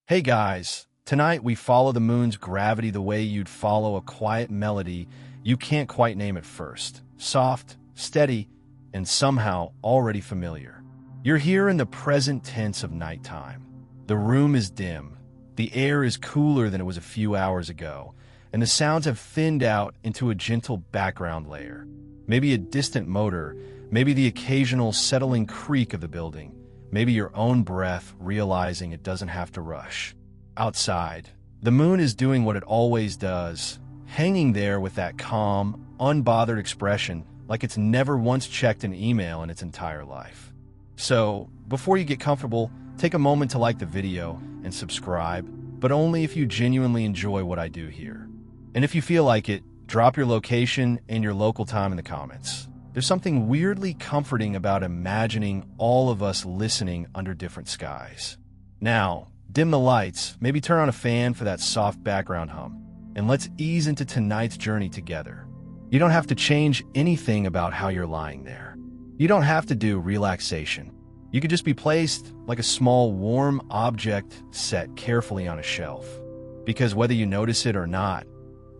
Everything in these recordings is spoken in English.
Hey guys, tonight we follow the moon's gravity the way you'd follow a quiet melody you can't quite name at first. Soft, steady, and somehow already familiar. You're here in the present tense of nighttime. The room is dim, the air is cooler than it was a few hours ago, and the sounds have thinned out into a gentle background layer. Maybe a distant motor, maybe the occasional settling creak of the building. Maybe your own breath realizing it doesn't have to rush. Outside, the moon is doing what it always does, hanging there with that calm, unbothered expression like it's never once checked an email in its entire life. So, before you get comfortable, take a moment to like the video and subscribe, but only if you genuinely enjoy what I do here. And if you feel like it, drop your location and your local time in the comments. There's something weirdly comforting about imagining all of us listening under different skies. Now, dim the lights, maybe turn on a fan for that soft background hum, and let's ease into tonight's journey together. You don't have to change anything about how you're lying there. You don't have to do relaxation. You could just be placed like a small warm object set carefully on a shelf. Because whether you notice it or not,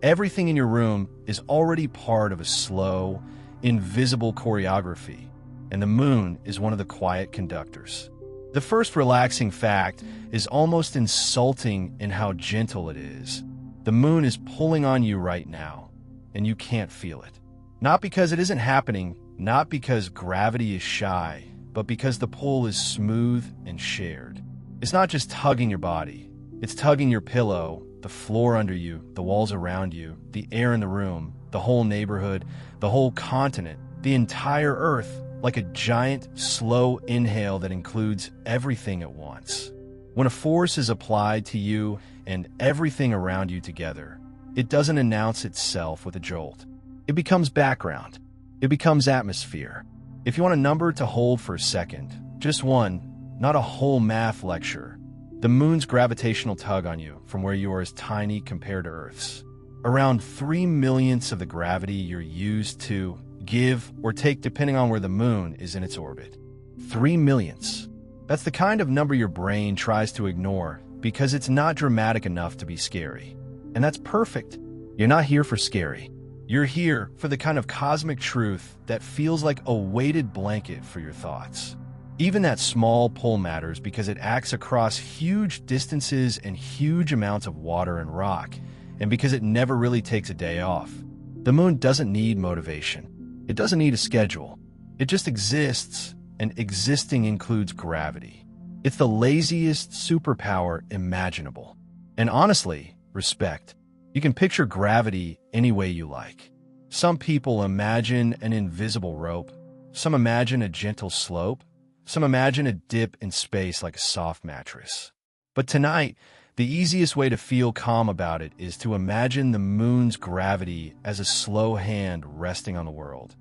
everything in your room is already part of a slow, invisible choreography, and the moon is one of the quiet conductors. The first relaxing fact is almost insulting in how gentle it is. The moon is pulling on you right now, and you can't feel it. Not because it isn't happening, not because gravity is shy, but because the pull is smooth and shared. It's not just tugging your body, it's tugging your pillow, the floor under you, the walls around you, the air in the room, the whole neighborhood, the whole continent, the entire earth, like a giant, slow inhale that includes everything at once. When a force is applied to you and everything around you together, it doesn't announce itself with a jolt. It becomes background. It becomes atmosphere. If you want a number to hold for a second, just one, not a whole math lecture, the moon's gravitational tug on you from where you are is tiny compared to Earth's. Around 3/millionths of the gravity you're used to give or take depending on where the moon is in its orbit. 3/millionths. That's the kind of number your brain tries to ignore because it's not dramatic enough to be scary. And that's perfect. You're not here for scary. You're here for the kind of cosmic truth that feels like a weighted blanket for your thoughts. Even that small pull matters because it acts across huge distances and huge amounts of water and rock, and because it never really takes a day off. The moon doesn't need motivation. It doesn't need a schedule. It just exists, and existing includes gravity. It's the laziest superpower imaginable. And honestly, respect. You can picture gravity any way you like. Some people imagine an invisible rope. Some imagine a gentle slope. Some imagine a dip in space like a soft mattress. But tonight, the easiest way to feel calm about it is to imagine the moon's gravity as a slow hand resting on the world.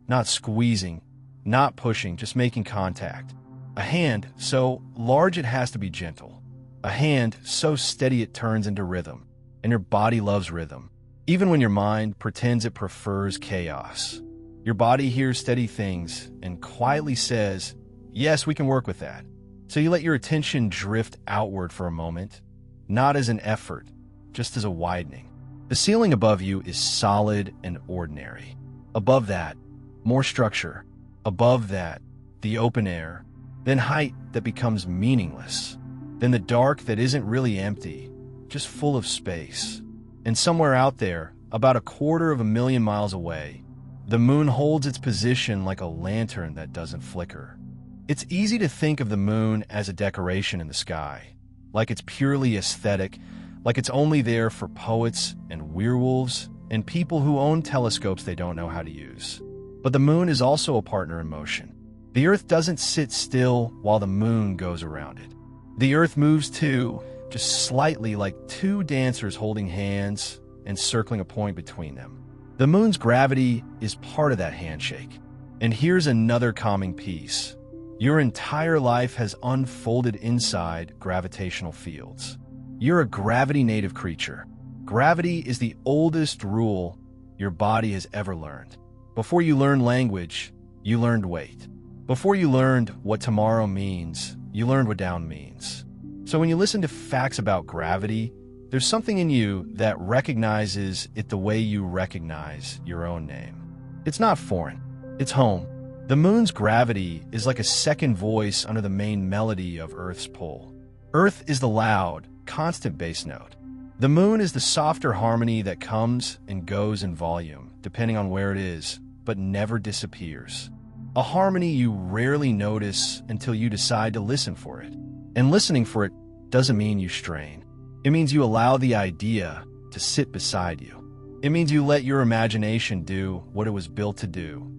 Not squeezing, not pushing, just making contact. A hand so large it has to be gentle. A hand so steady it turns into rhythm. And your body loves rhythm, even when your mind pretends it prefers chaos. Your body hears steady things and quietly says, yes, we can work with that. So you let your attention drift outward for a moment, not as an effort, just as a widening. The ceiling above you is solid and ordinary. Above that, more structure. Above that, the open air. Then height that becomes meaningless. Then the dark that isn't really empty, just full of space. And somewhere out there, about 250,000 miles away, the moon holds its position like a lantern that doesn't flicker. It's easy to think of the moon as a decoration in the sky, like it's purely aesthetic, like it's only there for poets and werewolves and people who own telescopes they don't know how to use. But the moon is also a partner in motion. The Earth doesn't sit still while the moon goes around it. The Earth moves too, just slightly, like two dancers holding hands and circling a point between them. The moon's gravity is part of that handshake. And here's another calming piece. Your entire life has unfolded inside gravitational fields. You're a gravity-native creature. Gravity is the oldest rule your body has ever learned. Before you learned language, you learned weight. Before you learned what tomorrow means, you learned what down means. So when you listen to facts about gravity, there's something in you that recognizes it the way you recognize your own name. It's not foreign. It's home. The moon's gravity is like a second voice under the main melody of Earth's pull. Earth is the loud, constant bass note. The moon is the softer harmony that comes and goes in volume, depending on where it is, but never disappears. A harmony you rarely notice until you decide to listen for it. And listening for it doesn't mean you strain. It means you allow the idea to sit beside you. It means you let your imagination do what it was built to do.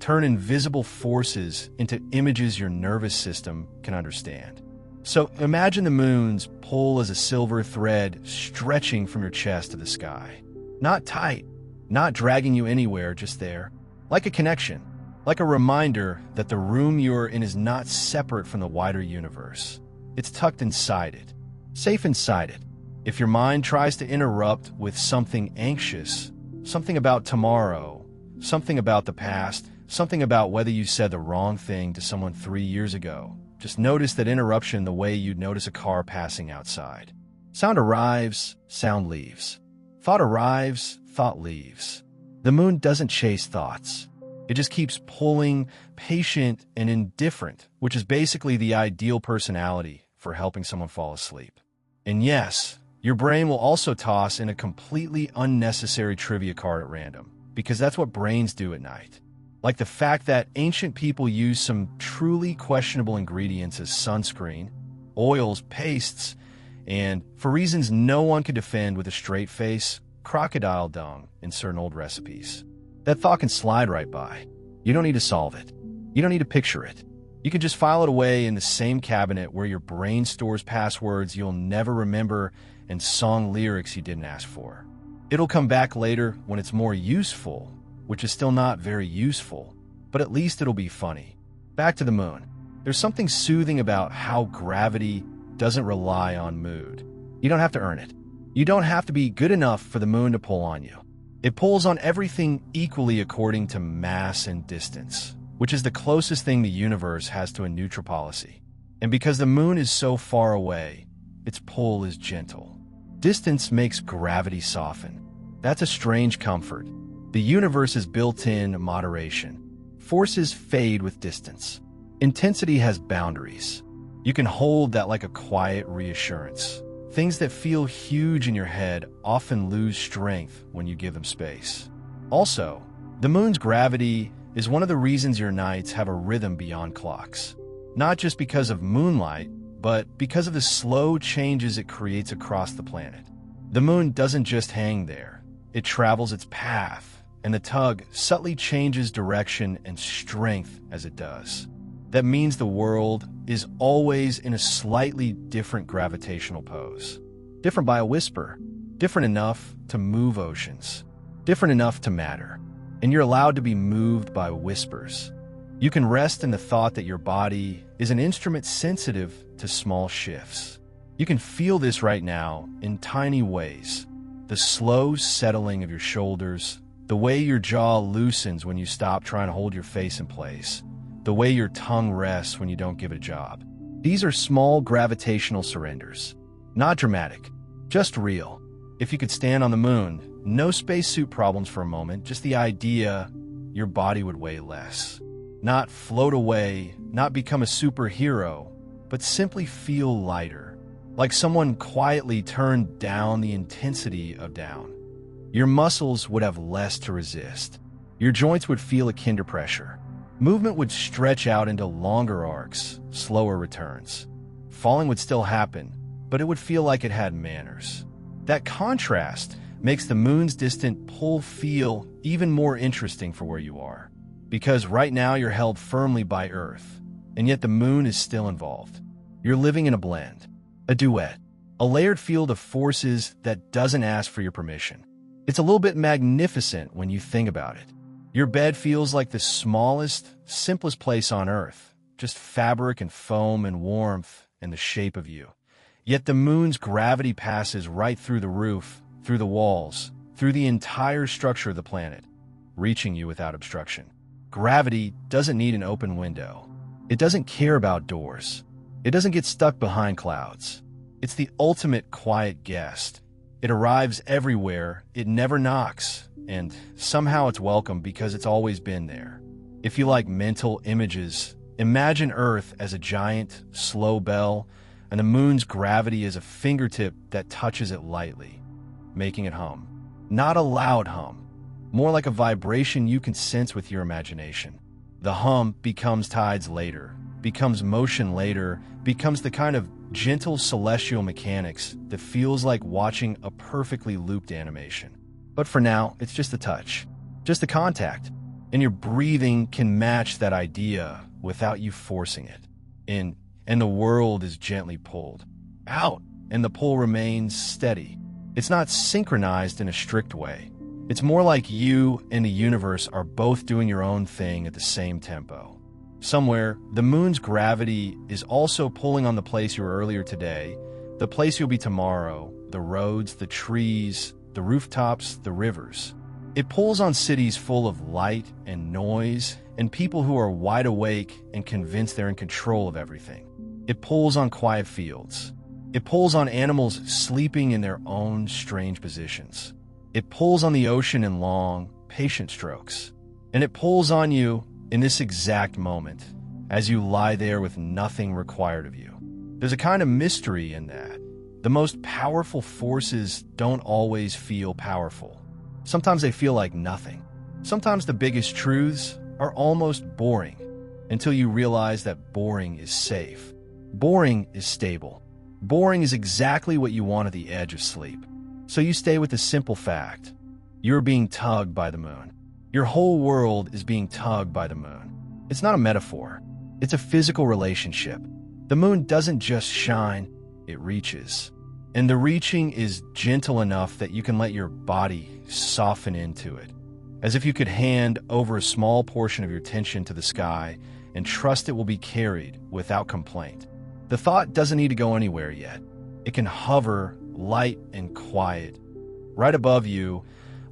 Turn invisible forces into images your nervous system can understand. So imagine the moon's pull as a silver thread stretching from your chest to the sky. Not tight, not dragging you anywhere, just there. Like a connection, like a reminder that the room you're in is not separate from the wider universe. It's tucked inside it, safe inside it. If your mind tries to interrupt with something anxious, something about tomorrow, something about the past, something about whether you said the wrong thing to someone 3 years ago, just notice that interruption the way you'd notice a car passing outside. Sound arrives, sound leaves. Thought arrives, thought leaves. The moon doesn't chase thoughts. It just keeps pulling, patient and indifferent, which is basically the ideal personality for helping someone fall asleep. And yes, your brain will also toss in a completely unnecessary trivia card at random, because that's what brains do at night. Like the fact that ancient people used some truly questionable ingredients as sunscreen, oils, pastes, and, for reasons no one could defend with a straight face, crocodile dung in certain old recipes. That thought can slide right by. You don't need to solve it. You don't need to picture it. You can just file it away in the same cabinet where your brain stores passwords you'll never remember and song lyrics you didn't ask for. It'll come back later when it's more useful, which is still not very useful, but at least it'll be funny. Back to the moon. There's something soothing about how gravity doesn't rely on mood. You don't have to earn it. You don't have to be good enough for the moon to pull on you. It pulls on everything equally according to mass and distance, which is the closest thing the universe has to a neutral policy. And because the moon is so far away, its pull is gentle. Distance makes gravity soften. That's a strange comfort. The universe is built in moderation. Forces fade with distance. Intensity has boundaries. You can hold that like a quiet reassurance. Things that feel huge in your head often lose strength when you give them space. Also, the moon's gravity is one of the reasons your nights have a rhythm beyond clocks. Not just because of moonlight, but because of the slow changes it creates across the planet. The moon doesn't just hang there. It travels its path, and the tug subtly changes direction and strength as it does. That means the world is always in a slightly different gravitational pose. Different by a whisper. Different enough to move oceans. Different enough to matter. And you're allowed to be moved by whispers. You can rest in the thought that your body is an instrument sensitive to small shifts. You can feel this right now in tiny ways. The slow settling of your shoulders, the way your jaw loosens when you stop trying to hold your face in place, the way your tongue rests when you don't give it a job. These are small gravitational surrenders. Not dramatic, just real. If you could stand on the moon, no spacesuit problems for a moment, just the idea your body would weigh less. Not float away, not become a superhero, but simply feel lighter. Like someone quietly turned down the intensity of down. Your muscles would have less to resist. Your joints would feel a kinder pressure. Movement would stretch out into longer arcs, slower returns. Falling would still happen, but it would feel like it had manners. That contrast makes the moon's distant pull feel even more interesting for where you are. Because right now you're held firmly by Earth, and yet the moon is still involved. You're living in a blend, a duet, a layered field of forces that doesn't ask for your permission. It's a little bit magnificent when you think about it. Your bed feels like the smallest, simplest place on Earth, just fabric and foam and warmth and the shape of you. Yet the moon's gravity passes right through the roof, through the walls, through the entire structure of the planet, reaching you without obstruction. Gravity doesn't need an open window. It doesn't care about doors. It doesn't get stuck behind clouds. It's the ultimate quiet guest. It arrives everywhere, it never knocks, and somehow it's welcome because it's always been there. If you like mental images, imagine Earth as a giant, slow bell, and the moon's gravity as a fingertip that touches it lightly, making it hum. Not a loud hum, more like a vibration you can sense with your imagination. The hum becomes tides later, becomes motion later, becomes the kind of gentle celestial mechanics that feels like watching a perfectly looped animation. But for now, it's just a touch, just a contact, and your breathing can match that idea without you forcing it. And the world is gently pulled out, and the pull remains steady. It's not synchronized in a strict way. It's more like you and the universe are both doing your own thing at the same tempo. Somewhere, the moon's gravity is also pulling on the place you were earlier today, the place you'll be tomorrow, the roads, the trees, the rooftops, the rivers. It pulls on cities full of light and noise and people who are wide awake and convinced they're in control of everything. It pulls on quiet fields. It pulls on animals sleeping in their own strange positions. It pulls on the ocean in long, patient strokes. And it pulls on you in this exact moment, as you lie there with nothing required of you. There's a kind of mystery in that. The most powerful forces don't always feel powerful. Sometimes they feel like nothing. Sometimes the biggest truths are almost boring, until you realize that boring is safe. Boring is stable. Boring is exactly what you want at the edge of sleep. So you stay with the simple fact. You're being tugged by the moon. Your whole world is being tugged by the moon. It's not a metaphor. It's a physical relationship. The moon doesn't just shine, it reaches. And the reaching is gentle enough that you can let your body soften into it, as if you could hand over a small portion of your tension to the sky and trust it will be carried without complaint. The thought doesn't need to go anywhere yet. It can hover, light and quiet, right above you,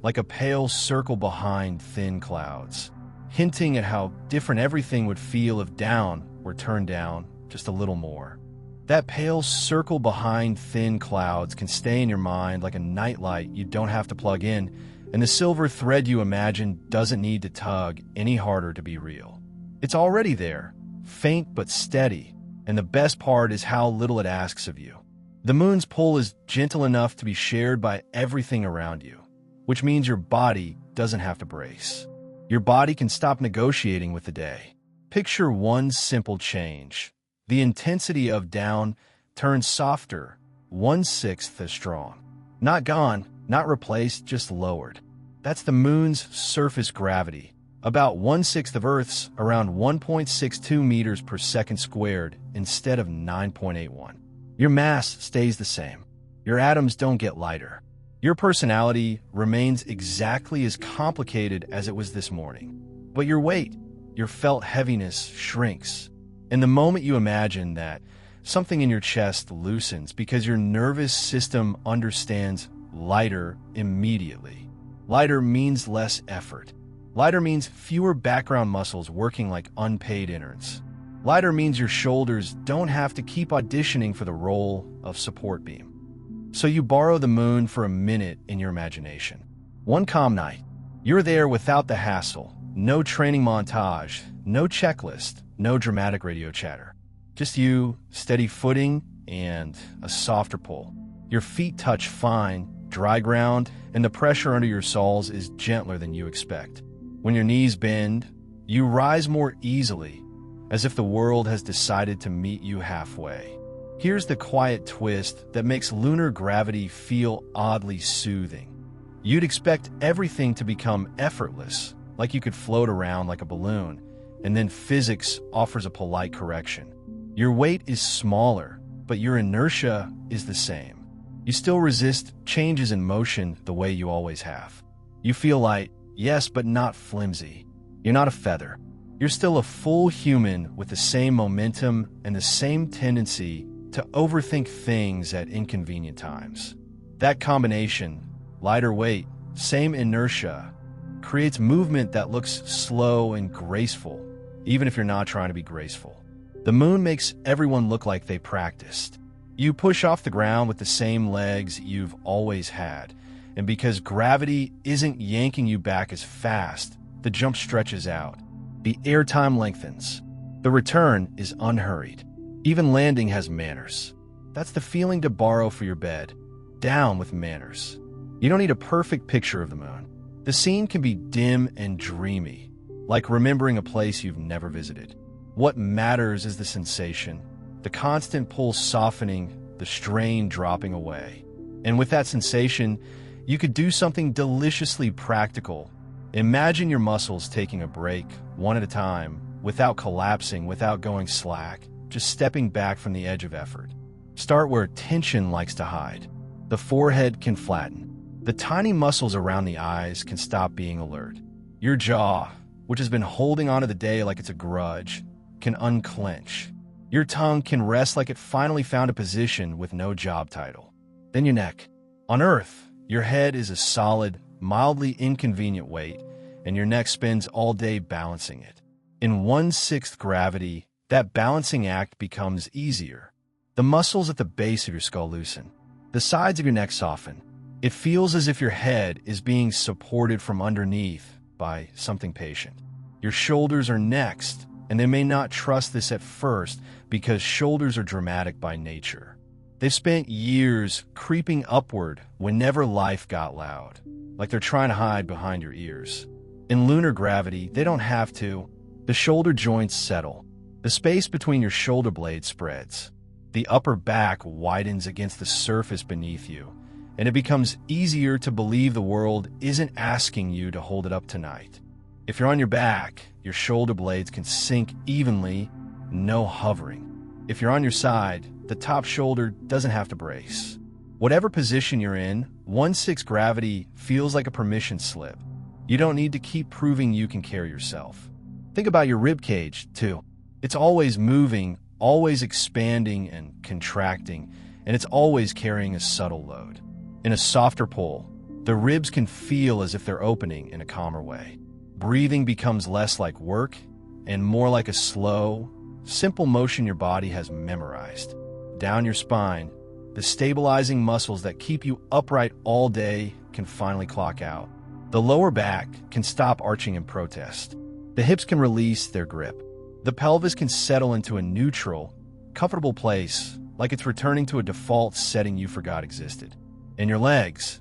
like a pale circle behind thin clouds, hinting at how different everything would feel if down were turned down just a little more. That pale circle behind thin clouds can stay in your mind like a nightlight you don't have to plug in, and the silver thread you imagine doesn't need to tug any harder to be real. It's already there, faint but steady, and the best part is how little it asks of you. The moon's pull is gentle enough to be shared by everything around you, which means your body doesn't have to brace. Your body can stop negotiating with the day. Picture one simple change. The intensity of down turns softer, 1/6 as strong. Not gone, not replaced, just lowered. That's the moon's surface gravity, about 1/6 of Earth's, around 1.62 meters per second squared instead of 9.81. Your mass stays the same. Your atoms don't get lighter. Your personality remains exactly as complicated as it was this morning. But your weight, your felt heaviness shrinks. And the moment you imagine that, something in your chest loosens because your nervous system understands lighter immediately. Lighter means less effort. Lighter means fewer background muscles working like unpaid interns. Lighter means your shoulders don't have to keep auditioning for the role of support beam. So you borrow the moon for a minute in your imagination. One calm night. You're there without the hassle. No training montage, no checklist, no dramatic radio chatter. Just you, steady footing, and a softer pull. Your feet touch fine, dry ground, and the pressure under your soles is gentler than you expect. When your knees bend, you rise more easily, as if the world has decided to meet you halfway. Here's the quiet twist that makes lunar gravity feel oddly soothing. You'd expect everything to become effortless, like you could float around like a balloon, and then physics offers a polite correction. Your weight is smaller, but your inertia is the same. You still resist changes in motion the way you always have. You feel light, yes, but not flimsy. You're not a feather. You're still a full human with the same momentum and the same tendency to overthink things at inconvenient times. That combination, lighter weight, same inertia, creates movement that looks slow and graceful, even if you're not trying to be graceful. The moon makes everyone look like they practiced. You push off the ground with the same legs you've always had, and because gravity isn't yanking you back as fast, the jump stretches out. The airtime lengthens. The return is unhurried. Even landing has manners. That's the feeling to borrow for your bed. Down with manners. You don't need a perfect picture of the moon. The scene can be dim and dreamy, like remembering a place you've never visited. What matters is the sensation, the constant pull softening, the strain dropping away. And with that sensation, you could do something deliciously practical. Imagine your muscles taking a break, one at a time, without collapsing, without going slack, just stepping back from the edge of effort. Start where tension likes to hide. The forehead can flatten. The tiny muscles around the eyes can stop being alert. Your jaw, which has been holding onto the day like it's a grudge, can unclench. Your tongue can rest like it finally found a position with no job title. Then your neck. On Earth, your head is a solid, mildly inconvenient weight, and your neck spends all day balancing it. In 1/6 gravity, that balancing act becomes easier. The muscles at the base of your skull loosen. The sides of your neck soften. It feels as if your head is being supported from underneath by something patient. Your shoulders are next, and they may not trust this at first because shoulders are dramatic by nature. They've spent years creeping upward whenever life got loud, like they're trying to hide behind your ears. In lunar gravity, they don't have to. The shoulder joints settle. The space between your shoulder blades spreads. The upper back widens against the surface beneath you, and it becomes easier to believe the world isn't asking you to hold it up tonight. If you're on your back, your shoulder blades can sink evenly, no hovering. If you're on your side, the top shoulder doesn't have to brace. Whatever position you're in, 1/6 gravity feels like a permission slip. You don't need to keep proving you can carry yourself. Think about your rib cage, too. It's always moving, always expanding and contracting, and it's always carrying a subtle load. In a softer pull, the ribs can feel as if they're opening in a calmer way. Breathing becomes less like work and more like a slow, simple motion your body has memorized. Down your spine, the stabilizing muscles that keep you upright all day can finally clock out. The lower back can stop arching in protest. The hips can release their grip. The pelvis can settle into a neutral, comfortable place, like it's returning to a default setting you forgot existed. And your legs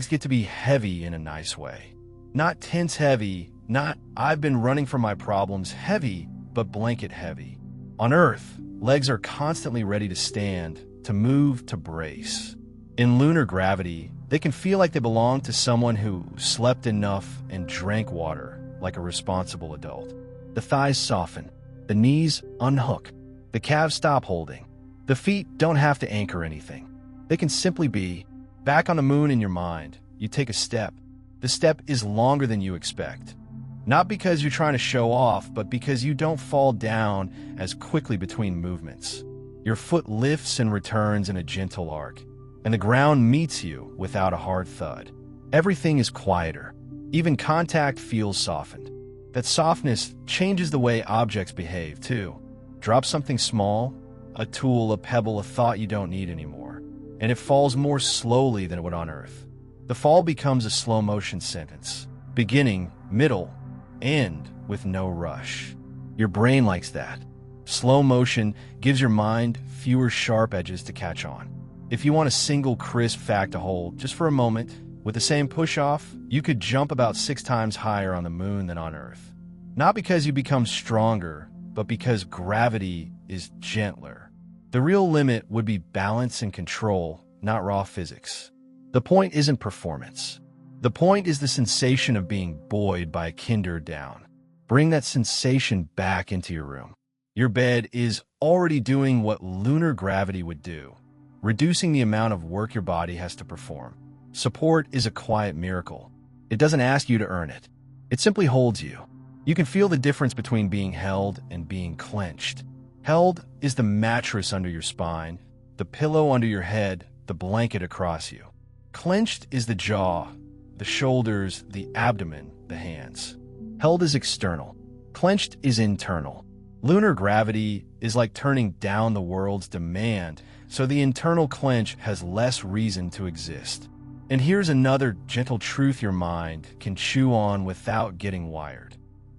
get to be heavy in a nice way. Not tense heavy, not I've been running from my problems heavy, but blanket heavy. On Earth, legs are constantly ready to stand, to move, to brace. In lunar gravity, they can feel like they belong to someone who slept enough and drank water like a responsible adult. The thighs soften. The knees unhook. The calves stop holding. The feet don't have to anchor anything. They can simply be. Back on the moon in your mind, you take a step. The step is longer than you expect. Not because you're trying to show off, but because you don't fall down as quickly between movements. Your foot lifts and returns in a gentle arc, and the ground meets you without a hard thud. Everything is quieter. Even contact feels softened. That softness changes the way objects behave, too. Drop something small, a tool, a pebble, a thought you don't need anymore, and it falls more slowly than it would on Earth. The fall becomes a slow-motion sentence, beginning, middle, end, with no rush. Your brain likes that. Slow motion gives your mind fewer sharp edges to catch on. If you want a single crisp fact to hold just for a moment, with the same push-off, you could jump about 6 times higher on the moon than on Earth. Not because you become stronger, but because gravity is gentler. The real limit would be balance and control, not raw physics. The point isn't performance. The point is the sensation of being buoyed by a kinder down. Bring that sensation back into your room. Your bed is already doing what lunar gravity would do, reducing the amount of work your body has to perform. Support is a quiet miracle. It doesn't ask you to earn it. It simply holds you. You can feel the difference between being held and being clenched. Held is the mattress under your spine, the pillow under your head, the blanket across you. Clenched is the jaw, the shoulders, the abdomen, the hands. Held is external. Clenched is internal. Lunar gravity is like turning down the world's demand so the internal clench has less reason to exist. And here's another gentle truth your mind can chew on without getting wired.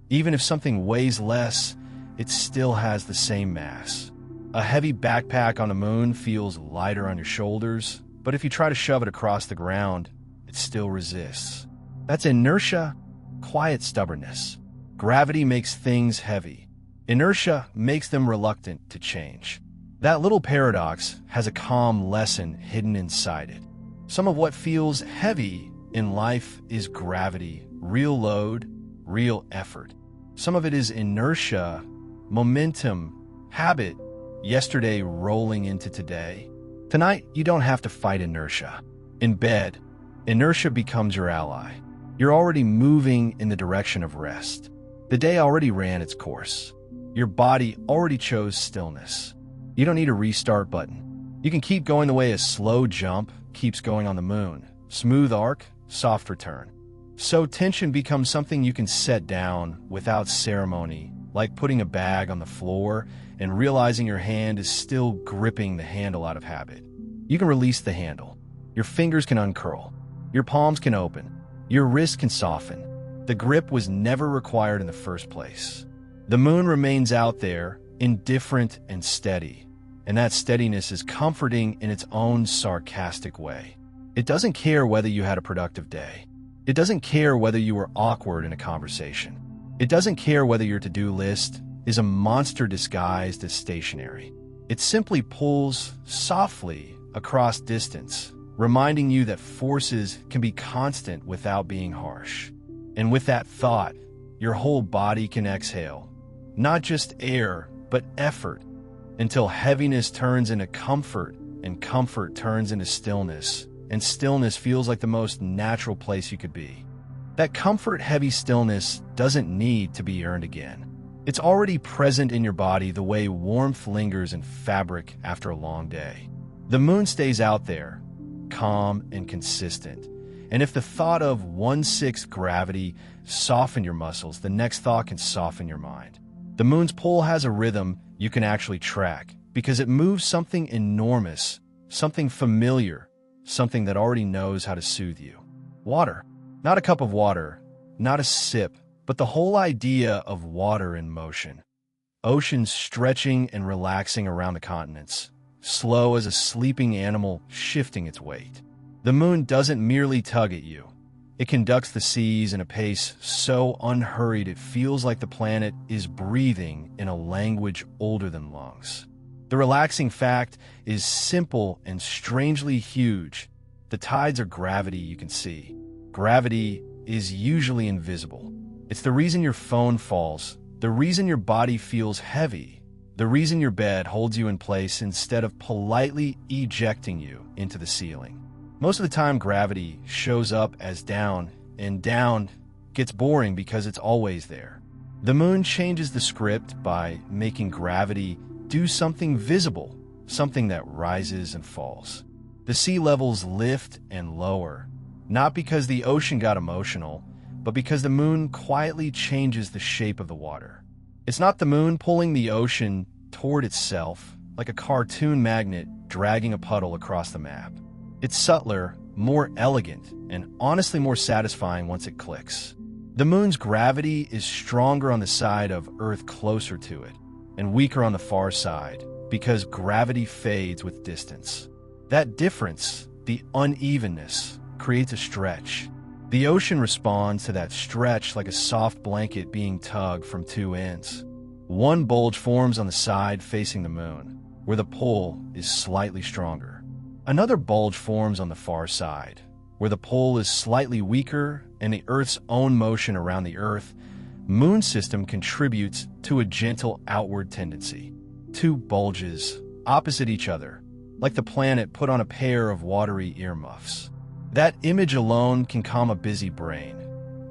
Even if something weighs less, it still has the same mass. A heavy backpack on the moon feels lighter on your shoulders, but if you try to shove it across the ground, it still resists. That's inertia, quiet stubbornness. Gravity makes things heavy. Inertia makes them reluctant to change. That little paradox has a calm lesson hidden inside it. Some of what feels heavy in life is gravity, real load, real effort. Some of it is inertia, momentum, habit, yesterday rolling into today. Tonight, you don't have to fight inertia. In bed, inertia becomes your ally. You're already moving in the direction of rest. The day already ran its course. Your body already chose stillness. You don't need a restart button. You can keep going the way a slow jump keeps going on the moon. Smooth arc, soft return. So tension becomes something you can set down without ceremony, like putting a bag on the floor and realizing your hand is still gripping the handle out of habit. You can release the handle. Your fingers can uncurl. Your palms can open. Your wrist can soften. The grip was never required in the first place. The moon remains out there, indifferent and steady, and that steadiness is comforting in its own sarcastic way. It doesn't care whether you had a productive day. It doesn't care whether you were awkward in a conversation. It doesn't care whether your to-do list is a monster disguised as stationary. It simply pulls softly across distance, reminding you that forces can be constant without being harsh. And with that thought, your whole body can exhale, not just air, but effort, until heaviness turns into comfort, and comfort turns into stillness, and stillness feels like the most natural place you could be. That comfort-heavy stillness doesn't need to be earned again. It's already present in your body the way warmth lingers in fabric after a long day. The moon stays out there, calm and consistent. And if the thought of 1/6 gravity softened your muscles, the next thought can soften your mind. The moon's pull has a rhythm you can actually track because it moves something enormous, something familiar, something that already knows how to soothe you. Water. Not a cup of water, not a sip, but the whole idea of water in motion. Oceans stretching and relaxing around the continents, slow as a sleeping animal shifting its weight. The moon doesn't merely tug at you. It conducts the seas in a pace so unhurried it feels like the planet is breathing in a language older than lungs. The relaxing fact is simple and strangely huge. The tides are gravity you can see. Gravity is usually invisible. It's the reason your phone falls, the reason your body feels heavy, the reason your bed holds you in place instead of politely ejecting you into the ceiling. Most of the time, gravity shows up as down, and down gets boring because it's always there. The moon changes the script by making gravity do something visible, something that rises and falls. The sea levels lift and lower, not because the ocean got emotional, but because the moon quietly changes the shape of the water. It's not the moon pulling the ocean toward itself, like a cartoon magnet dragging a puddle across the map. It's subtler, more elegant, and honestly more satisfying once it clicks. The moon's gravity is stronger on the side of Earth closer to it, and weaker on the far side, because gravity fades with distance. That difference, the unevenness, creates a stretch. The ocean responds to that stretch like a soft blanket being tugged from two ends. One bulge forms on the side facing the moon, where the pull is slightly stronger. Another bulge forms on the far side, where the pull is slightly weaker and the Earth's own motion around the Earth, moon system contributes to a gentle outward tendency. Two bulges, opposite each other, like the planet put on a pair of watery earmuffs. That image alone can calm a busy brain.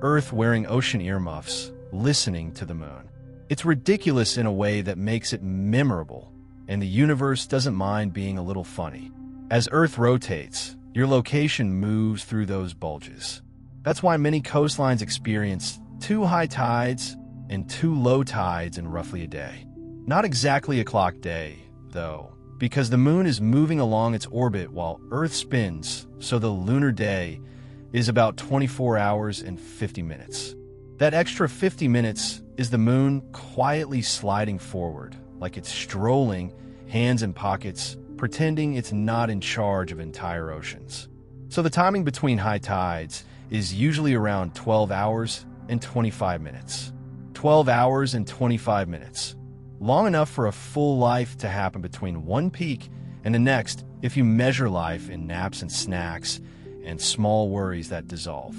Earth wearing ocean earmuffs, listening to the moon. It's ridiculous in a way that makes it memorable, and the universe doesn't mind being a little funny. As Earth rotates, your location moves through those bulges. That's why many coastlines experience 2 high tides and 2 low tides in roughly a day. Not exactly a clock day, though, because the moon is moving along its orbit while Earth spins, so the lunar day is about 24 hours and 50 minutes. That extra 50 minutes is the moon quietly sliding forward, like it's strolling, hands in pockets, pretending it's not in charge of entire oceans. So the timing between high tides is usually around 12 hours and 25 minutes. 12 hours and 25 minutes. Long enough for a full life to happen between one peak and the next if you measure life in naps and snacks and small worries that dissolve.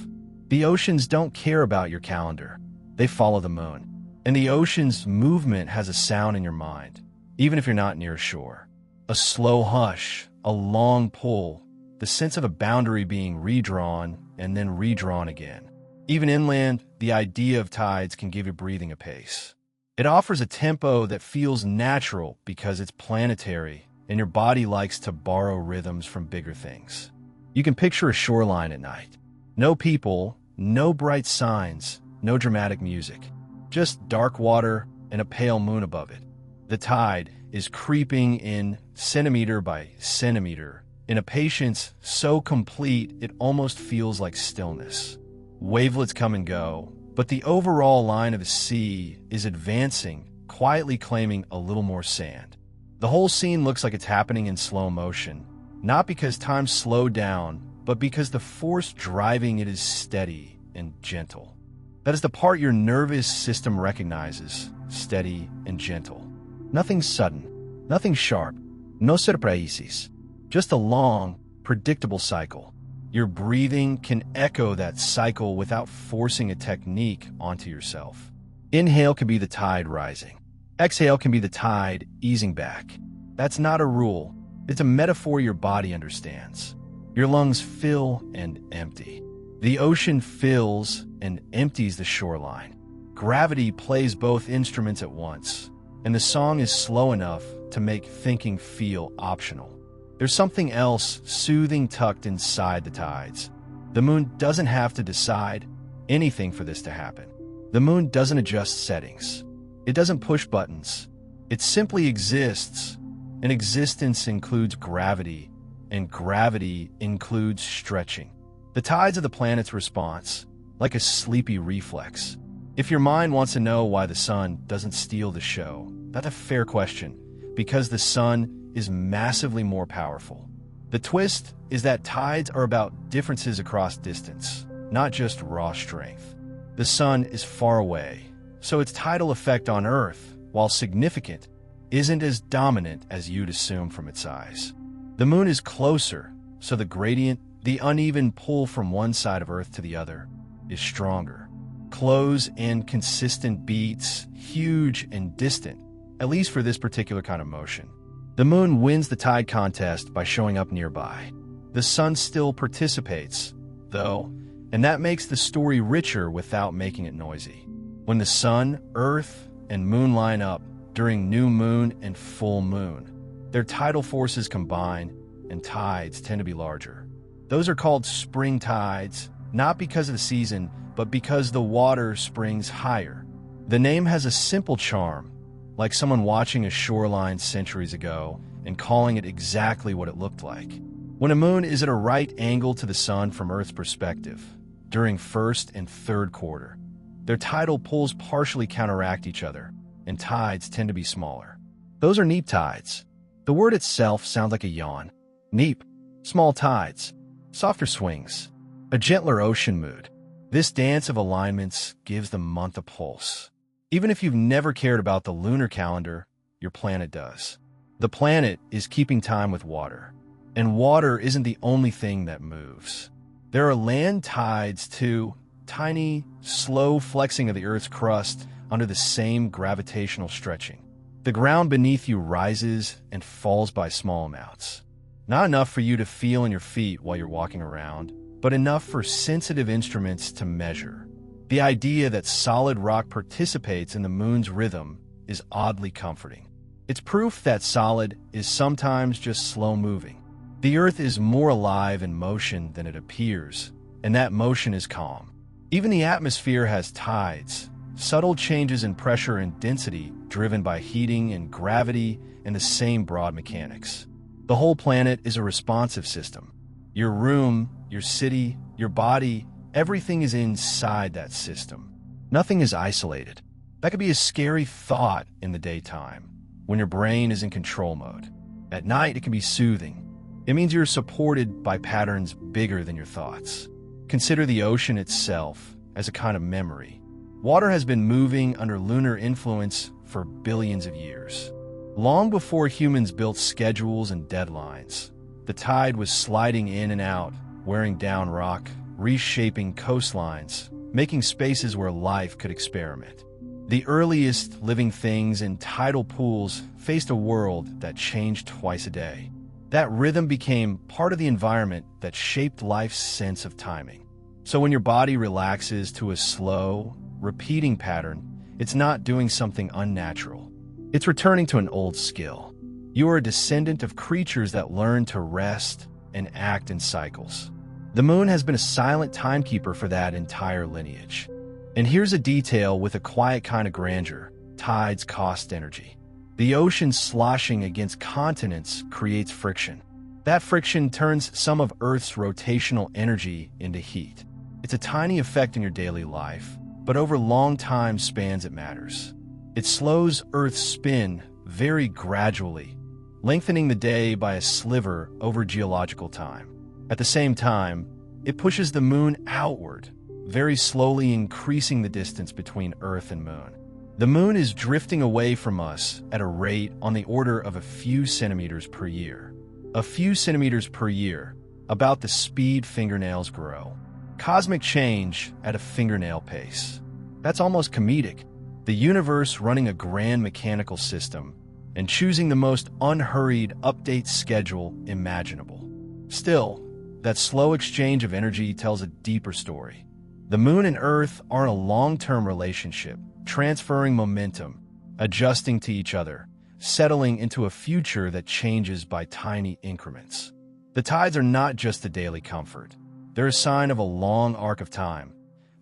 The oceans don't care about your calendar. They follow the moon. And the ocean's movement has a sound in your mind, even if you're not near shore. A slow hush, a long pull, the sense of a boundary being redrawn and then redrawn again. Even inland, the idea of tides can give your breathing a pace. It offers a tempo that feels natural because it's planetary, and your body likes to borrow rhythms from bigger things. You can picture a shoreline at night. No people, no bright signs, no dramatic music. Just dark water and a pale moon above it. The tide is creeping in centimeter by centimeter in a patience so complete it almost feels like stillness. Wavelets come and go, but the overall line of the sea is advancing, quietly claiming a little more sand. The whole scene looks like it's happening in slow motion, not because time slowed down, but because the force driving it is steady and gentle. That is the part your nervous system recognizes, steady and gentle. Nothing sudden, nothing sharp, no surprises, just a long, predictable cycle. Your breathing can echo that cycle without forcing a technique onto yourself. Inhale can be the tide rising. Exhale can be the tide easing back. That's not a rule. It's a metaphor your body understands. Your lungs fill and empty. The ocean fills and empties the shoreline. Gravity plays both instruments at once, and the song is slow enough to make thinking feel optional. There's something else soothing tucked inside the tides. The moon doesn't have to decide anything for this to happen. The moon doesn't adjust settings. It doesn't push buttons. It simply exists, and existence includes gravity, and gravity includes stretching. The tides are the planet's response, like a sleepy reflex. If your mind wants to know why the sun doesn't steal the show, that's a fair question, because the sun is massively more powerful. The twist is that tides are about differences across distance, not just raw strength. The sun is far away, so its tidal effect on Earth, while significant, isn't as dominant as you'd assume from its size. The moon is closer, so the gradient, the uneven pull from one side of Earth to the other, is stronger. Close and consistent beats, huge and distant, at least for this particular kind of motion. The moon wins the tide contest by showing up nearby. The sun still participates, though, and that makes the story richer without making it noisy. When the sun, Earth, and moon line up during new moon and full moon, their tidal forces combine, and tides tend to be larger. Those are called spring tides, not because of the season, but because the water springs higher. The name has a simple charm, like someone watching a shoreline centuries ago and calling it exactly what it looked like. When a moon is at a right angle to the sun from Earth's perspective, during first and third quarter, their tidal pulls partially counteract each other, and tides tend to be smaller. Those are neap tides. The word itself sounds like a yawn. Neap, small tides, softer swings, a gentler ocean mood. This dance of alignments gives the month a pulse. Even if you've never cared about the lunar calendar, your planet does. The planet is keeping time with water, and water isn't the only thing that moves. There are land tides too, tiny, slow flexing of the Earth's crust under the same gravitational stretching. The ground beneath you rises and falls by small amounts. Not enough for you to feel in your feet while you're walking around, but enough for sensitive instruments to measure. The idea that solid rock participates in the moon's rhythm is oddly comforting. It's proof that solid is sometimes just slow-moving. The Earth is more alive in motion than it appears, and that motion is calm. Even the atmosphere has tides, subtle changes in pressure and density driven by heating and gravity and the same broad mechanics. The whole planet is a responsive system. Your room, your city, your body, everything is inside that system. Nothing is isolated. That could be a scary thought in the daytime, when your brain is in control mode. At night, it can be soothing. It means you're supported by patterns bigger than your thoughts. Consider the ocean itself as a kind of memory. Water has been moving under lunar influence for billions of years. Long before humans built schedules and deadlines, the tide was sliding in and out, wearing down rock, reshaping coastlines, making spaces where life could experiment. The earliest living things in tidal pools faced a world that changed twice a day. That rhythm became part of the environment that shaped life's sense of timing. So when your body relaxes to a slow, repeating pattern, it's not doing something unnatural. It's returning to an old skill. You are a descendant of creatures that learn to rest and act in cycles. The moon has been a silent timekeeper for that entire lineage. And here's a detail with a quiet kind of grandeur: tides cost energy. The ocean sloshing against continents creates friction. That friction turns some of Earth's rotational energy into heat. It's a tiny effect in your daily life, but over long time spans it matters. It slows Earth's spin very gradually, lengthening the day by a sliver over geological time. At the same time, it pushes the moon outward, very slowly increasing the distance between Earth and moon. The moon is drifting away from us at a rate on the order of a few centimeters per year. A few centimeters per year, about the speed fingernails grow. Cosmic change at a fingernail pace. That's almost comedic. The universe running a grand mechanical system and choosing the most unhurried update schedule imaginable. Still, that slow exchange of energy tells a deeper story. The moon and Earth are in a long-term relationship, transferring momentum, adjusting to each other, settling into a future that changes by tiny increments. The tides are not just a daily comfort. They're a sign of a long arc of time.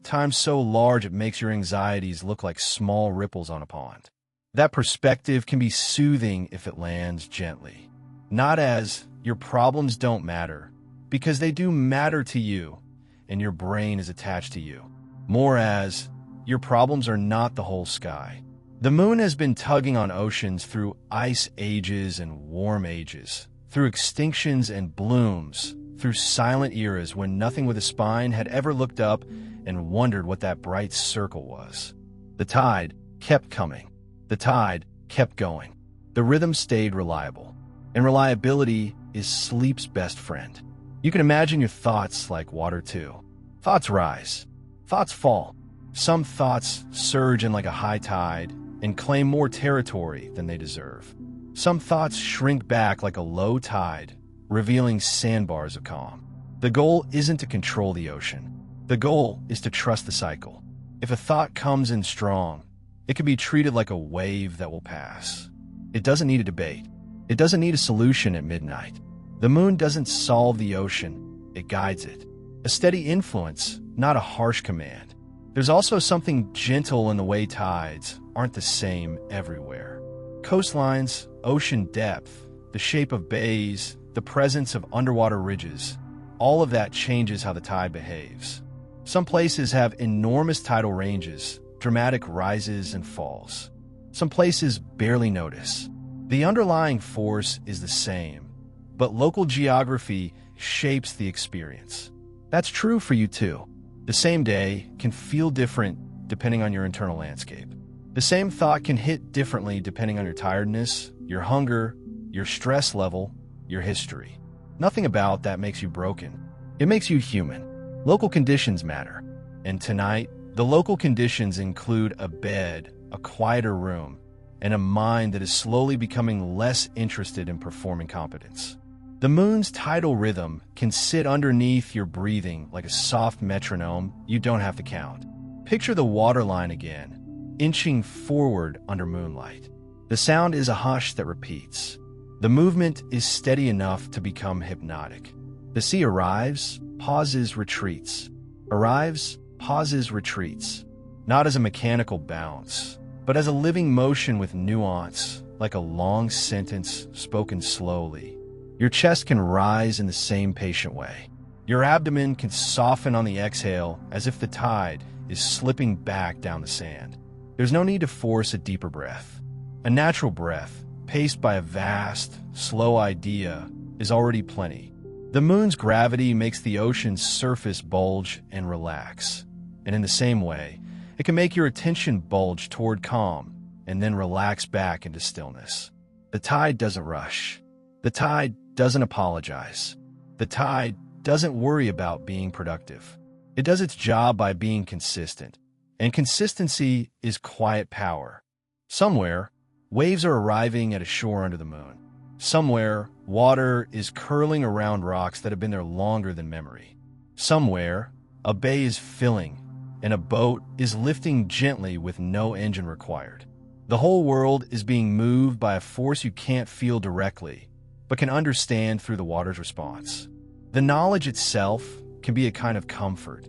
Time so large it makes your anxieties look like small ripples on a pond. That perspective can be soothing if it lands gently. Not as, your problems don't matter, because they do matter to you, and your brain is attached to you. More as, your problems are not the whole sky. The moon has been tugging on oceans through ice ages and warm ages, through extinctions and blooms, through silent eras when nothing with a spine had ever looked up and wondered what that bright circle was. The tide kept coming. The tide kept going. The rhythm stayed reliable. And reliability is sleep's best friend. You can imagine your thoughts like water too. Thoughts rise. Thoughts fall. Some thoughts surge in like a high tide and claim more territory than they deserve. Some thoughts shrink back like a low tide, revealing sandbars of calm. The goal isn't to control the ocean. The goal is to trust the cycle. If a thought comes in strong, it can be treated like a wave that will pass. It doesn't need a debate. It doesn't need a solution at midnight. The moon doesn't solve the ocean, it guides it. A steady influence, not a harsh command. There's also something gentle in the way tides aren't the same everywhere. Coastlines, ocean depth, the shape of bays, the presence of underwater ridges, all of that changes how the tide behaves. Some places have enormous tidal ranges, dramatic rises and falls. Some places barely notice. The underlying force is the same, but local geography shapes the experience. That's true for you too. The same day can feel different depending on your internal landscape. The same thought can hit differently depending on your tiredness, your hunger, your stress level, your history. Nothing about that makes you broken. It makes you human. Local conditions matter. And tonight, the local conditions include a bed, a quieter room, and a mind that is slowly becoming less interested in performing competence. The moon's tidal rhythm can sit underneath your breathing like a soft metronome you don't have to count. Picture the waterline again, inching forward under moonlight. The sound is a hush that repeats. The movement is steady enough to become hypnotic. The sea arrives, pauses, retreats. Arrives, pauses, retreats. not as a mechanical bounce, but as a living motion with nuance, like a long sentence spoken slowly. Your chest can rise in the same patient way. Your abdomen can soften on the exhale as if the tide is slipping back down the sand. There's no need to force a deeper breath. A natural breath, paced by a vast, slow idea, is already plenty. The moon's gravity makes the ocean's surface bulge and relax. And in the same way, it can make your attention bulge toward calm and then relax back into stillness. The tide doesn't rush. The tide doesn't apologize. The tide doesn't worry about being productive. It does its job by being consistent. And consistency is quiet power. Somewhere, waves are arriving at a shore under the moon. Somewhere, water is curling around rocks that have been there longer than memory. Somewhere, a bay is filling, and a boat is lifting gently with no engine required. The whole world is being moved by a force you can't feel directly, but can understand through the water's response. The knowledge itself can be a kind of comfort,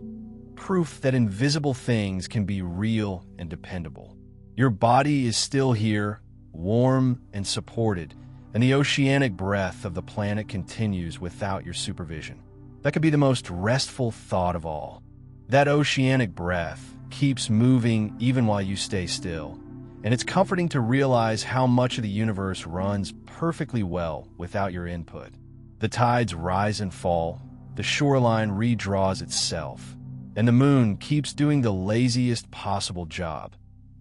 proof that invisible things can be real and dependable. Your body is still here, warm and supported, and the oceanic breath of the planet continues without your supervision. That could be the most restful thought of all. That oceanic breath keeps moving even while you stay still, and it's comforting to realize how much of the universe runs perfectly well without your input. The tides rise and fall, the shoreline redraws itself, and the moon keeps doing the laziest possible job,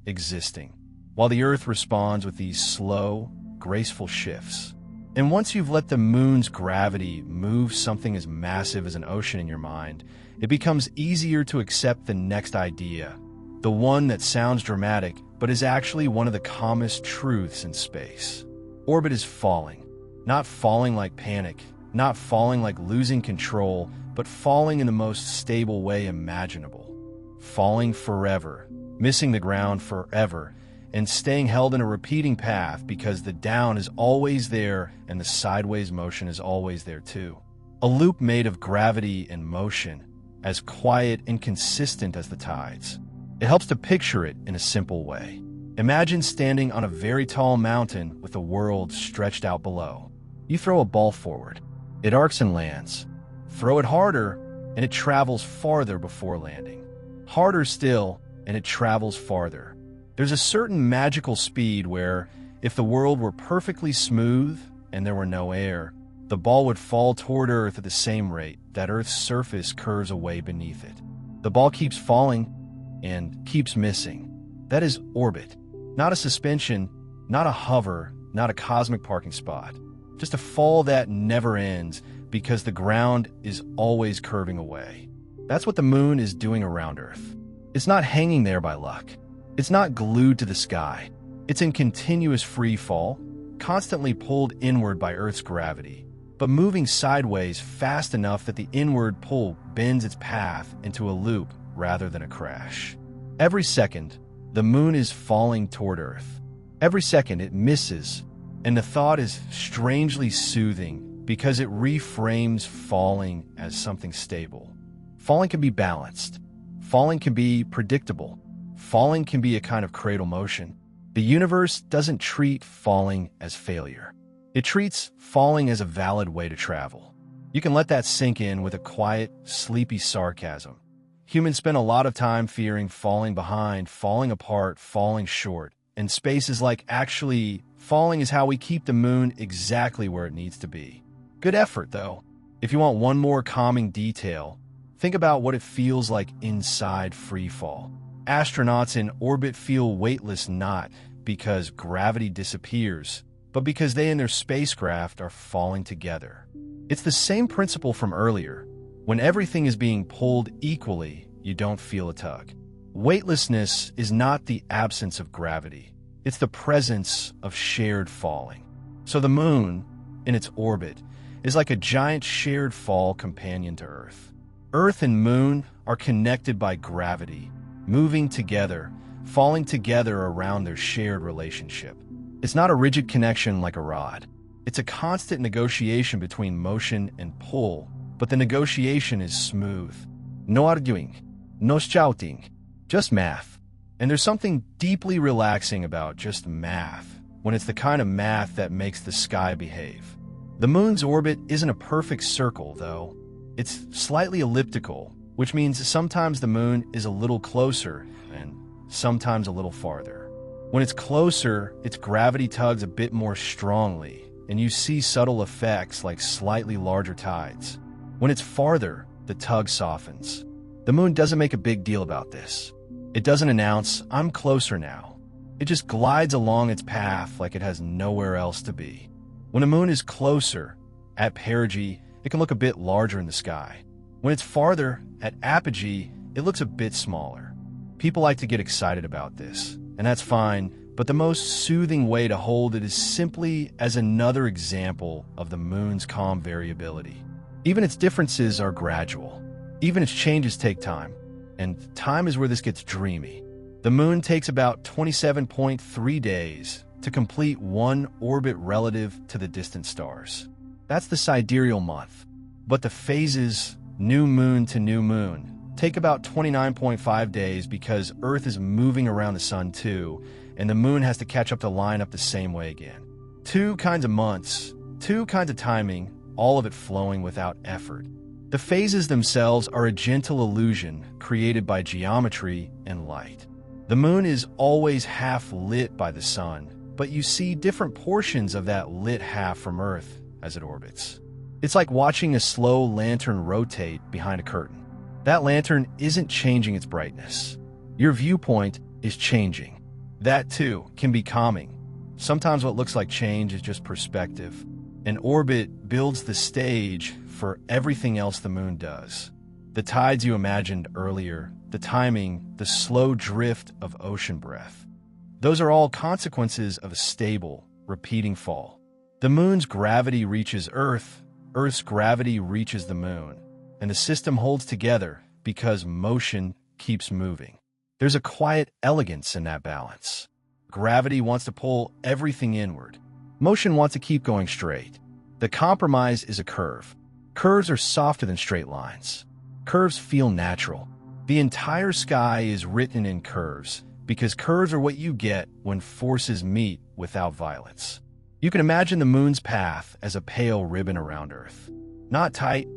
existing, while the earth responds with these slow, graceful shifts. And once you've let the moon's gravity move something as massive as an ocean in your mind, it becomes easier to accept the next idea, the one that sounds dramatic but is actually one of the calmest truths in space. Orbit is falling. Not falling like panic, not falling like losing control, but falling in the most stable way imaginable. Falling forever, missing the ground forever, and staying held in a repeating path because the down is always there and the sideways motion is always there too. A loop made of gravity and motion, as quiet and consistent as the tides. It helps to picture it in a simple way. Imagine standing on a very tall mountain with the world stretched out below. You throw a ball forward. It arcs and lands. Throw it harder, and it travels farther before landing. Harder still, and it travels farther. There's a certain magical speed where, if the world were perfectly smooth and there were no air, the ball would fall toward Earth at the same rate that Earth's surface curves away beneath it. The ball keeps falling and keeps missing. That is orbit. Not a suspension, not a hover, not a cosmic parking spot. Just a fall that never ends because the ground is always curving away. That's what the moon is doing around Earth. It's not hanging there by luck. It's not glued to the sky. It's in continuous free fall, constantly pulled inward by Earth's gravity, but moving sideways fast enough that the inward pull bends its path into a loop rather than a crash. Every second, the moon is falling toward Earth. Every second it misses, and the thought is strangely soothing because it reframes falling as something stable. Falling can be balanced. Falling can be predictable. Falling can be a kind of cradle motion. The universe doesn't treat falling as failure. It treats falling as a valid way to travel. You can let that sink in with a quiet, sleepy sarcasm. Humans spend a lot of time fearing falling behind, falling apart, falling short. And space is like, actually, falling is how we keep the moon exactly where it needs to be. Good effort, though. If you want one more calming detail, think about what it feels like inside free fall. Astronauts in orbit feel weightless not because gravity disappears, but because they and their spacecraft are falling together. It's the same principle from earlier. When everything is being pulled equally, you don't feel a tug. Weightlessness is not the absence of gravity. It's the presence of shared falling. So the moon, in its orbit, is like a giant shared fall companion to Earth. Earth and moon are connected by gravity, moving together, falling together around their shared relationship. It's not a rigid connection like a rod. It's a constant negotiation between motion and pull, but the negotiation is smooth. No arguing, no shouting, just math. And there's something deeply relaxing about just math, when it's the kind of math that makes the sky behave. The moon's orbit isn't a perfect circle, though. It's slightly elliptical, which means sometimes the moon is a little closer and sometimes a little farther. When it's closer, its gravity tugs a bit more strongly, and you see subtle effects like slightly larger tides. When it's farther, the tug softens. The moon doesn't make a big deal about this. It doesn't announce, "I'm closer now." It just glides along its path like it has nowhere else to be. When a moon is closer, at perigee, it can look a bit larger in the sky. When it's farther, at apogee, it looks a bit smaller. People like to get excited about this, and that's fine, but the most soothing way to hold it is simply as another example of the moon's calm variability. Even its differences are gradual. Even its changes take time. And time is where this gets dreamy. The moon takes about 27.3 days to complete one orbit relative to the distant stars. That's the sidereal month. But the phases, new moon to new moon, take about 29.5 days because Earth is moving around the sun too, and the moon has to catch up to line up the same way again. Two kinds of months, two kinds of timing, all of it flowing without effort. The phases themselves are a gentle illusion created by geometry and light. The moon is always half lit by the sun, but you see different portions of that lit half from Earth as it orbits. It's like watching a slow lantern rotate behind a curtain. That lantern isn't changing its brightness. Your viewpoint is changing. That, too, can be calming. Sometimes what looks like change is just perspective. An orbit builds the stage for everything else the moon does. The tides you imagined earlier, the timing, the slow drift of ocean breath. Those are all consequences of a stable, repeating fall. The moon's gravity reaches Earth, Earth's gravity reaches the moon, and the system holds together because motion keeps moving. There's a quiet elegance in that balance. Gravity wants to pull everything inward. Motion wants to keep going straight. The compromise is a curve. Curves are softer than straight lines. Curves feel natural. The entire sky is written in curves because curves are what you get when forces meet without violence. You can imagine the moon's path as a pale ribbon around Earth. Not tight,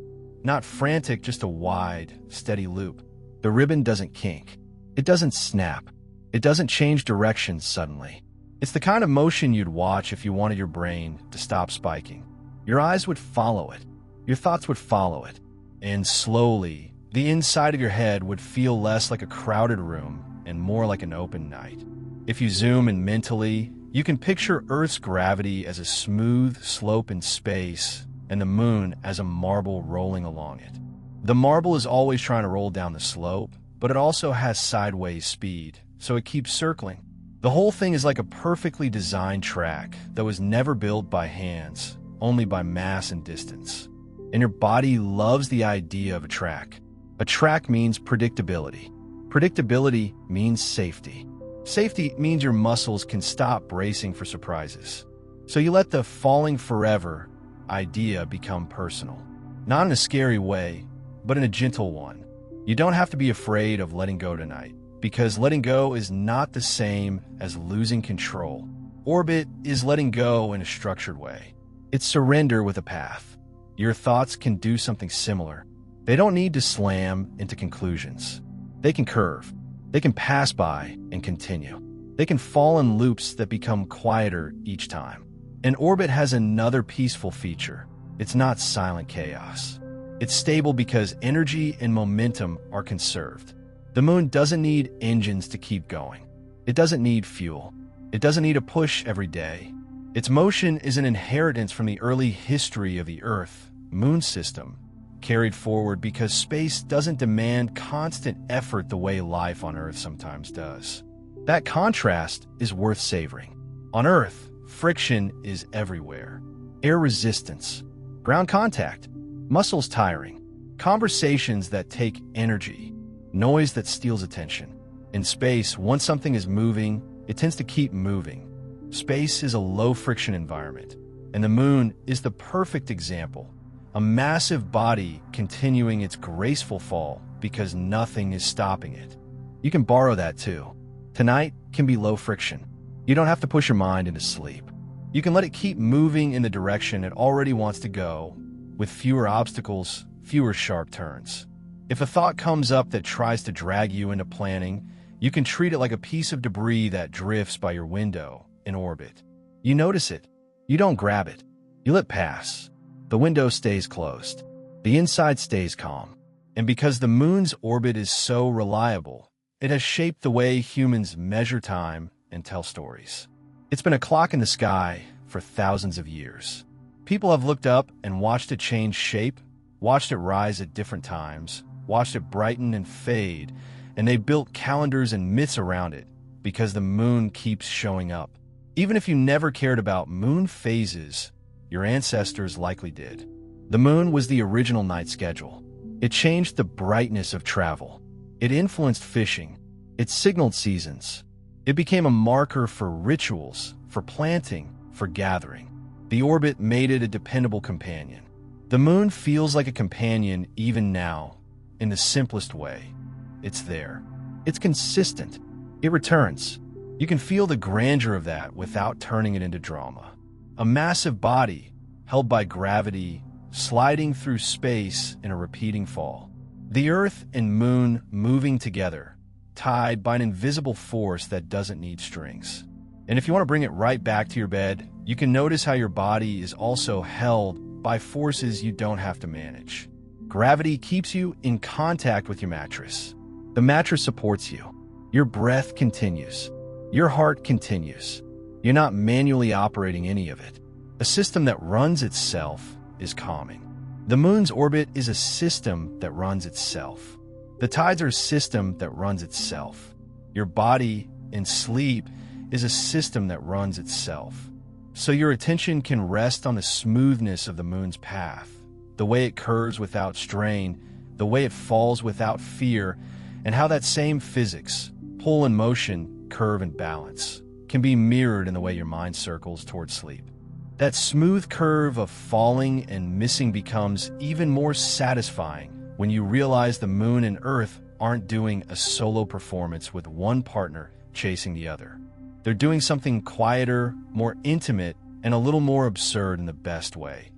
not frantic, just a wide, steady loop. The ribbon doesn't kink. It doesn't snap. It doesn't change direction suddenly. It's the kind of motion you'd watch if you wanted your brain to stop spiking. Your eyes would follow it. Your thoughts would follow it. And slowly, the inside of your head would feel less like a crowded room and more like an open night. If you zoom in mentally, you can picture Earth's gravity as a smooth slope in space and the moon as a marble rolling along it. The marble is always trying to roll down the slope, but it also has sideways speed, so it keeps circling. The whole thing is like a perfectly designed track that was never built by hands, only by mass and distance. And your body loves the idea of a track. A track means predictability. Predictability means safety. Safety means your muscles can stop bracing for surprises. So you let the falling forever idea become personal. Not in a scary way, but in a gentle one. You don't have to be afraid of letting go tonight, because letting go is not the same as losing control. Orbit is letting go in a structured way. It's surrender with a path. Your thoughts can do something similar. They don't need to slam into conclusions. They can curve. They can pass by and continue. They can fall in loops that become quieter each time. An orbit has another peaceful feature. It's not silent chaos. It's stable because energy and momentum are conserved. The moon doesn't need engines to keep going. It doesn't need fuel. It doesn't need a push every day. Its motion is an inheritance from the early history of the Earth-Moon system, carried forward because space doesn't demand constant effort the way life on Earth sometimes does. That contrast is worth savoring. On Earth, friction is everywhere. Air resistance, ground contact, muscles tiring, conversations that take energy, noise that steals attention. In space, once something is moving, it tends to keep moving. Space is a low-friction environment, and the moon is the perfect example. A massive body continuing its graceful fall because nothing is stopping it. You can borrow that too. Tonight can be low friction. You don't have to push your mind into sleep. You can let it keep moving in the direction it already wants to go, with fewer obstacles, fewer sharp turns. If a thought comes up that tries to drag you into planning, you can treat it like a piece of debris that drifts by your window in orbit. You notice it. You don't grab it. You let pass. The window stays closed. The inside stays calm. And because the moon's orbit is so reliable, it has shaped the way humans measure time and tell stories. It's been a clock in the sky for thousands of years. People have looked up and watched it change shape, watched it rise at different times, watched it brighten and fade, and they built calendars and myths around it because the moon keeps showing up. Even if you never cared about moon phases, your ancestors likely did. The moon was the original night schedule. It changed the brightness of travel. It influenced fishing. It signaled seasons. It became a marker for rituals, for planting, for gathering. The orbit made it a dependable companion. The moon feels like a companion even now, in the simplest way. It's there. It's consistent. It returns. You can feel the grandeur of that without turning it into drama. A massive body, held by gravity, sliding through space in a repeating fall. The Earth and Moon moving together, tied by an invisible force that doesn't need strings. And if you want to bring it right back to your bed, you can notice how your body is also held by forces you don't have to manage. Gravity keeps you in contact with your mattress. The mattress supports you. Your breath continues. Your heart continues. You're not manually operating any of it. A system that runs itself is calming. The moon's orbit is a system that runs itself. The tides are a system that runs itself. Your body in sleep is a system that runs itself. So your attention can rest on the smoothness of the moon's path, the way it curves without strain, the way it falls without fear, and how that same physics, pull and motion, curve and balance, can be mirrored in the way your mind circles towards sleep. That smooth curve of falling and missing becomes even more satisfying when you realize the moon and Earth aren't doing a solo performance with one partner chasing the other. They're doing something quieter, more intimate, and a little more absurd in the best way.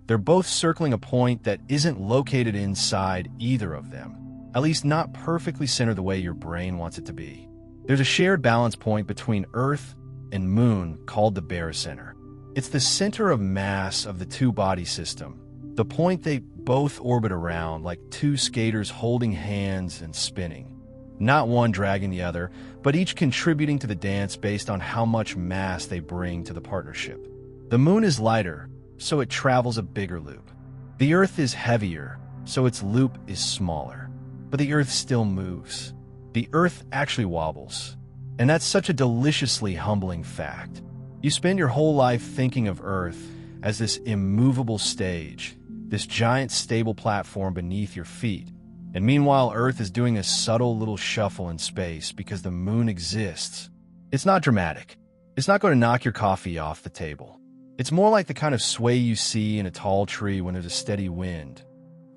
They're both circling a point that isn't located inside either of them, at least not perfectly centered the way your brain wants it to be. There's a shared balance point between Earth and Moon called the barycenter. It's the center of mass of the two-body system, the point they both orbit around like two skaters holding hands and spinning. Not one dragging the other, but each contributing to the dance based on how much mass they bring to the partnership. The moon is lighter, so it travels a bigger loop. The Earth is heavier, so its loop is smaller. But the Earth still moves. The Earth actually wobbles. And that's such a deliciously humbling fact. You spend your whole life thinking of Earth as this immovable stage, this giant stable platform beneath your feet. And meanwhile, Earth is doing a subtle little shuffle in space because the moon exists. It's not dramatic. It's not going to knock your coffee off the table. It's more like the kind of sway you see in a tall tree when there's a steady wind.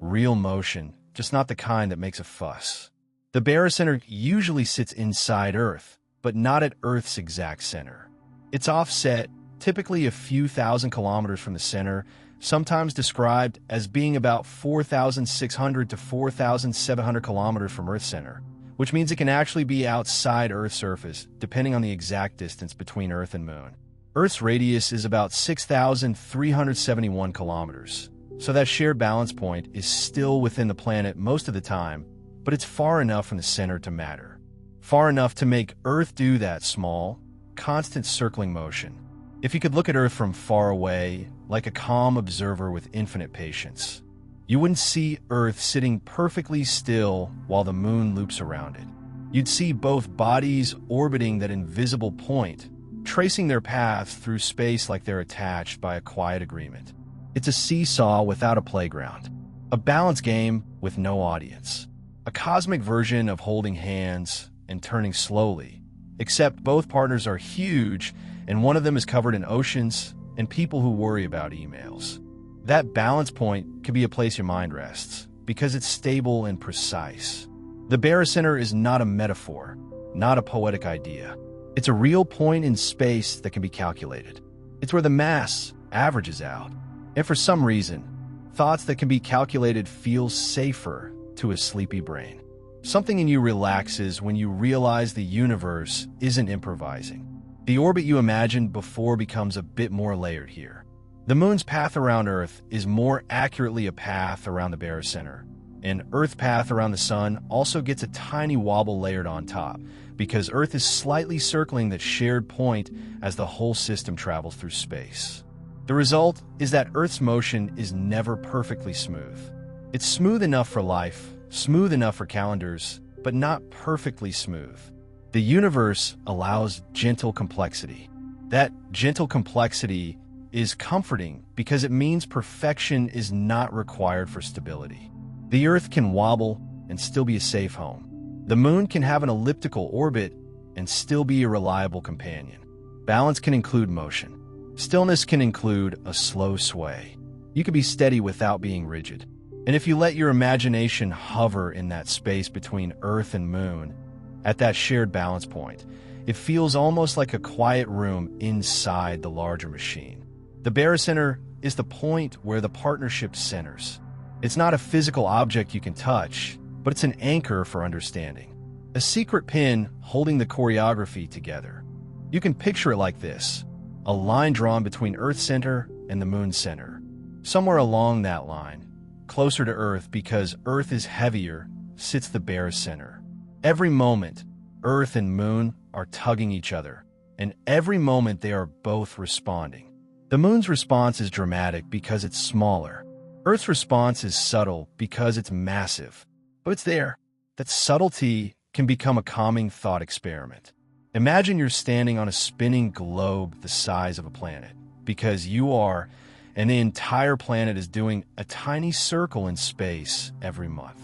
Real motion, just not the kind that makes a fuss. The barycenter usually sits inside Earth, but not at Earth's exact center. It's offset, typically a few thousand kilometers from the center, sometimes described as being about 4,600 to 4,700 kilometers from Earth's center, which means it can actually be outside Earth's surface, depending on the exact distance between Earth and Moon. Earth's radius is about 6,371 kilometers, so that shared balance point is still within the planet most of the time, but it's far enough from the center to matter. Far enough to make Earth do that small, constant circling motion. If you could look at Earth from far away, like a calm observer with infinite patience, you wouldn't see Earth sitting perfectly still while the moon loops around it. You'd see both bodies orbiting that invisible point, tracing their paths through space like they're attached by a quiet agreement. It's a seesaw without a playground, a balance game with no audience, a cosmic version of holding hands and turning slowly, except both partners are huge and one of them is covered in oceans and people who worry about emails. That balance point can be a place your mind rests because it's stable and precise. The barycenter is not a metaphor. not a poetic idea. It's a real point in space that can be calculated. It's where the mass averages out. And for some reason, thoughts that can be calculated feel safer to a sleepy brain. Something in you relaxes when you realize the universe isn't improvising. The orbit you imagined before becomes a bit more layered here. The moon's path around Earth is more accurately a path around the barycenter, and Earth's path around the sun also gets a tiny wobble layered on top, because Earth is slightly circling that shared point as the whole system travels through space. The result is that Earth's motion is never perfectly smooth. It's smooth enough for life, smooth enough for calendars, but not perfectly smooth. The universe allows gentle complexity. That gentle complexity is comforting because it means perfection is not required for stability. The Earth can wobble and still be a safe home. The moon can have an elliptical orbit and still be a reliable companion. Balance can include motion. Stillness can include a slow sway. You can be steady without being rigid. And if you let your imagination hover in that space between Earth and moon, at that shared balance point, it feels almost like a quiet room inside the larger machine. The barycenter is the point where the partnership centers. It's not a physical object you can touch, but it's an anchor for understanding. A secret pin holding the choreography together. You can picture it like this: a line drawn between Earth's center and the moon's center. Somewhere along that line, closer to Earth because Earth is heavier, sits the barycenter. Every moment, Earth and moon are tugging each other, and every moment they are both responding. The moon's response is dramatic because it's smaller. Earth's response is subtle because it's massive. But it's there. That subtlety can become a calming thought experiment. Imagine you're standing on a spinning globe the size of a planet, because you are, and the entire planet is doing a tiny circle in space every month.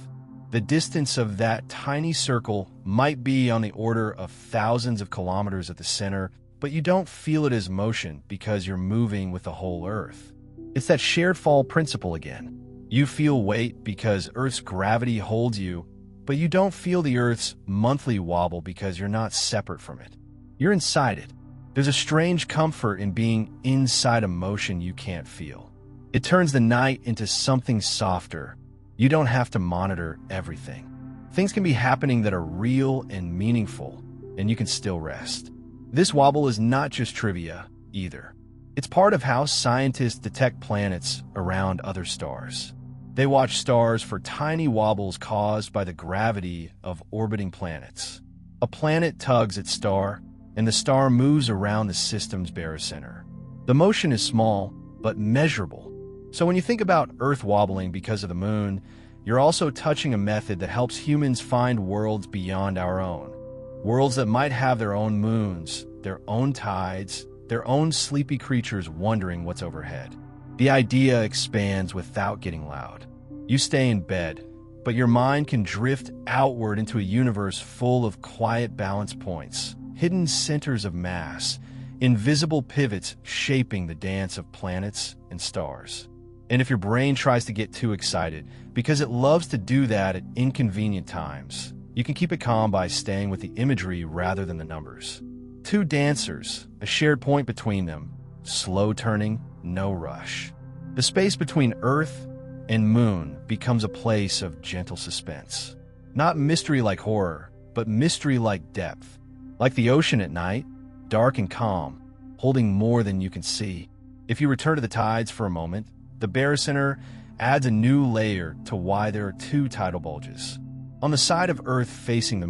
The distance of that tiny circle might be on the order of thousands of kilometers at the center, but you don't feel it as motion because you're moving with the whole Earth. It's that shared fall principle again. You feel weight because Earth's gravity holds you, but you don't feel the Earth's monthly wobble because you're not separate from it. You're inside it. There's a strange comfort in being inside a motion you can't feel. It turns the night into something softer. You don't have to monitor everything. Things can be happening that are real and meaningful, and you can still rest. This wobble is not just trivia, either. It's part of how scientists detect planets around other stars. They watch stars for tiny wobbles caused by the gravity of orbiting planets. A planet tugs its star, and the star moves around the system's barycenter. The motion is small, but measurable. So when you think about Earth wobbling because of the moon, you're also touching a method that helps humans find worlds beyond our own. Worlds that might have their own moons, their own tides, their own sleepy creatures wondering what's overhead. The idea expands without getting loud. You stay in bed, but your mind can drift outward into a universe full of quiet balance points, hidden centers of mass, invisible pivots shaping the dance of planets and stars. And if your brain tries to get too excited, because it loves to do that at inconvenient times, you can keep it calm by staying with the imagery rather than the numbers. Two dancers, a shared point between them, slow turning, no rush. The space between Earth and moon becomes a place of gentle suspense. Not mystery like horror, but mystery like depth. Like the ocean at night, dark and calm, holding more than you can see. If you return to the tides for a moment, the barycenter adds a new layer to why there are two tidal bulges. On the side of Earth facing the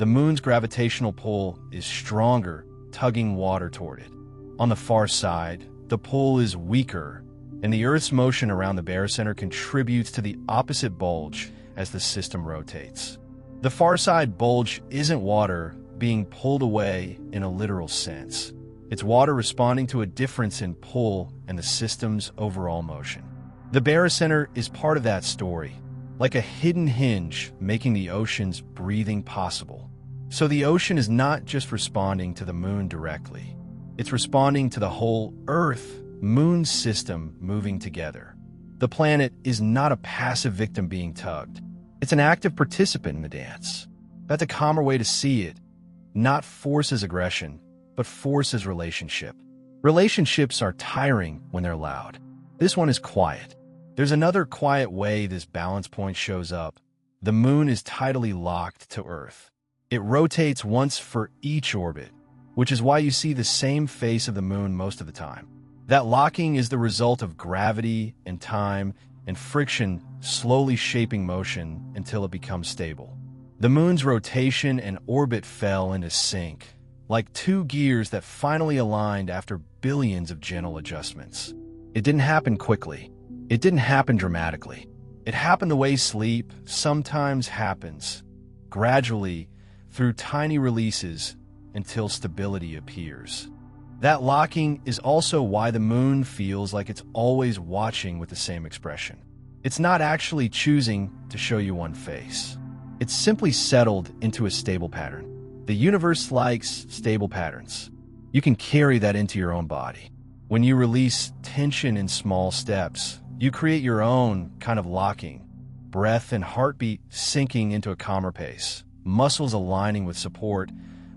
moon's gravitational pull is stronger, tugging water toward it. On the far side, the pull is weaker, and the Earth's motion around the barycenter contributes to the opposite bulge as the system rotates. The far side bulge isn't water being pulled away in a literal sense. It's water responding to a difference in pull and the system's overall motion. The barycenter is part of that story, like a hidden hinge making the ocean's breathing possible. So the ocean is not just responding to the moon directly. It's responding to the whole Earth-Moon system moving together. The planet is not a passive victim being tugged. It's an active participant in the dance. That's a calmer way to see it, Not force as aggression, but force as relationship. Relationships are tiring when they're loud. This one is quiet. There's another quiet way this balance point shows up. The moon is tidally locked to Earth. It rotates once for each orbit, which is why you see the same face of the moon most of the time. That locking is the result of gravity and time and friction slowly shaping motion until it becomes stable. The moon's rotation and orbit fell into sync, like two gears that finally aligned after billions of gentle adjustments. It didn't happen quickly. It didn't happen dramatically. It happened the way sleep sometimes happens, gradually through tiny releases until stability appears. That locking is also why the moon feels like it's always watching with the same expression. It's not actually choosing to show you one face. It's simply settled into a stable pattern. The universe likes stable patterns. You can carry that into your own body. When you release tension in small steps, you create your own kind of locking. Breath and heartbeat sinking into a calmer pace. Muscles aligning with support,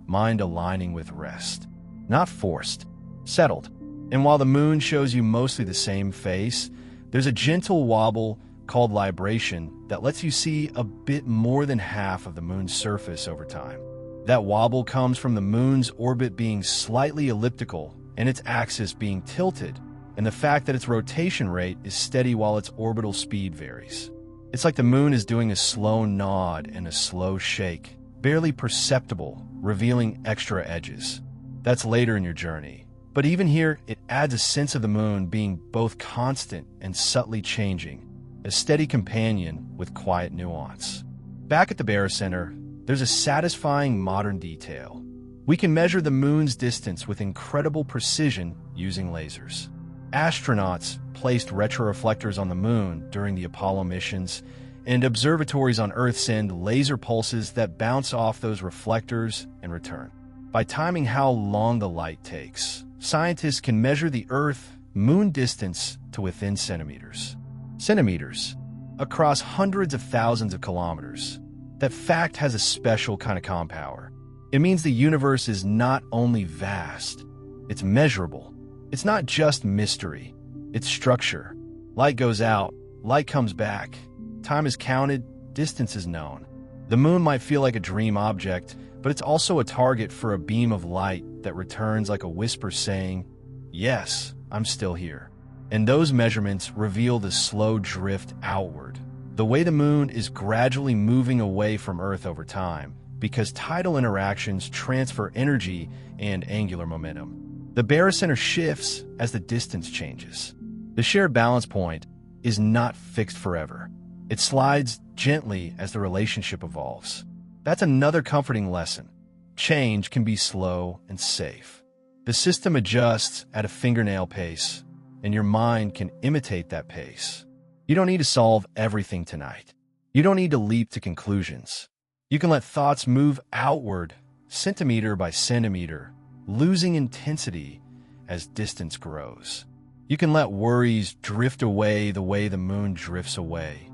mind aligning with rest. Not forced, settled. And while the moon shows you mostly the same face, there's a gentle wobble called libration that lets you see a bit more than half of the moon's surface over time. That wobble comes from the moon's orbit being slightly elliptical and its axis being tilted, and the fact that its rotation rate is steady while its orbital speed varies. It's like the moon is doing a slow nod and a slow shake, barely perceptible, revealing extra edges. That's later in your journey. But even here, it adds a sense of the moon being both constant and subtly changing, a steady companion with quiet nuance. Back at the Barycenter, there's a satisfying modern detail. We can measure the moon's distance with incredible precision using lasers. Astronauts placed retroreflectors on the moon during the Apollo missions, and observatories on Earth send laser pulses that bounce off those reflectors and return. By timing how long the light takes, scientists can measure the Earth-Moon distance to within centimeters. Centimeters, across hundreds of thousands of kilometers. That fact has a special kind of calm power. It means the universe is not only vast, it's measurable. It's not just mystery, it's structure. Light goes out, light comes back. Time is counted, distance is known. The moon might feel like a dream object, but it's also a target for a beam of light that returns like a whisper saying, "Yes, I'm still here." And those measurements reveal the slow drift outward, the way the moon is gradually moving away from Earth over time, because tidal interactions transfer energy and angular momentum. The barycenter shifts as the distance changes. The shared balance point is not fixed forever. It slides gently as the relationship evolves. That's another comforting lesson. Change can be slow and safe. The system adjusts at a fingernail pace, and your mind can imitate that pace. You don't need to solve everything tonight. You don't need to leap to conclusions. You can let thoughts move outward, centimeter by centimeter, losing intensity as distance grows. You can let worries drift away the way the moon drifts away,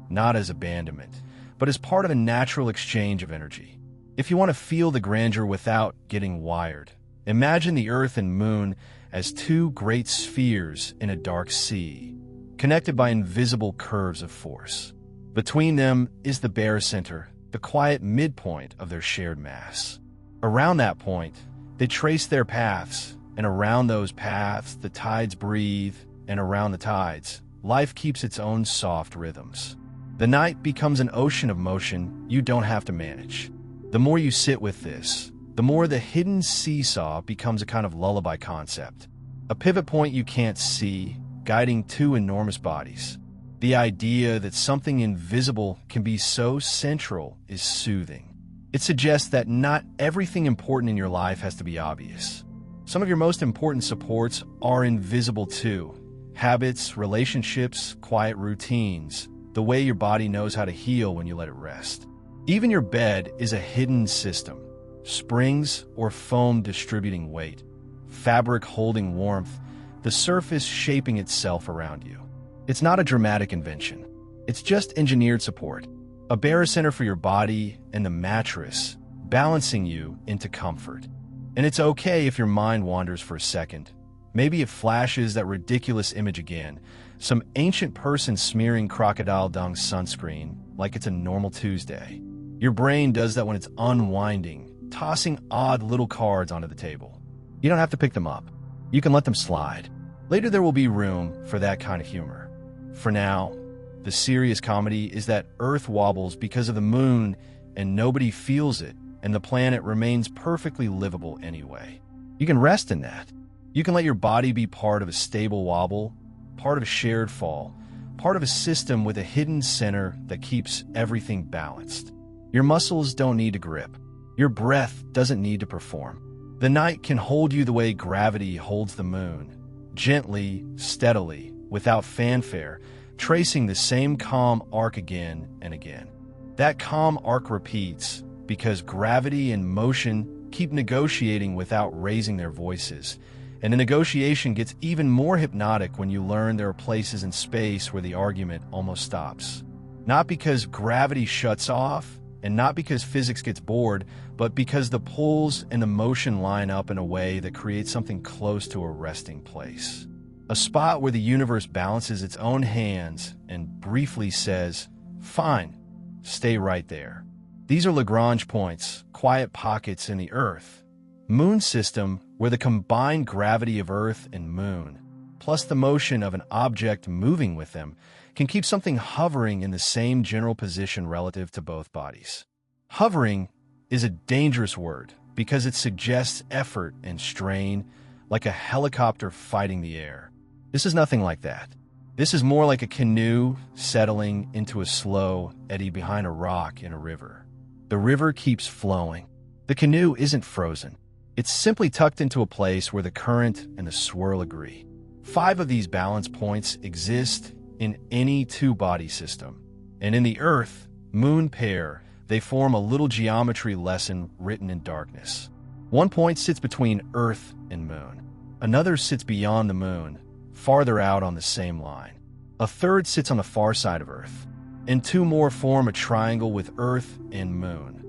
not as abandonment, but as part of a natural exchange of energy. If you want to feel the grandeur without getting wired, imagine the Earth and Moon as two great spheres in a dark sea, connected by invisible curves of force. Between them is the barycenter, the quiet midpoint of their shared mass. Around that point, they trace their paths, and around those paths, the tides breathe, and around the tides, life keeps its own soft rhythms. The night becomes an ocean of motion you don't have to manage. The more you sit with this, the more the hidden seesaw becomes a kind of lullaby concept, a pivot point you can't see, guiding two enormous bodies. The idea that something invisible can be so central is soothing. It suggests that not everything important in your life has to be obvious. Some of your most important supports are invisible too. Habits, relationships, quiet routines, the way your body knows how to heal when you let it rest. Even your bed is a hidden system. Springs or foam distributing weight, fabric holding warmth, the surface shaping itself around you. It's not a dramatic invention. It's just engineered support. A barycenter for your body and the mattress, balancing you into comfort. And it's okay if your mind wanders for a second. Maybe it flashes that ridiculous image again, some ancient person smearing crocodile dung sunscreen like it's a normal Tuesday. Your brain does that when it's unwinding, tossing odd little cards onto the table. You don't have to pick them up. You can let them slide. Later there will be room for that kind of humor. For now, the serious comedy is that Earth wobbles because of the moon and nobody feels it, and the planet remains perfectly livable anyway. You can rest in that. You can let your body be part of a stable wobble, part of a shared fall, part of a system with a hidden center that keeps everything balanced. Your muscles don't need to grip. Your breath doesn't need to perform. The night can hold you the way gravity holds the moon, gently, steadily, without fanfare, tracing the same calm arc again and again. That calm arc repeats because gravity and motion keep negotiating without raising their voices. And the negotiation gets even more hypnotic when you learn there are places in space where the argument almost stops. Not because gravity shuts off, and not because physics gets bored, but because the pulls and the motion line up in a way that creates something close to a resting place. A spot where the universe balances its own hands and briefly says, "Fine, stay right there." These are Lagrange points, quiet pockets in the Earth Moon system where the combined gravity of Earth and Moon, plus the motion of an object moving with them, can keep something hovering in the same general position relative to both bodies. Hovering is a dangerous word because it suggests effort and strain, like a helicopter fighting the air. This is nothing like that. This is more like a canoe settling into a slow eddy behind a rock in a river. The river keeps flowing. The canoe isn't frozen. It's simply tucked into a place where the current and the swirl agree. 5 of these balance points exist in any two-body system. And in the Earth-Moon pair, they form a little geometry lesson written in darkness. One point sits between Earth and Moon. Another sits beyond the Moon, farther out on the same line. A third sits on the far side of Earth. And 2 more form a triangle with Earth and Moon.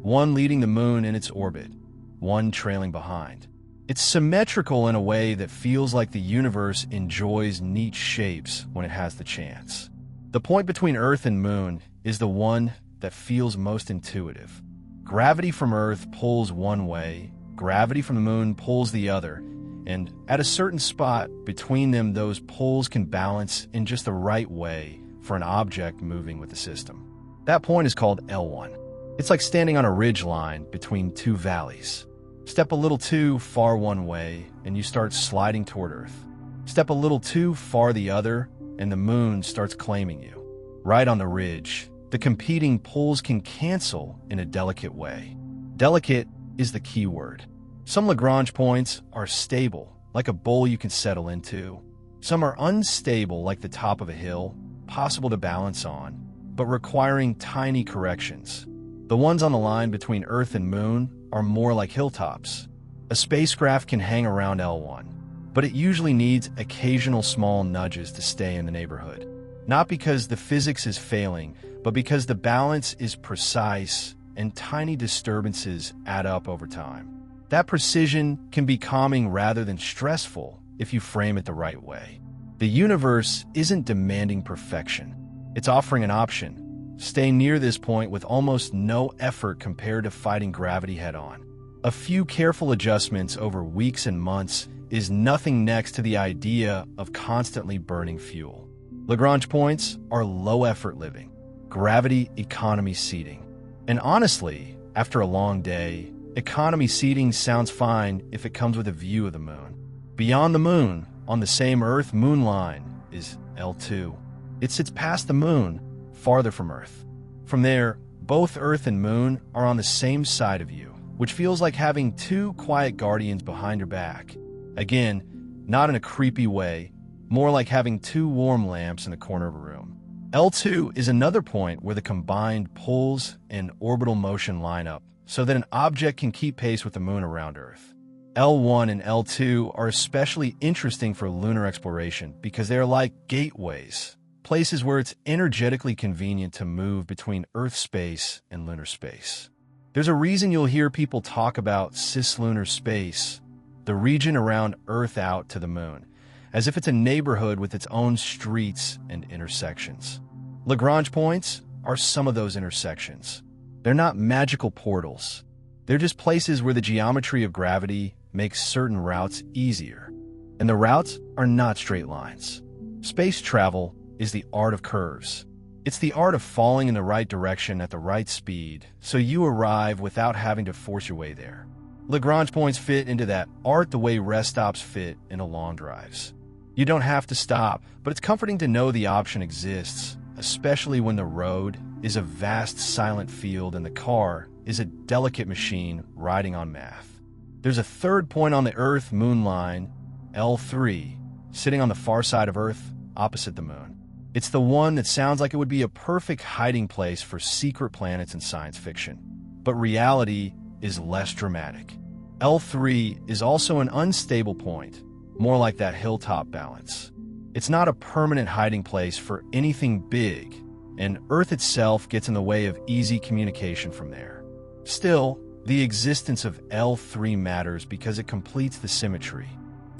One leading the Moon in its orbit, one trailing behind. It's symmetrical in a way that feels like the universe enjoys neat shapes when it has the chance. The point between Earth and Moon is the one that feels most intuitive. Gravity from Earth pulls one way, gravity from the Moon pulls the other, and at a certain spot between them, those pulls can balance in just the right way for an object moving with the system. That point is called L1. It's like standing on a ridge line between 2 valleys. Step a little too far one way, and you start sliding toward Earth. Step a little too far the other, and the Moon starts claiming you. Right on the ridge, the competing pulls can cancel in a delicate way. Delicate is the key word. Some Lagrange points are stable, like a bowl you can settle into. Some are unstable, like the top of a hill, possible to balance on, but requiring tiny corrections. The ones on the line between Earth and Moon are more like hilltops. A spacecraft can hang around L1, but it usually needs occasional small nudges to stay in the neighborhood. Not because the physics is failing, but because the balance is precise and tiny disturbances add up over time. That precision can be calming rather than stressful if you frame it the right way. The universe isn't demanding perfection. It's offering an option. Stay near this point with almost no effort compared to fighting gravity head-on. A few careful adjustments over weeks and months is nothing next to the idea of constantly burning fuel. Lagrange points are low-effort living, gravity economy seating. And honestly, after a long day, economy seating sounds fine if it comes with a view of the Moon. Beyond the Moon, on the same Earth-Moon line, is L2. It sits past the Moon, farther from Earth. From there, both Earth and Moon are on the same side of you, which feels like having 2 quiet guardians behind your back. Again, not in a creepy way, more like having 2 warm lamps in the corner of a room. L2 is another point where the combined pulls and orbital motion line up so that an object can keep pace with the Moon around Earth. L1 and L2 are especially interesting for lunar exploration because they are like gateways, places where it's energetically convenient to move between Earth space and lunar space. There's a reason you'll hear people talk about cislunar space, the region around Earth out to the moon, as if it's a neighborhood with its own streets and intersections. Lagrange points are some of those intersections. They're not magical portals. They're just places where the geometry of gravity makes certain routes easier. And the routes are not straight lines. Space travel is the art of curves. It's the art of falling in the right direction at the right speed, so you arrive without having to force your way there. Lagrange points fit into that art the way rest stops fit into long drives. You don't have to stop, but it's comforting to know the option exists, especially when the road is a vast silent field and the car is a delicate machine riding on math. There's a third point on the Earth-Moon line, L3, sitting on the far side of Earth, opposite the moon. It's the one that sounds like it would be a perfect hiding place for secret planets in science fiction. But reality is less dramatic. L3 is also an unstable point, more like that hilltop balance. It's not a permanent hiding place for anything big, and Earth itself gets in the way of easy communication from there. Still, the existence of L3 matters because it completes the symmetry.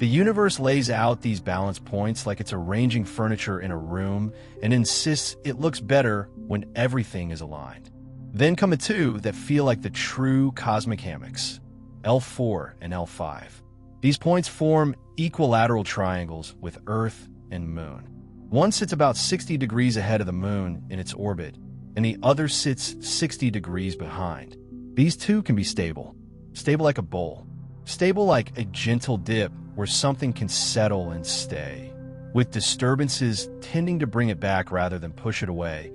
The universe lays out these balance points like it's arranging furniture in a room and insists it looks better when everything is aligned. Then come the two that feel like the true cosmic hammocks, L4 and L5. These points form equilateral triangles with Earth and Moon. One sits about 60 degrees ahead of the Moon in its orbit, and the other sits 60 degrees behind. These two can be stable like a bowl, stable like a gentle dip where something can settle and stay, with disturbances tending to bring it back rather than push it away,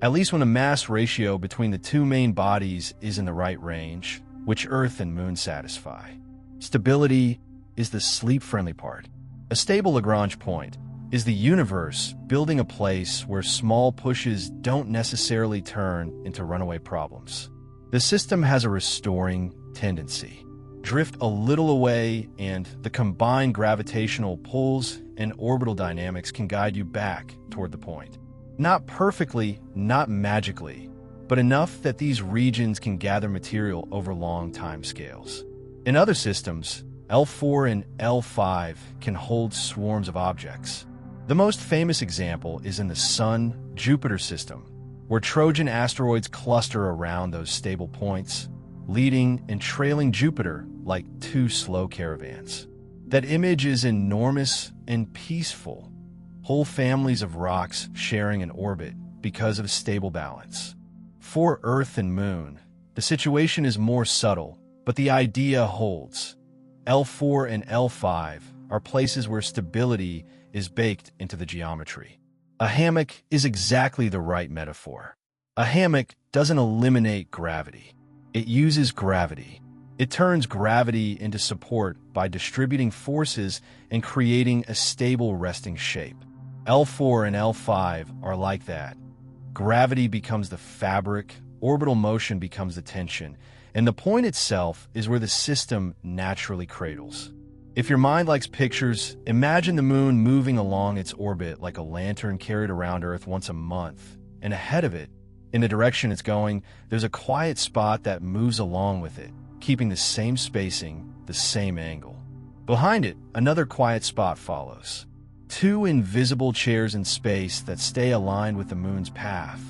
at least when the mass ratio between the two main bodies is in the right range, which Earth and Moon satisfy. Stability is the sleep-friendly part. A stable Lagrange point is the universe building a place where small pushes don't necessarily turn into runaway problems. The system has a restoring tendency. Drift a little away, and the combined gravitational pulls and orbital dynamics can guide you back toward the point. Not perfectly, not magically, but enough that these regions can gather material over long time scales. In other systems, L4 and L5 can hold swarms of objects. The most famous example is in the Sun-Jupiter system, where Trojan asteroids cluster around those stable points, leading and trailing Jupiter like two slow caravans. That image is enormous and peaceful. Whole families of rocks sharing an orbit because of stable balance. For Earth and Moon, the situation is more subtle, but the idea holds. L4 and L5 are places where stability is baked into the geometry. A hammock is exactly the right metaphor. A hammock doesn't eliminate gravity. It uses gravity. It turns gravity into support by distributing forces and creating a stable resting shape. L4 and L5 are like that. Gravity becomes the fabric, orbital motion becomes the tension, and the point itself is where the system naturally cradles. If your mind likes pictures, imagine the moon moving along its orbit like a lantern carried around Earth once a month, and ahead of it, in the direction it's going, there's a quiet spot that moves along with it, keeping the same spacing, the same angle. Behind it, another quiet spot follows. Two invisible chairs in space that stay aligned with the moon's path.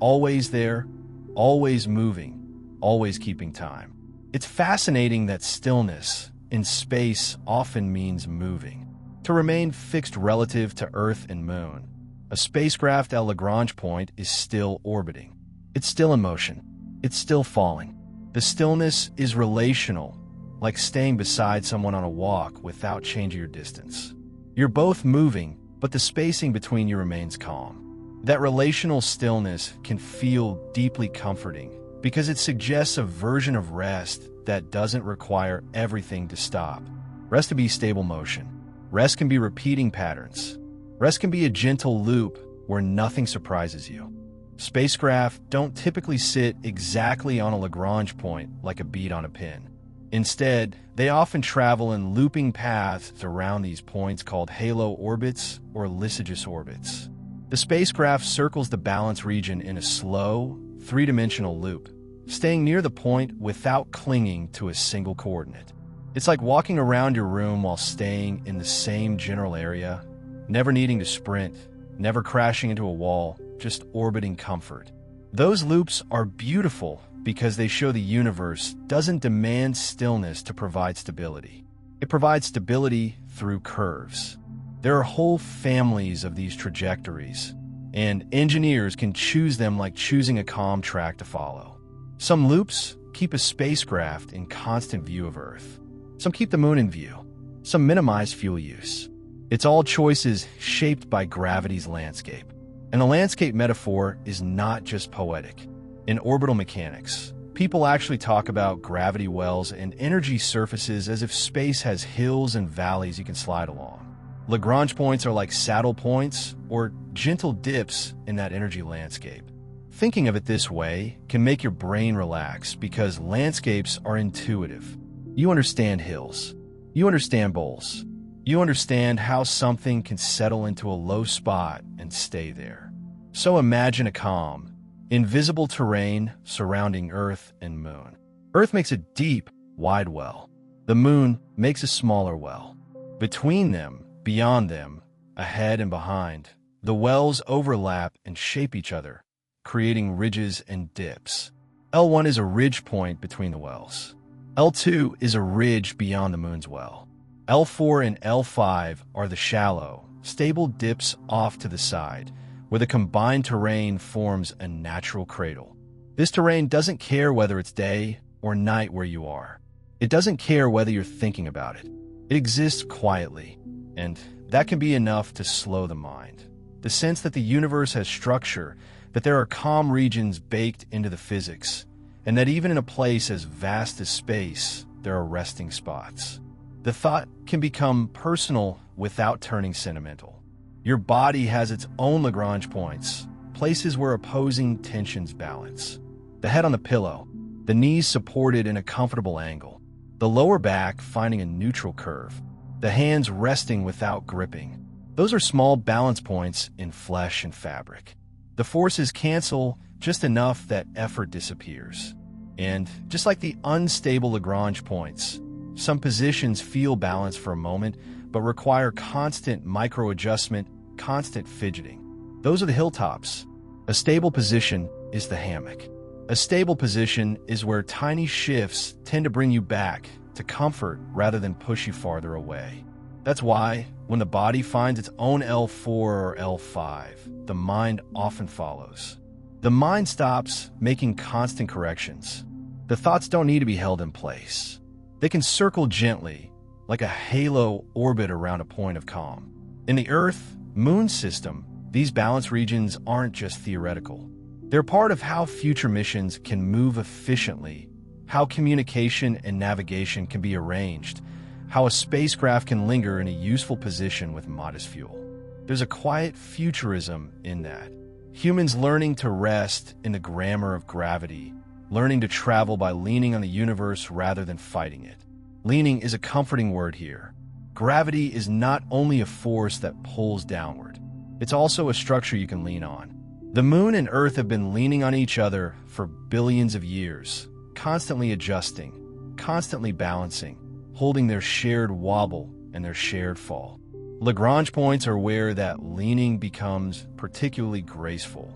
Always there, always moving, always keeping time. It's fascinating that stillness in space often means moving. To remain fixed relative to Earth and Moon, a spacecraft at Lagrange point is still orbiting. It's still in motion. It's still falling. The stillness is relational, like staying beside someone on a walk without changing your distance. You're both moving, but the spacing between you remains calm. That relational stillness can feel deeply comforting because it suggests a version of rest that doesn't require everything to stop. Rest can be stable motion. Rest can be repeating patterns. Rest can be a gentle loop where nothing surprises you. Spacecraft don't typically sit exactly on a Lagrange point like a bead on a pin. Instead, they often travel in looping paths around these points called halo orbits or lysogous orbits. The spacecraft circles the balance region in a slow, three-dimensional loop, staying near the point without clinging to a single coordinate. It's like walking around your room while staying in the same general area, never needing to sprint, never crashing into a wall, just orbiting comfort. Those loops are beautiful because they show the universe doesn't demand stillness to provide stability. It provides stability through curves. There are whole families of these trajectories, and engineers can choose them like choosing a calm track to follow. Some loops keep a spacecraft in constant view of Earth. Some keep the moon in view. Some minimize fuel use. It's all choices shaped by gravity's landscape. And the landscape metaphor is not just poetic. In orbital mechanics, people actually talk about gravity wells and energy surfaces as if space has hills and valleys you can slide along. Lagrange points are like saddle points or gentle dips in that energy landscape. Thinking of it this way can make your brain relax because landscapes are intuitive. You understand hills. You understand bowls. You understand how something can settle into a low spot and stay there. So imagine a calm, invisible terrain surrounding Earth and Moon. Earth makes a deep, wide well. The Moon makes a smaller well. Between them, beyond them, ahead and behind, the wells overlap and shape each other, creating ridges and dips. L1 is a ridge point between the wells. L2 is a ridge beyond the Moon's well. L4 and L5 are the shallow, stable dips off to the side, where the combined terrain forms a natural cradle. This terrain doesn't care whether it's day or night where you are. It doesn't care whether you're thinking about it. It exists quietly, and that can be enough to slow the mind. The sense that the universe has structure, that there are calm regions baked into the physics, and that even in a place as vast as space, there are resting spots. The thought can become personal without turning sentimental. Your body has its own Lagrange points, places where opposing tensions balance. The head on the pillow, the knees supported in a comfortable angle, the lower back finding a neutral curve, the hands resting without gripping. Those are small balance points in flesh and fabric. The forces cancel just enough that effort disappears. And just like the unstable Lagrange points, some positions feel balanced for a moment, but require constant micro-adjustment, constant fidgeting. Those are the hilltops. A stable position is the hammock. A stable position is where tiny shifts tend to bring you back to comfort rather than push you farther away. That's why, when the body finds its own L4 or L5, the mind often follows. The mind stops making constant corrections. The thoughts don't need to be held in place. They can circle gently, like a halo orbit around a point of calm. In the Earth-Moon system, these balance regions aren't just theoretical. They're part of how future missions can move efficiently, how communication and navigation can be arranged, how a spacecraft can linger in a useful position with modest fuel. There's a quiet futurism in that. Humans learning to rest in the grammar of gravity, learning to travel by leaning on the universe rather than fighting it. Leaning is a comforting word here. Gravity is not only a force that pulls downward, it's also a structure you can lean on. The Moon and Earth have been leaning on each other for billions of years, constantly adjusting, constantly balancing, holding their shared wobble and their shared fall. Lagrange points are where that leaning becomes particularly graceful.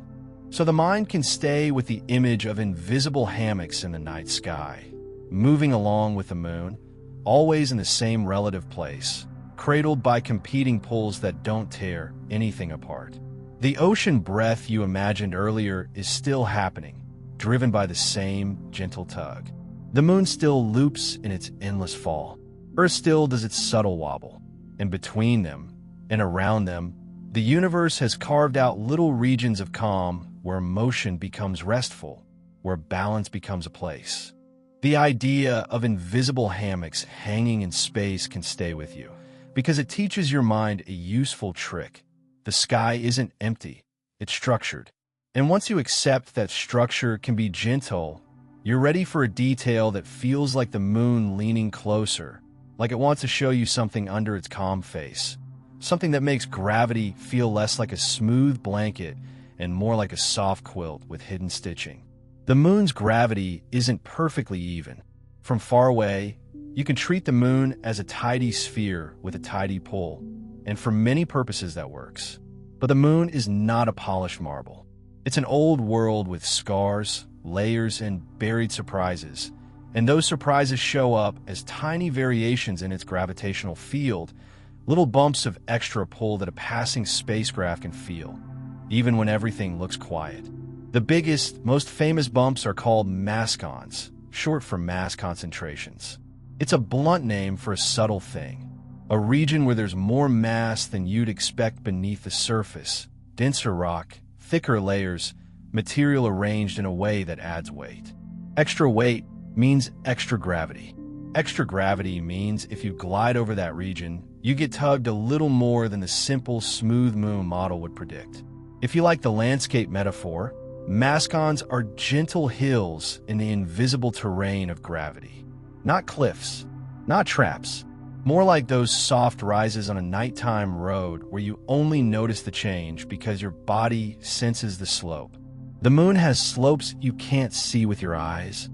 So the mind can stay with the image of invisible hammocks in the night sky, moving along with the moon, always in the same relative place, cradled by competing pulls that don't tear anything apart. The ocean breath you imagined earlier is still happening, driven by the same gentle tug. The moon still loops in its endless fall. Earth still does its subtle wobble. And between them, and around them, the universe has carved out little regions of calm where motion becomes restful, where balance becomes a place. The idea of invisible hammocks hanging in space can stay with you, because it teaches your mind a useful trick. The sky isn't empty, it's structured. And once you accept that structure can be gentle, you're ready for a detail that feels like the moon leaning closer, like it wants to show you something under its calm face, something that makes gravity feel less like a smooth blanket and more like a soft quilt with hidden stitching. The moon's gravity isn't perfectly even. From far away, you can treat the moon as a tidy sphere with a tidy pull, and for many purposes that works. But the moon is not a polished marble. It's an old world with scars, layers, and buried surprises, and those surprises show up as tiny variations in its gravitational field, little bumps of extra pull that a passing spacecraft can feel, even when everything looks quiet. The biggest, most famous bumps are called mascons, short for mass concentrations. It's a blunt name for a subtle thing, a region where there's more mass than you'd expect beneath the surface, denser rock, thicker layers, material arranged in a way that adds weight. Extra weight means extra gravity. Extra gravity means if you glide over that region, you get tugged a little more than the simple, smooth moon model would predict. If you like the landscape metaphor, mascons are gentle hills in the invisible terrain of gravity. Not cliffs, not traps, more like those soft rises on a nighttime road where you only notice the change because your body senses the slope. The moon has slopes you can't see with your eyes,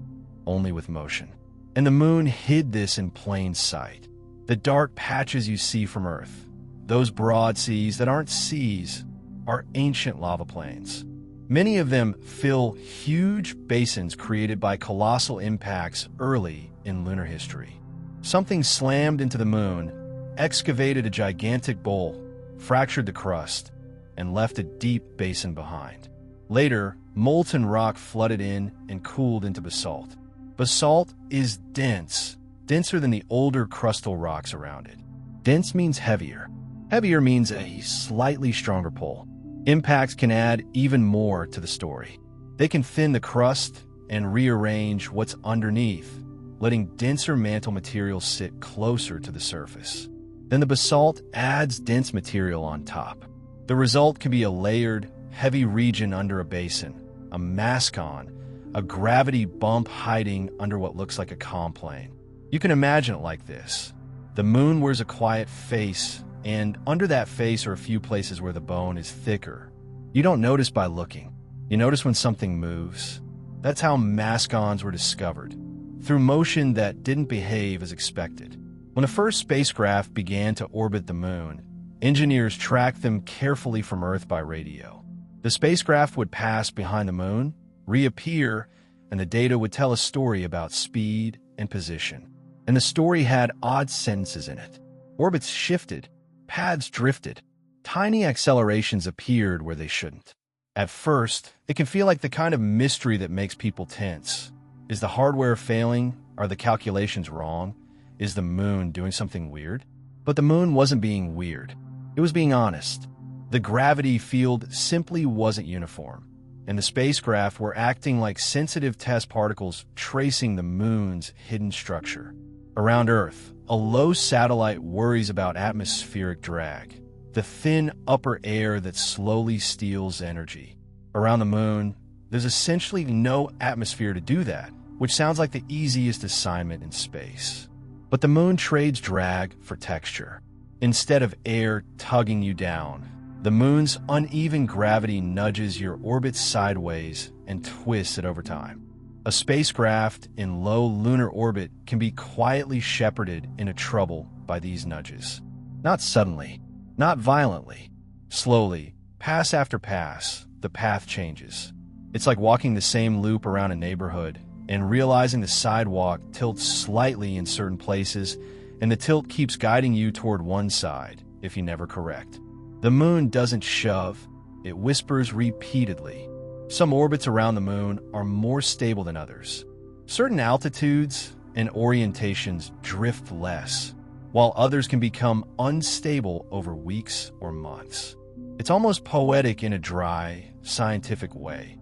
only with motion. And the moon hid this in plain sight. The dark patches you see from Earth, those broad seas that aren't seas, are ancient lava plains. Many of them fill huge basins created by colossal impacts early in lunar history. Something slammed into the moon, excavated a gigantic bowl, fractured the crust, and left a deep basin behind. Later, molten rock flooded in and cooled into basalt. Basalt is dense, denser than the older crustal rocks around it. Dense means heavier. Heavier means a slightly stronger pull. Impacts can add even more to the story. They can thin the crust and rearrange what's underneath, letting denser mantle material sit closer to the surface. Then the basalt adds dense material on top. The result can be a layered, heavy region under a basin, a mascon, a gravity bump hiding under what looks like a calm plane. You can imagine it like this. The moon wears a quiet face, and under that face are a few places where the bone is thicker. You don't notice by looking. You notice when something moves. That's how mascons were discovered, through motion that didn't behave as expected. When the first spacecraft began to orbit the moon, engineers tracked them carefully from Earth by radio. The spacecraft would pass behind the moon, reappear, and the data would tell a story about speed and position. And the story had odd sentences in it. Orbits shifted, paths drifted, tiny accelerations appeared where they shouldn't. At first, it can feel like the kind of mystery that makes people tense. Is the hardware failing? Are the calculations wrong? Is the moon doing something weird? But the moon wasn't being weird. It was being honest. The gravity field simply wasn't uniform, and the spacecraft were acting like sensitive test particles tracing the moon's hidden structure. Around Earth, a low satellite worries about atmospheric drag, the thin upper air that slowly steals energy. Around the moon, there's essentially no atmosphere to do that, which sounds like the easiest assignment in space. But the moon trades drag for texture. Instead of air tugging you down, the moon's uneven gravity nudges your orbit sideways and twists it over time. A spacecraft in low lunar orbit can be quietly shepherded into trouble by these nudges. Not suddenly, not violently. Slowly, pass after pass, the path changes. It's like walking the same loop around a neighborhood and realizing the sidewalk tilts slightly in certain places, and the tilt keeps guiding you toward one side if you never correct. The moon doesn't shove, it whispers repeatedly. Some orbits around the moon are more stable than others. Certain altitudes and orientations drift less, while others can become unstable over weeks or months. It's almost poetic in a dry, scientific way.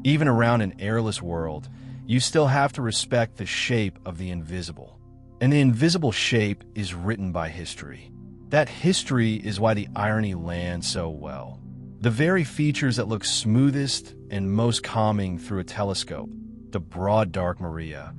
Even around an airless world, you still have to respect the shape of the invisible. And the invisible shape is written by history. That history is why the irony lands so well. The very features that look smoothest and most calming through a telescope, the broad dark Maria,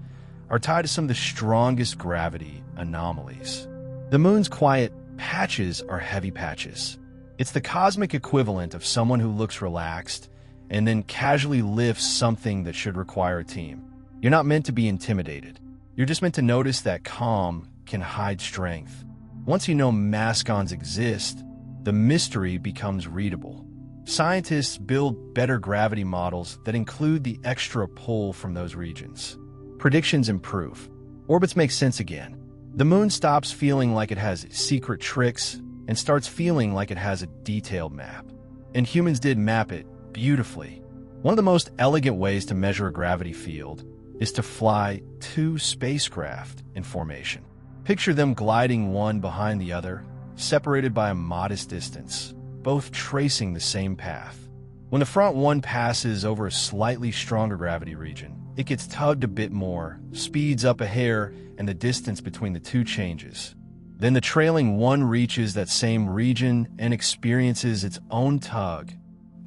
are tied to some of the strongest gravity anomalies. The moon's quiet patches are heavy patches. It's the cosmic equivalent of someone who looks relaxed and then casually lifts something that should require a team. You're not meant to be intimidated. You're just meant to notice that calm can hide strength. Once you know mascons exist, the mystery becomes readable. Scientists build better gravity models that include the extra pull from those regions. Predictions improve. Orbits make sense again. The moon stops feeling like it has secret tricks and starts feeling like it has a detailed map. And humans did map it beautifully. One of the most elegant ways to measure a gravity field is to fly two spacecraft in formation. Picture them gliding one behind the other, separated by a modest distance, both tracing the same path. When the front one passes over a slightly stronger gravity region, it gets tugged a bit more, speeds up a hair, and the distance between the two changes. Then the trailing one reaches that same region and experiences its own tug,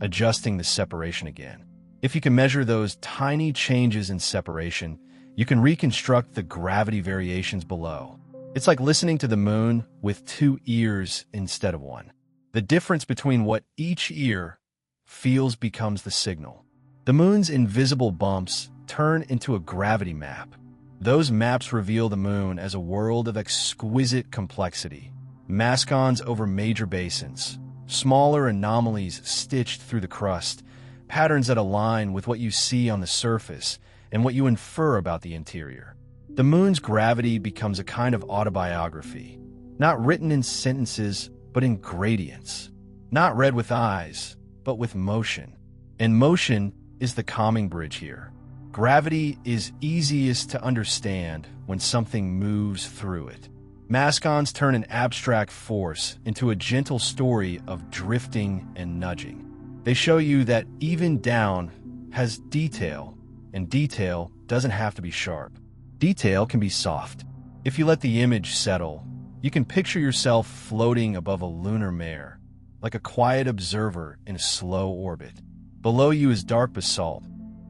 adjusting the separation again. If you can measure those tiny changes in separation, you can reconstruct the gravity variations below. It's like listening to the moon with two ears instead of one. The difference between what each ear feels becomes the signal. The moon's invisible bumps turn into a gravity map. Those maps reveal the moon as a world of exquisite complexity. Mascons over major basins, smaller anomalies stitched through the crust, patterns that align with what you see on the surface and what you infer about the interior. The moon's gravity becomes a kind of autobiography, not written in sentences, but in gradients. Not read with eyes, but with motion. And motion is the calming bridge here. Gravity is easiest to understand when something moves through it. Mascons turn an abstract force into a gentle story of drifting and nudging. They show you that even down has detail, and detail doesn't have to be sharp. Detail can be soft. If you let the image settle, you can picture yourself floating above a lunar mare, like a quiet observer in a slow orbit. Below you is dark basalt,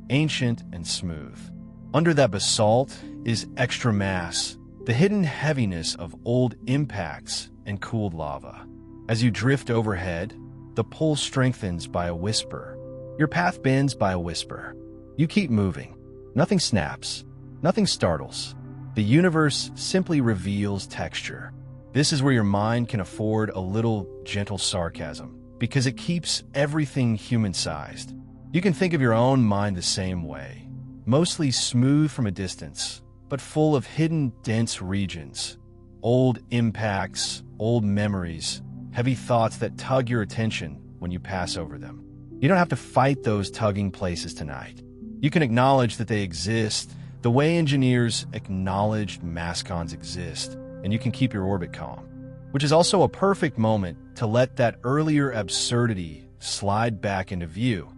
ancient and smooth. Under that basalt is extra mass, the hidden heaviness of old impacts and cooled lava. As you drift overhead, the pull strengthens by a whisper. Your path bends by a whisper. You keep moving. Nothing snaps. Nothing startles. The universe simply reveals texture. This is where your mind can afford a little gentle sarcasm, because it keeps everything human-sized. You can think of your own mind the same way, mostly smooth from a distance, but full of hidden, dense regions, old impacts, old memories, heavy thoughts that tug your attention when you pass over them. You don't have to fight those tugging places tonight. You can acknowledge that they exist the way engineers acknowledged mascons exist, and you can keep your orbit calm, which is also a perfect moment to let that earlier absurdity slide back into view.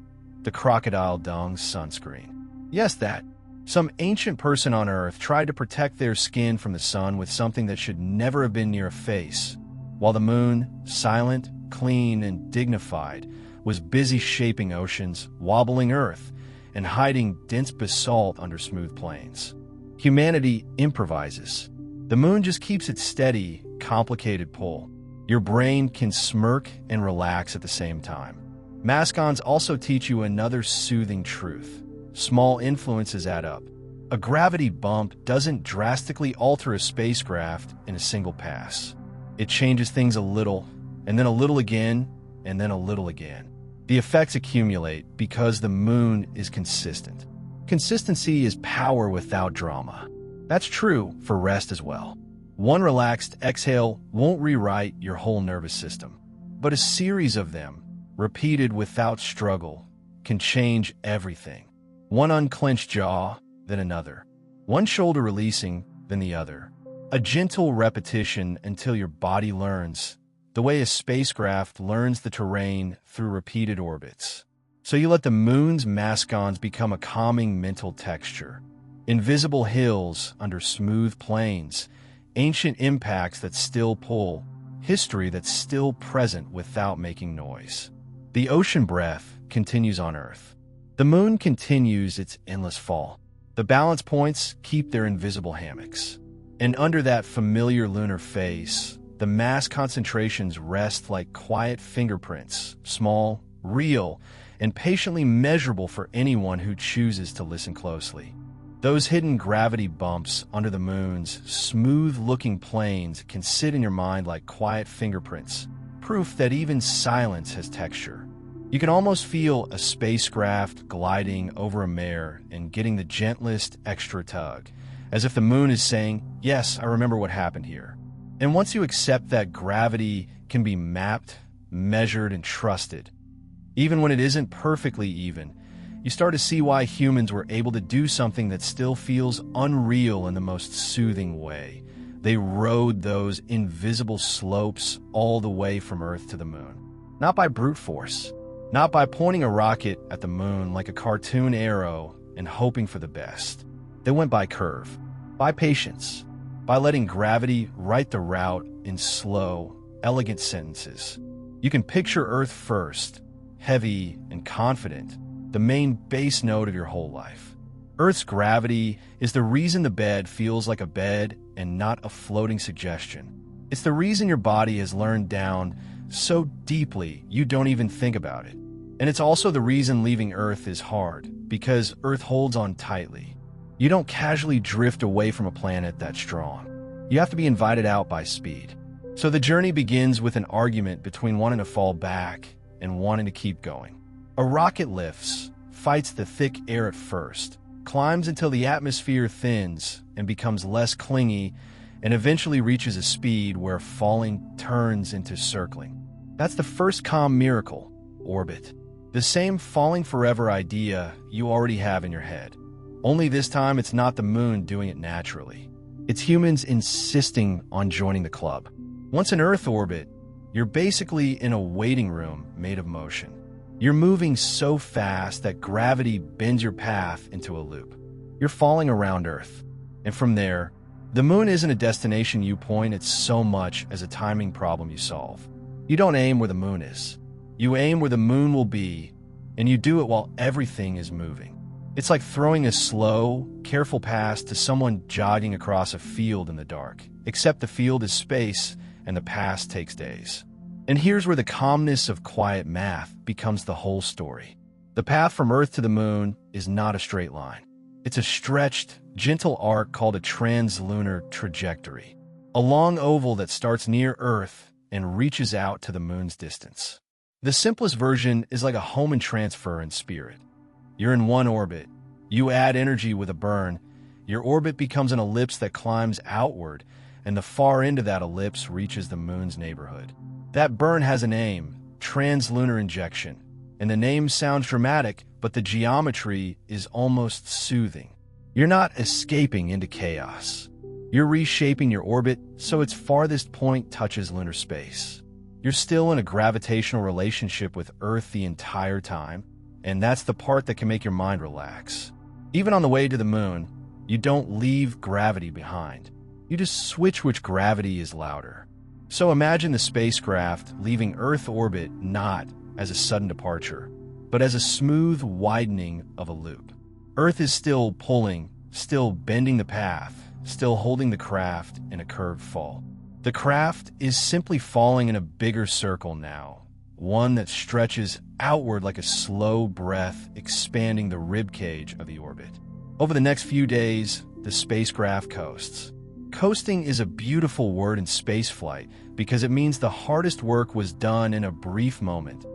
The crocodile dung sunscreen. Yes, that. Some ancient person on Earth tried to protect their skin from the sun with something that should never have been near a face, while the moon, silent, clean, and dignified, was busy shaping oceans, wobbling Earth, and hiding dense basalt under smooth plains. Humanity improvises. The moon just keeps its steady, complicated pull. Your brain can smirk and relax at the same time. Mascons also teach you another soothing truth. Small influences add up. A gravity bump doesn't drastically alter a spacecraft in a single pass. It changes things a little, and then a little again, and then a little again. The effects accumulate because the moon is consistent. Consistency is power without drama. That's true for rest as well. One relaxed exhale won't rewrite your whole nervous system, but a series of them, repeated without struggle, can change everything. One unclenched jaw, then another. One shoulder releasing, then the other. A gentle repetition until your body learns, the way a spacecraft learns the terrain through repeated orbits. So you let the moon's mascons become a calming mental texture. Invisible hills under smooth plains, ancient impacts that still pull, history that's still present without making noise. The ocean breath continues on Earth. The moon continues its endless fall. The balance points keep their invisible hammocks. And under that familiar lunar face, the mass concentrations rest like quiet fingerprints, small, real, and patiently measurable for anyone who chooses to listen closely. Those hidden gravity bumps under the moon's smooth-looking plains can sit in your mind like quiet fingerprints, proof that even silence has texture. You can almost feel a spacecraft gliding over a mare and getting the gentlest extra tug, as if the moon is saying, "Yes, I remember what happened here." And once you accept that gravity can be mapped, measured, and trusted, even when it isn't perfectly even, you start to see why humans were able to do something that still feels unreal in the most soothing way. They rode those invisible slopes all the way from Earth to the moon. Not by brute force, not by pointing a rocket at the moon like a cartoon arrow and hoping for the best. They went by curve, by patience, by letting gravity write the route in slow, elegant sentences. You can picture Earth first, heavy and confident, the main base note of your whole life. Earth's gravity is the reason the bed feels like a bed and not a floating suggestion. It's the reason your body has learned down so deeply you don't even think about it. And it's also the reason leaving Earth is hard, because Earth holds on tightly. You don't casually drift away from a planet that strong. You have to be invited out by speed. So the journey begins with an argument between wanting to fall back and wanting to keep going. A rocket lifts, fights the thick air at first, climbs until the atmosphere thins and becomes less clingy, and eventually reaches a speed where falling turns into circling. That's the first calm miracle, orbit. The same falling forever idea you already have in your head. Only this time it's not the moon doing it naturally. It's humans insisting on joining the club. Once in Earth orbit, you're basically in a waiting room made of motion. You're moving so fast that gravity bends your path into a loop. You're falling around Earth. And from there, the moon isn't a destination you point at so much as a timing problem you solve. You don't aim where the moon is. You aim where the moon will be, and you do it while everything is moving. It's like throwing a slow, careful pass to someone jogging across a field in the dark, except the field is space and the pass takes days. And here's where the calmness of quiet math becomes the whole story. The path from Earth to the moon is not a straight line. It's a stretched, gentle arc called a translunar trajectory, a long oval that starts near Earth and reaches out to the moon's distance. The simplest version is like a Hohmann transfer in spirit. You're in one orbit. You add energy with a burn. Your orbit becomes an ellipse that climbs outward, and the far end of that ellipse reaches the moon's neighborhood. That burn has a name, translunar injection, and the name sounds dramatic, but the geometry is almost soothing. You're not escaping into chaos. You're reshaping your orbit so its farthest point touches lunar space. You're still in a gravitational relationship with Earth the entire time, and that's the part that can make your mind relax. Even on the way to the moon, you don't leave gravity behind. You just switch which gravity is louder. So imagine the spacecraft leaving Earth orbit not as a sudden departure, but as a smooth widening of a loop. Earth is still pulling, still bending the path, still holding the craft in a curved fall. The craft is simply falling in a bigger circle now, one that stretches outward like a slow breath expanding the ribcage of the orbit. Over the next few days, the spacecraft coasts. Coasting is a beautiful word in spaceflight because it means the hardest work was done in a brief moment,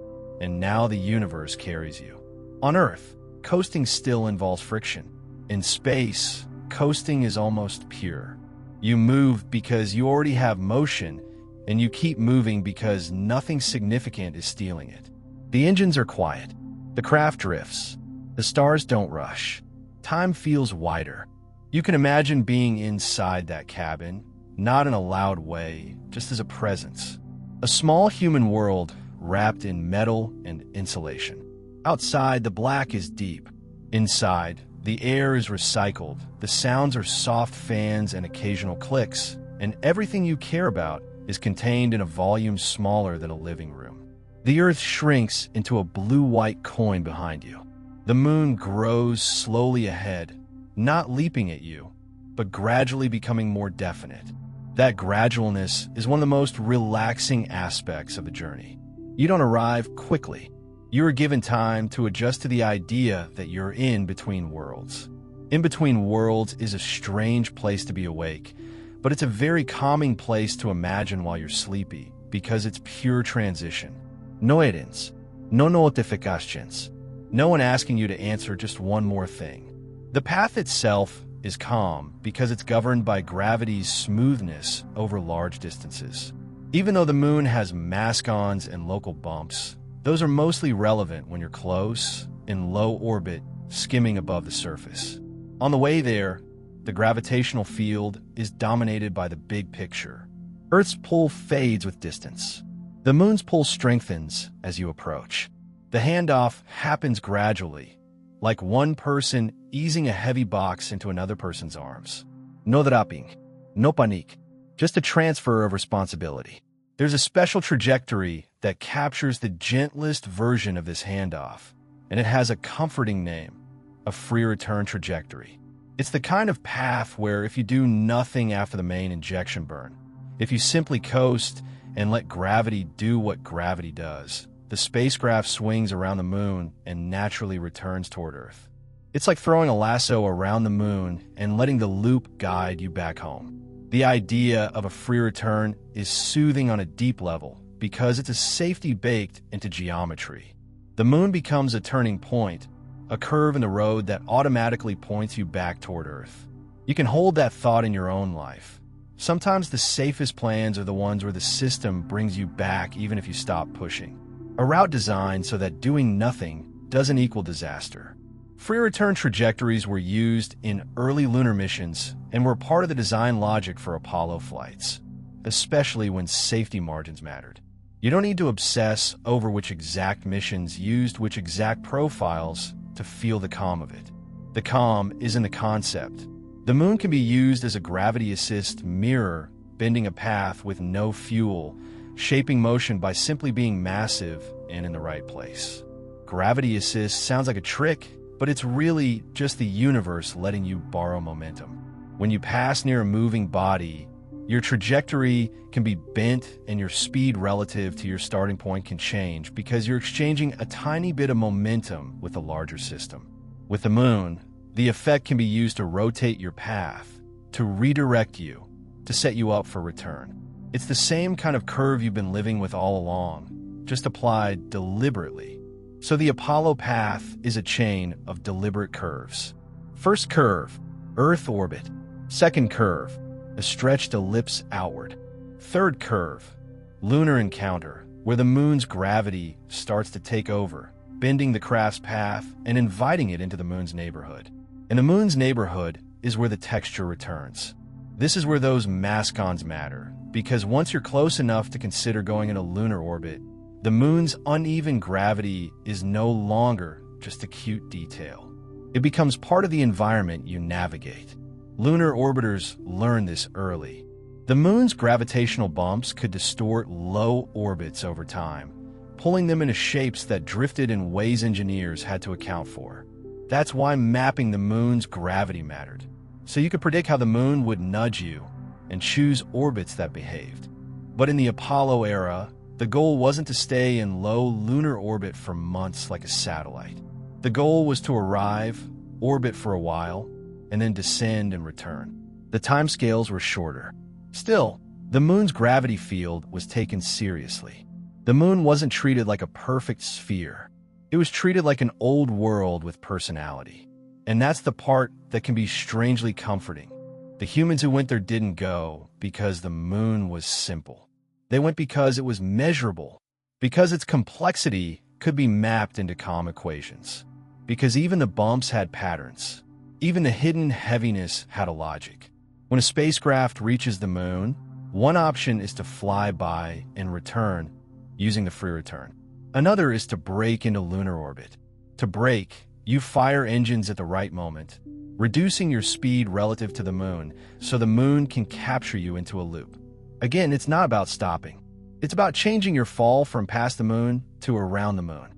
and now the universe carries you. On Earth, coasting still involves friction. In space, coasting is almost pure. You move because you already have motion, and you keep moving because nothing significant is stealing it. The engines are quiet. The craft drifts. The stars don't rush. Time feels wider. You can imagine being inside that cabin, not in a loud way, just as a presence. A small human world wrapped in metal and insulation. Outside, the black is deep. Inside, the air is recycled. The sounds are soft fans and occasional clicks, and everything you care about is contained in a volume smaller than a living room. The Earth shrinks into a blue-white coin behind you. The moon grows slowly ahead, not leaping at you, but gradually becoming more definite. That gradualness is one of the most relaxing aspects of the journey. You don't arrive quickly. You are given time to adjust to the idea that you're in between worlds. In between worlds is a strange place to be awake, but it's a very calming place to imagine while you're sleepy because it's pure transition. No errands, no notifications, no one asking you to answer just one more thing. The path itself is calm because it's governed by gravity's smoothness over large distances. Even though the moon has mask-ons and local bumps, those are mostly relevant when you're close, in low orbit, skimming above the surface. On the way there, the gravitational field is dominated by the big picture. Earth's pull fades with distance. The moon's pull strengthens as you approach. The handoff happens gradually, like one person easing a heavy box into another person's arms. No draping, no panique, just a transfer of responsibility. There's a special trajectory that captures the gentlest version of this handoff, and it has a comforting name, a free return trajectory. It's the kind of path where if you do nothing after the main injection burn, if you simply coast and let gravity do what gravity does, the spacecraft swings around the moon and naturally returns toward Earth. It's like throwing a lasso around the moon and letting the loop guide you back home. The idea of a free return is soothing on a deep level because it's a safety baked into geometry. The moon becomes a turning point, a curve in the road that automatically points you back toward Earth. You can hold that thought in your own life. Sometimes the safest plans are the ones where the system brings you back even if you stop pushing. A route designed so that doing nothing doesn't equal disaster. Free return trajectories were used in early lunar missions and were part of the design logic for Apollo flights, especially when safety margins mattered. You don't need to obsess over which exact missions used which exact profiles to feel the calm of it. The calm is in the concept. The moon can be used as a gravity assist mirror, bending a path with no fuel, shaping motion by simply being massive and in the right place. Gravity assist sounds like a trick, but it's really just the universe letting you borrow momentum. When you pass near a moving body, your trajectory can be bent and your speed relative to your starting point can change because you're exchanging a tiny bit of momentum with a larger system. With the moon, the effect can be used to rotate your path, to redirect you, to set you up for return. It's the same kind of curve you've been living with all along, just applied deliberately. So the Apollo path is a chain of deliberate curves. First curve, Earth orbit. Second curve, a stretched ellipse outward. Third curve, lunar encounter, where the moon's gravity starts to take over, bending the craft's path and inviting it into the moon's neighborhood. And the moon's neighborhood is where the texture returns. This is where those mask-ons matter, because once you're close enough to consider going in a lunar orbit, the moon's uneven gravity is no longer just a cute detail. It becomes part of the environment you navigate. Lunar orbiters learn this early. The moon's gravitational bumps could distort low orbits over time, pulling them into shapes that drifted in ways engineers had to account for. That's why mapping the moon's gravity mattered, so you could predict how the moon would nudge you and choose orbits that behaved. But in the Apollo era, the goal wasn't to stay in low lunar orbit for months like a satellite. The goal was to arrive, orbit for a while, and then descend and return. The timescales were shorter. Still, the moon's gravity field was taken seriously. The moon wasn't treated like a perfect sphere. It was treated like an old world with personality. And that's the part that can be strangely comforting. The humans who went there didn't go because the moon was simple. They went because it was measurable, because its complexity could be mapped into calm equations, because even the bumps had patterns. Even the hidden heaviness had a logic. When a spacecraft reaches the moon, one option is to fly by and return using the free return. Another is to break into lunar orbit. To break, you fire engines at the right moment, reducing your speed relative to the moon so the moon can capture you into a loop. Again, it's not about stopping. It's about changing your fall from past the moon to around the moon.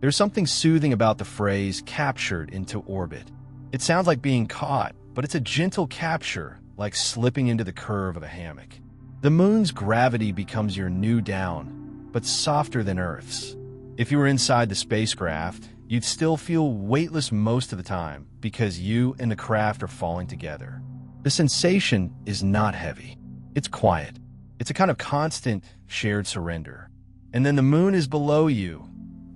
There's something soothing about the phrase captured into orbit. It sounds like being caught, but it's a gentle capture, like slipping into the curve of a hammock. The moon's gravity becomes your new down, but softer than Earth's. If you were inside the spacecraft, you'd still feel weightless most of the time because you and the craft are falling together. The sensation is not heavy. It's quiet. It's a kind of constant shared surrender. And then the moon is below you,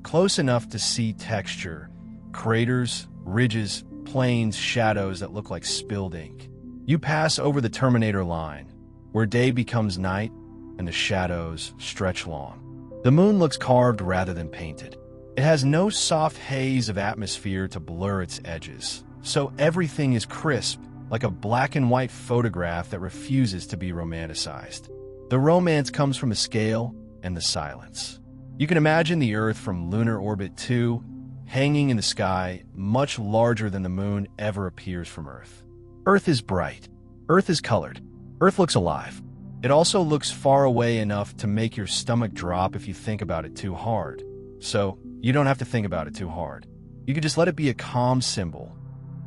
close enough to see texture, craters, ridges, plains, shadows that look like spilled ink. You pass over the Terminator line, where day becomes night and the shadows stretch long. The moon looks carved rather than painted. It has no soft haze of atmosphere to blur its edges, so everything is crisp, like a black and white photograph that refuses to be romanticized. The romance comes from the scale and the silence. You can imagine the Earth from lunar orbit 2, hanging in the sky, much larger than the moon ever appears from Earth. Earth is bright. Earth is colored. Earth looks alive. It also looks far away enough to make your stomach drop if you think about it too hard. So, you don't have to think about it too hard. You can just let it be a calm symbol.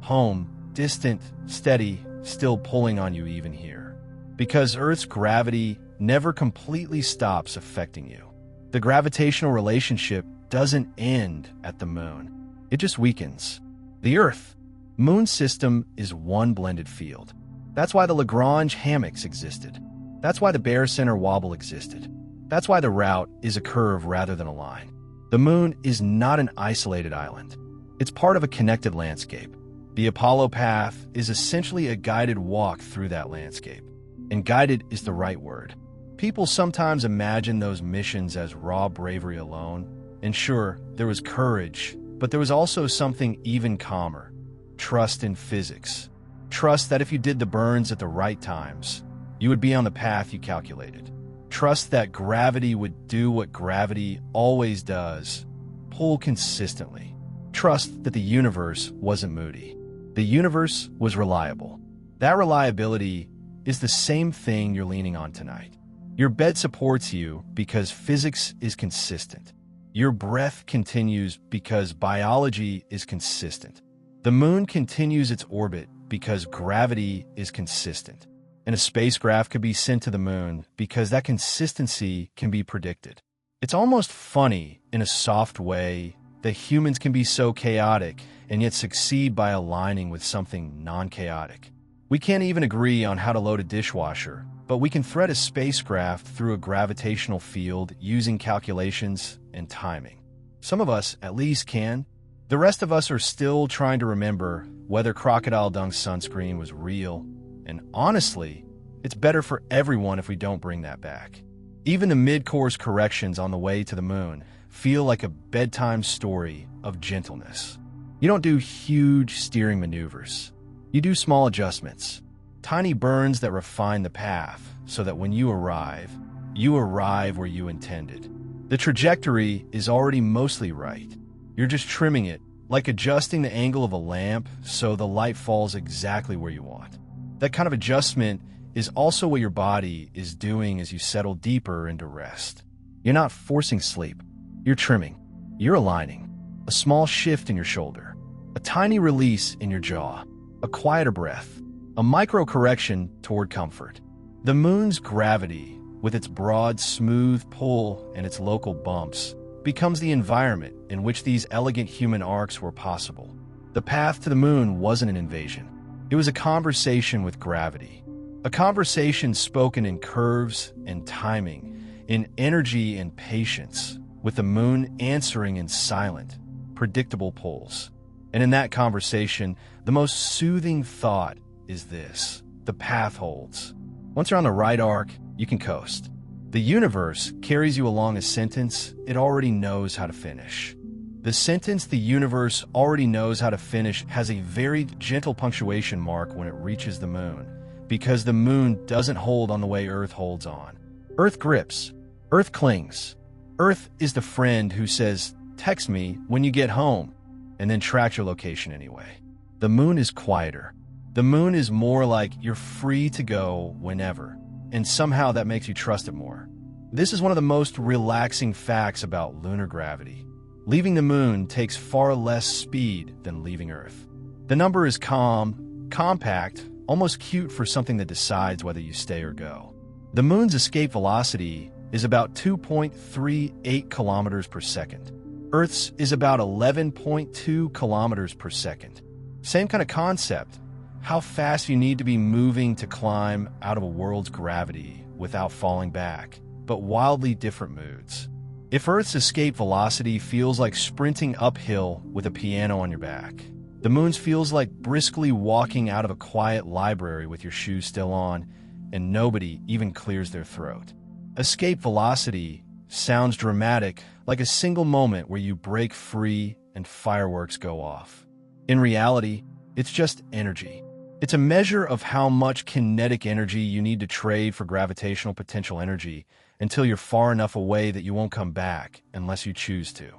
Home, distant, steady, still pulling on you even here. Because Earth's gravity never completely stops affecting you. The gravitational relationship doesn't end at the moon. It just weakens. The Earth, moon system is one blended field. That's why the Lagrange hammocks existed. That's why the barycenter wobble existed. That's why the route is a curve rather than a line. The moon is not an isolated island. It's part of a connected landscape. The Apollo path is essentially a guided walk through that landscape. And guided is the right word. People sometimes imagine those missions as raw bravery alone. And sure, there was courage, but there was also something even calmer. Trust in physics. Trust that if you did the burns at the right times, you would be on the path you calculated. Trust that gravity would do what gravity always does, pull consistently. Trust that the universe wasn't moody. The universe was reliable. That reliability is the same thing you're leaning on tonight. Your bed supports you because physics is consistent. Your breath continues because biology is consistent. The moon continues its orbit because gravity is consistent. And a spacecraft could be sent to the moon because that consistency can be predicted. It's almost funny, in a soft way, that humans can be so chaotic and yet succeed by aligning with something non-chaotic. We can't even agree on how to load a dishwasher, but we can thread a spacecraft through a gravitational field using calculations and timing. Some of us, at least, can. The rest of us are still trying to remember whether crocodile dung sunscreen was real. And honestly, it's better for everyone if we don't bring that back. Even the mid-course corrections on the way to the moon feel like a bedtime story of gentleness. You don't do huge steering maneuvers. You do small adjustments, tiny burns that refine the path so that when you arrive where you intended. The trajectory is already mostly right. You're just trimming it, like adjusting the angle of a lamp so the light falls exactly where you want. That kind of adjustment is also what your body is doing as you settle deeper into rest. You're not forcing sleep. You're trimming. You're aligning. A small shift in your shoulder. A tiny release in your jaw. A quieter breath. A micro-correction toward comfort. The moon's gravity, with its broad, smooth pull and its local bumps, becomes the environment in which these elegant human arcs were possible. The path to the moon wasn't an invasion. It was a conversation with gravity. A conversation spoken in curves and timing, in energy and patience, with the moon answering in silent, predictable pulls. And in that conversation, the most soothing thought is this: the path holds. Once you're on the right arc, you can coast. The universe carries you along a sentence it already knows how to finish. The sentence the universe already knows how to finish has a very gentle punctuation mark when it reaches the moon, because the moon doesn't hold on the way Earth holds on. Earth grips. Earth clings. Earth is the friend who says, "Text me when you get home," and then tracks your location anyway. The moon is quieter. The moon is more like you're free to go whenever, and somehow that makes you trust it more. This is one of the most relaxing facts about lunar gravity. Leaving the moon takes far less speed than leaving Earth. The number is calm, compact, almost cute for something that decides whether you stay or go. The moon's escape velocity is about 2.38 kilometers per second. Earth's is about 11.2 kilometers per second. Same kind of concept. How fast you need to be moving to climb out of a world's gravity without falling back, but wildly different moods. If Earth's escape velocity feels like sprinting uphill with a piano on your back, the moon's feels like briskly walking out of a quiet library with your shoes still on, and nobody even clears their throat. Escape velocity sounds dramatic, like a single moment where you break free and fireworks go off. In reality, it's just energy. It's a measure of how much kinetic energy you need to trade for gravitational potential energy until you're far enough away that you won't come back unless you choose to.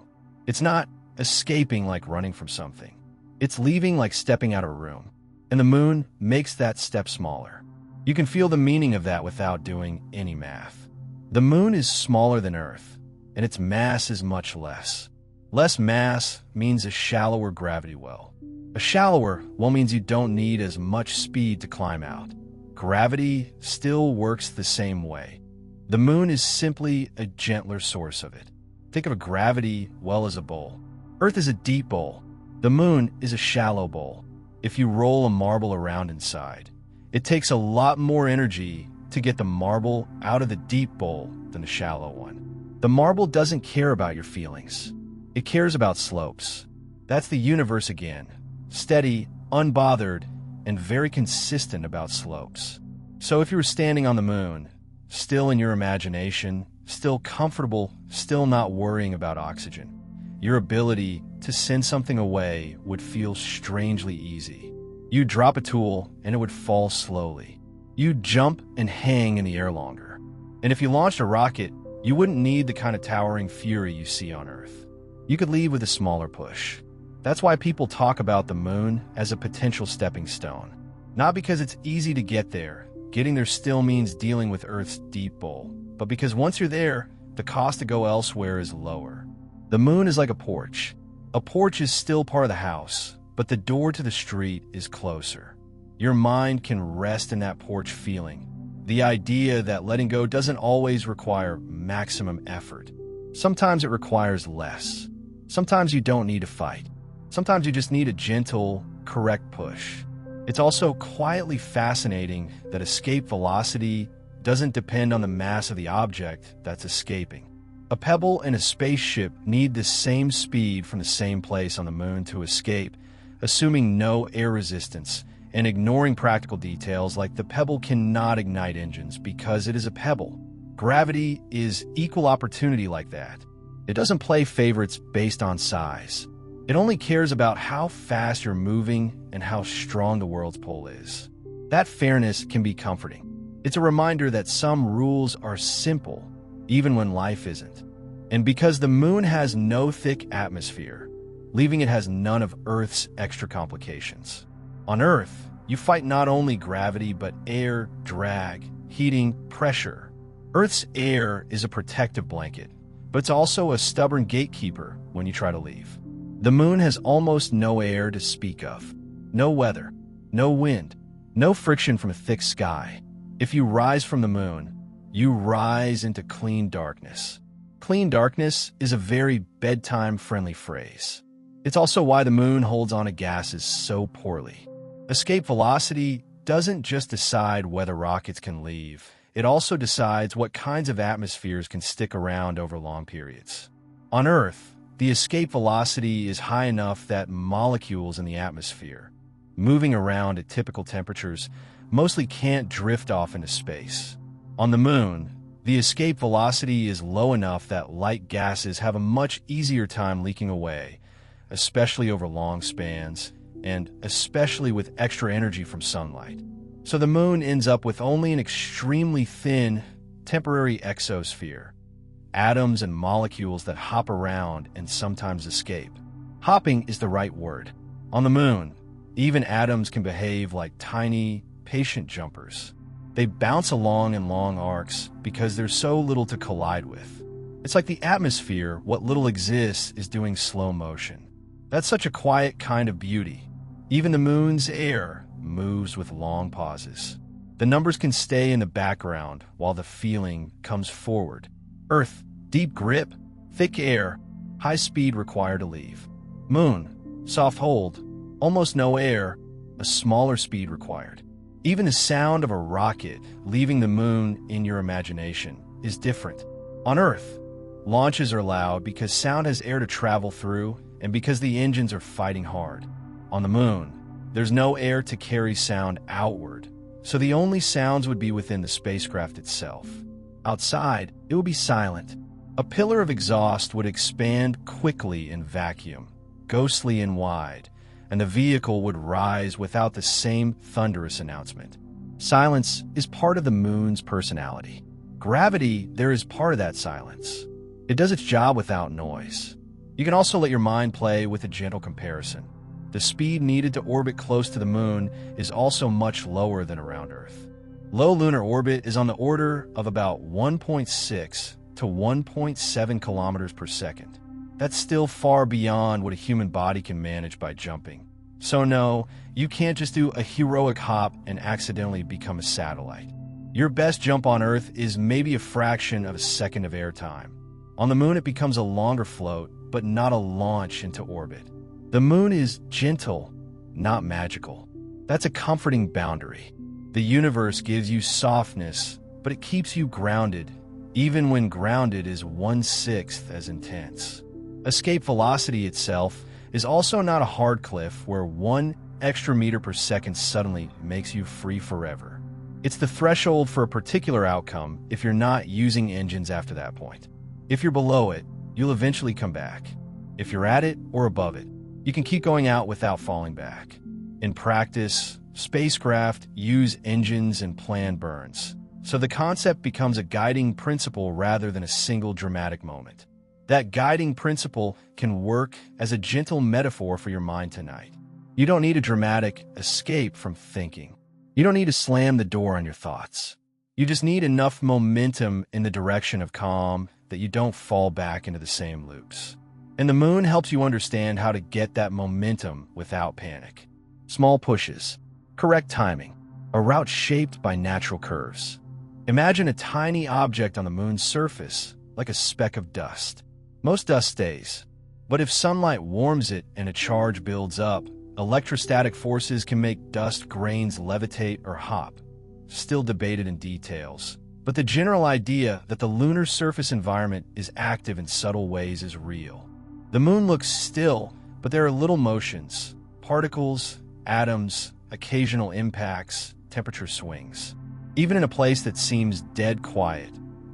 It's not escaping like running from something. It's leaving like stepping out of a room. And the moon makes that step smaller. You can feel the meaning of that without doing any math. The moon is smaller than Earth, and its mass is much less. Less mass means a shallower gravity well. A shallower well means you don't need as much speed to climb out. Gravity still works the same way. The moon is simply a gentler source of it. Think of a gravity well as a bowl. Earth is a deep bowl. The moon is a shallow bowl. If you roll a marble around inside, it takes a lot more energy to get the marble out of the deep bowl than the shallow one. The marble doesn't care about your feelings. It cares about slopes. That's the universe again. Steady, unbothered, and very consistent about slopes. So if you were standing on the moon, still in your imagination, still comfortable, still not worrying about oxygen, your ability to send something away would feel strangely easy. You'd drop a tool and it would fall slowly. You'd jump and hang in the air longer. And if you launched a rocket, you wouldn't need the kind of towering fury you see on Earth. You could leave with a smaller push. That's why people talk about the moon as a potential stepping stone. Not because it's easy to get there. Getting there still means dealing with Earth's deep bowl. But because once you're there, the cost to go elsewhere is lower. The moon is like a porch. A porch is still part of the house, but the door to the street is closer. Your mind can rest in that porch feeling. The idea that letting go doesn't always require maximum effort. Sometimes it requires less. Sometimes you don't need to fight. Sometimes you just need a gentle, correct push. It's also quietly fascinating that escape velocity doesn't depend on the mass of the object that's escaping. A pebble and a spaceship need the same speed from the same place on the moon to escape, assuming no air resistance and ignoring practical details like the pebble cannot ignite engines because it is a pebble. Gravity is equal opportunity like that. It doesn't play favorites based on size. It only cares about how fast you're moving and how strong the world's pull is. That fairness can be comforting. It's a reminder that some rules are simple, even when life isn't. And because the moon has no thick atmosphere, leaving it has none of Earth's extra complications. On Earth, you fight not only gravity, but air, drag, heating, pressure. Earth's air is a protective blanket, but it's also a stubborn gatekeeper when you try to leave. The moon has almost no air to speak of. No weather, no wind, no friction from a thick sky. If you rise from the moon, you rise into clean darkness. Clean darkness is a very bedtime-friendly phrase. It's also why the moon holds on to gases so poorly. Escape velocity doesn't just decide whether rockets can leave. It also decides what kinds of atmospheres can stick around over long periods. On Earth, the escape velocity is high enough that molecules in the atmosphere, moving around at typical temperatures, mostly can't drift off into space. On the moon, the escape velocity is low enough that light gases have a much easier time leaking away, especially over long spans, and especially with extra energy from sunlight. So the moon ends up with only an extremely thin, temporary exosphere. Atoms and molecules that hop around and sometimes escape. Hopping is the right word. On the moon, even atoms can behave like tiny, patient jumpers. They bounce along in long arcs because there's so little to collide with. It's like the atmosphere, what little exists, is doing slow motion. That's such a quiet kind of beauty. Even the moon's air moves with long pauses. The numbers can stay in the background while the feeling comes forward. Earth, deep grip, thick air, high speed required to leave. Moon, soft hold, almost no air, a smaller speed required. Even the sound of a rocket leaving the moon in your imagination is different. On Earth, launches are loud because sound has air to travel through and because the engines are fighting hard. On the moon, there's no air to carry sound outward, so the only sounds would be within the spacecraft itself. Outside, it would be silent. A pillar of exhaust would expand quickly in vacuum, ghostly and wide, and the vehicle would rise without the same thunderous announcement. Silence is part of the moon's personality. Gravity, there is part of that silence. It does its job without noise. You can also let your mind play with a gentle comparison. The speed needed to orbit close to the moon is also much lower than around Earth. Low lunar orbit is on the order of about 1.6 to 1.7 kilometers per second. That's still far beyond what a human body can manage by jumping. So no, you can't just do a heroic hop and accidentally become a satellite. Your best jump on Earth is maybe a fraction of a second of airtime. On the moon, it becomes a longer float, but not a launch into orbit. The moon is gentle, not magical. That's a comforting boundary. The universe gives you softness, but it keeps you grounded, even when grounded is 1/6 as intense. Escape velocity itself is also not a hard cliff where 1 extra meter per second suddenly makes you free forever. It's the threshold for a particular outcome if you're not using engines after that point. If you're below it, you'll eventually come back. If you're at it or above it, you can keep going out without falling back. In practice, spacecraft use engines and planned burns, so the concept becomes a guiding principle rather than a single dramatic moment. That guiding principle can work as a gentle metaphor for your mind tonight. You don't need a dramatic escape from thinking. You don't need to slam the door on your thoughts. You just need enough momentum in the direction of calm that you don't fall back into the same loops. And the moon helps you understand how to get that momentum without panic. Small pushes, correct timing, a route shaped by natural curves. Imagine a tiny object on the moon's surface, like a speck of dust. Most dust stays, but if sunlight warms it and a charge builds up, electrostatic forces can make dust grains levitate or hop. Still debated in details, but the general idea that the lunar surface environment is active in subtle ways is real. The moon looks still, but there are little motions, particles, atoms, occasional impacts, temperature swings. Even in a place that seems dead quiet,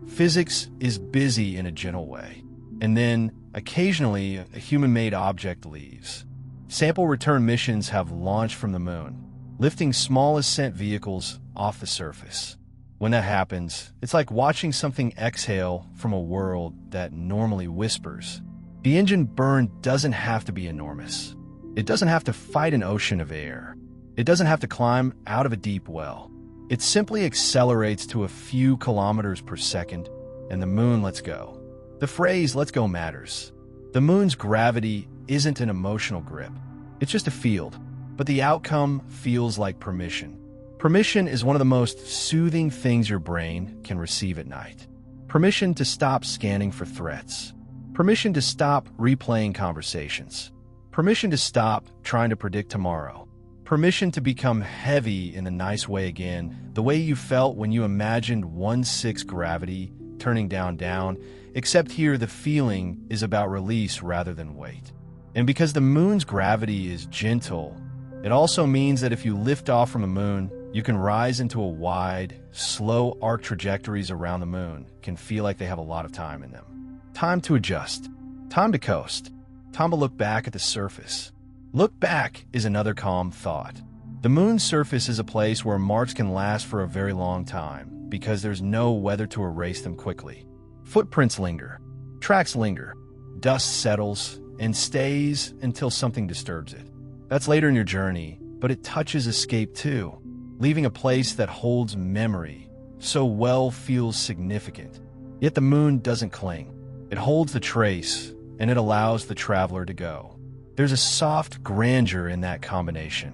physics is busy in a gentle way. And then, occasionally, a human-made object leaves. Sample return missions have launched from the moon, lifting small ascent vehicles off the surface. When that happens, it's like watching something exhale from a world that normally whispers. The engine burn doesn't have to be enormous. It doesn't have to fight an ocean of air. It doesn't have to climb out of a deep well. It simply accelerates to a few kilometers per second, and the moon lets go. The phrase "let's go" matters. The moon's gravity isn't an emotional grip. It's just a field, but the outcome feels like permission. Permission is one of the most soothing things your brain can receive at night. Permission to stop scanning for threats. Permission to stop replaying conversations. Permission to stop trying to predict tomorrow. Permission to become heavy in a nice way again, the way you felt when you imagined 1/6 gravity turning down, except here the feeling is about release rather than weight. And because the moon's gravity is gentle, it also means that if you lift off from the moon, you can rise into a wide, slow arc. Trajectories around the moon can feel like they have a lot of time in them. Time to adjust. Time to coast. Time to look back at the surface. Look back is another calm thought. The moon's surface is a place where marks can last for a very long time because there's no weather to erase them quickly. Footprints linger. Tracks linger. Dust settles and stays until something disturbs it. That's later in your journey, but it touches escape too, leaving a place that holds memory, so well feels significant. Yet the moon doesn't cling. It holds the trace, and it allows the traveler to go. There's a soft grandeur in that combination.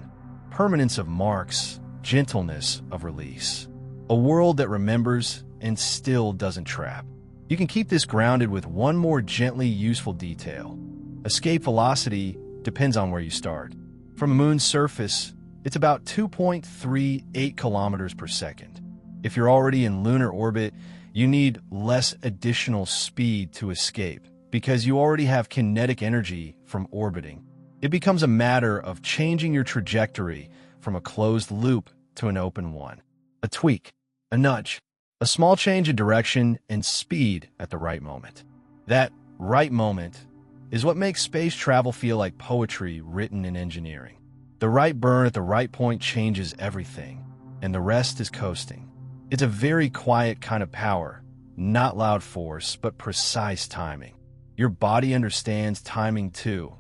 Permanence of marks, gentleness of release. A world that remembers and still doesn't trap. You can keep this grounded with one more gently useful detail. Escape velocity depends on where you start. From a moon's surface, it's about 2.38 kilometers per second. If you're already in lunar orbit, you need less additional speed to escape because you already have kinetic energy from orbiting. It becomes a matter of changing your trajectory from a closed loop to an open one. A tweak, a nudge, a small change in direction and speed at the right moment. That right moment is what makes space travel feel like poetry written in engineering. The right burn at the right point changes everything, and the rest is coasting. It's a very quiet kind of power, not loud force, but precise timing. Your body understands timing too,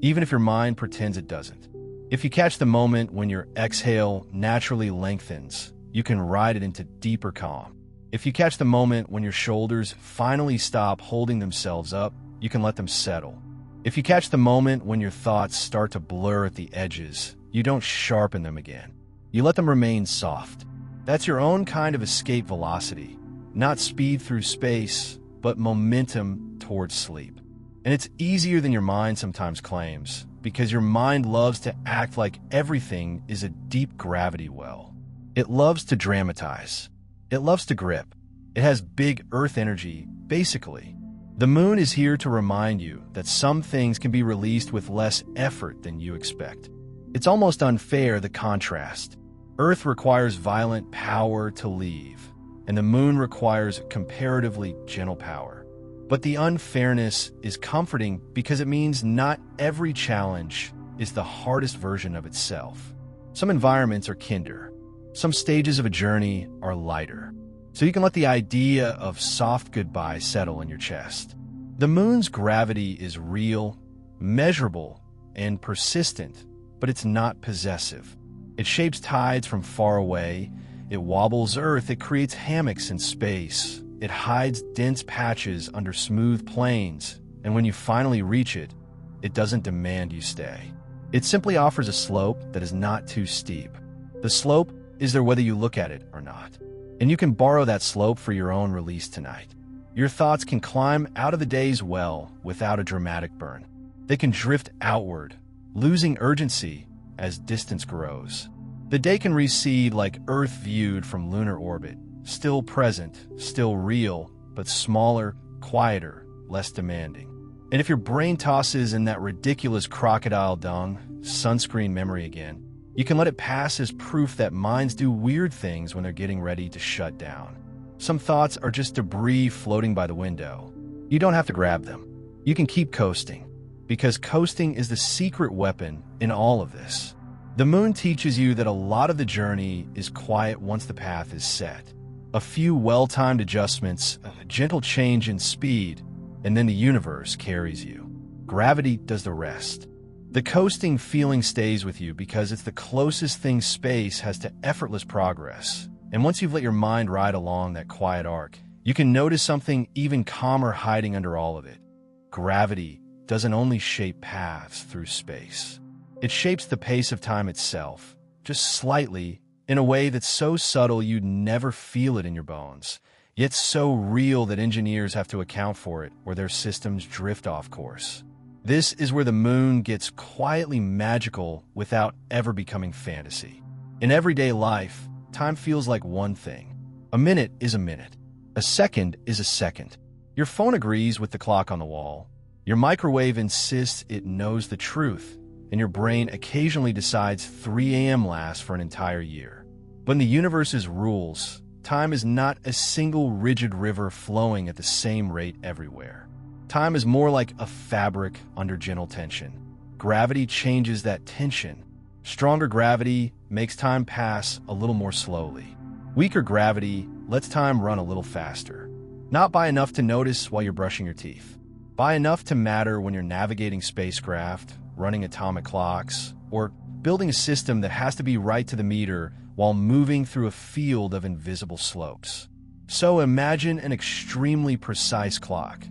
even if your mind pretends it doesn't. If you catch the moment when your exhale naturally lengthens, you can ride it into deeper calm. If you catch the moment when your shoulders finally stop holding themselves up, you can let them settle. If you catch the moment when your thoughts start to blur at the edges, you don't sharpen them again. You let them remain soft. That's your own kind of escape velocity, not speed through space, but momentum towards sleep. And it's easier than your mind sometimes claims, because your mind loves to act like everything is a deep gravity well. It loves to dramatize. It loves to grip. It has big Earth energy, basically. The moon is here to remind you that some things can be released with less effort than you expect. It's almost unfair, the contrast. Earth requires violent power to leave, and the moon requires comparatively gentle power. But the unfairness is comforting because it means not every challenge is the hardest version of itself. Some environments are kinder. Some stages of a journey are lighter. So you can let the idea of soft goodbye settle in your chest. The moon's gravity is real, measurable, and persistent, but it's not possessive. It shapes tides from far away. It wobbles Earth. It creates hammocks in space. It hides dense patches under smooth plains. And when you finally reach it, it doesn't demand you stay. It simply offers a slope that is not too steep. The slope is there whether you look at it or not. And you can borrow that slope for your own release tonight. Your thoughts can climb out of the day's well without a dramatic burn. They can drift outward, losing urgency as distance grows. The day can recede like Earth viewed from lunar orbit, still present, still real, but smaller, quieter, less demanding. And if your brain tosses in that ridiculous crocodile dung, sunscreen memory again, you can let it pass as proof that minds do weird things when they're getting ready to shut down. Some thoughts are just debris floating by the window. You don't have to grab them. You can keep coasting, because coasting is the secret weapon in all of this. The moon teaches you that a lot of the journey is quiet once the path is set. A few well-timed adjustments, a gentle change in speed, and then the universe carries you. Gravity does the rest. The coasting feeling stays with you because it's the closest thing space has to effortless progress. And once you've let your mind ride along that quiet arc, you can notice something even calmer hiding under all of it. Gravity doesn't only shape paths through space. It shapes the pace of time itself, just slightly, in a way that's so subtle you'd never feel it in your bones, yet so real that engineers have to account for it or their systems drift off course. This is where the moon gets quietly magical without ever becoming fantasy. In everyday life, time feels like one thing. A minute is a minute. A second is a second. Your phone agrees with the clock on the wall. Your microwave insists it knows the truth, and your brain occasionally decides 3 a.m. lasts for an entire year. But in the universe's rules, time is not a single rigid river flowing at the same rate everywhere. Time is more like a fabric under gentle tension. Gravity changes that tension. Stronger gravity makes time pass a little more slowly. Weaker gravity lets time run a little faster. Not by enough to notice while you're brushing your teeth. By enough to matter when you're navigating spacecraft, running atomic clocks, or building a system that has to be right to the meter while moving through a field of invisible slopes. So imagine an extremely precise clock.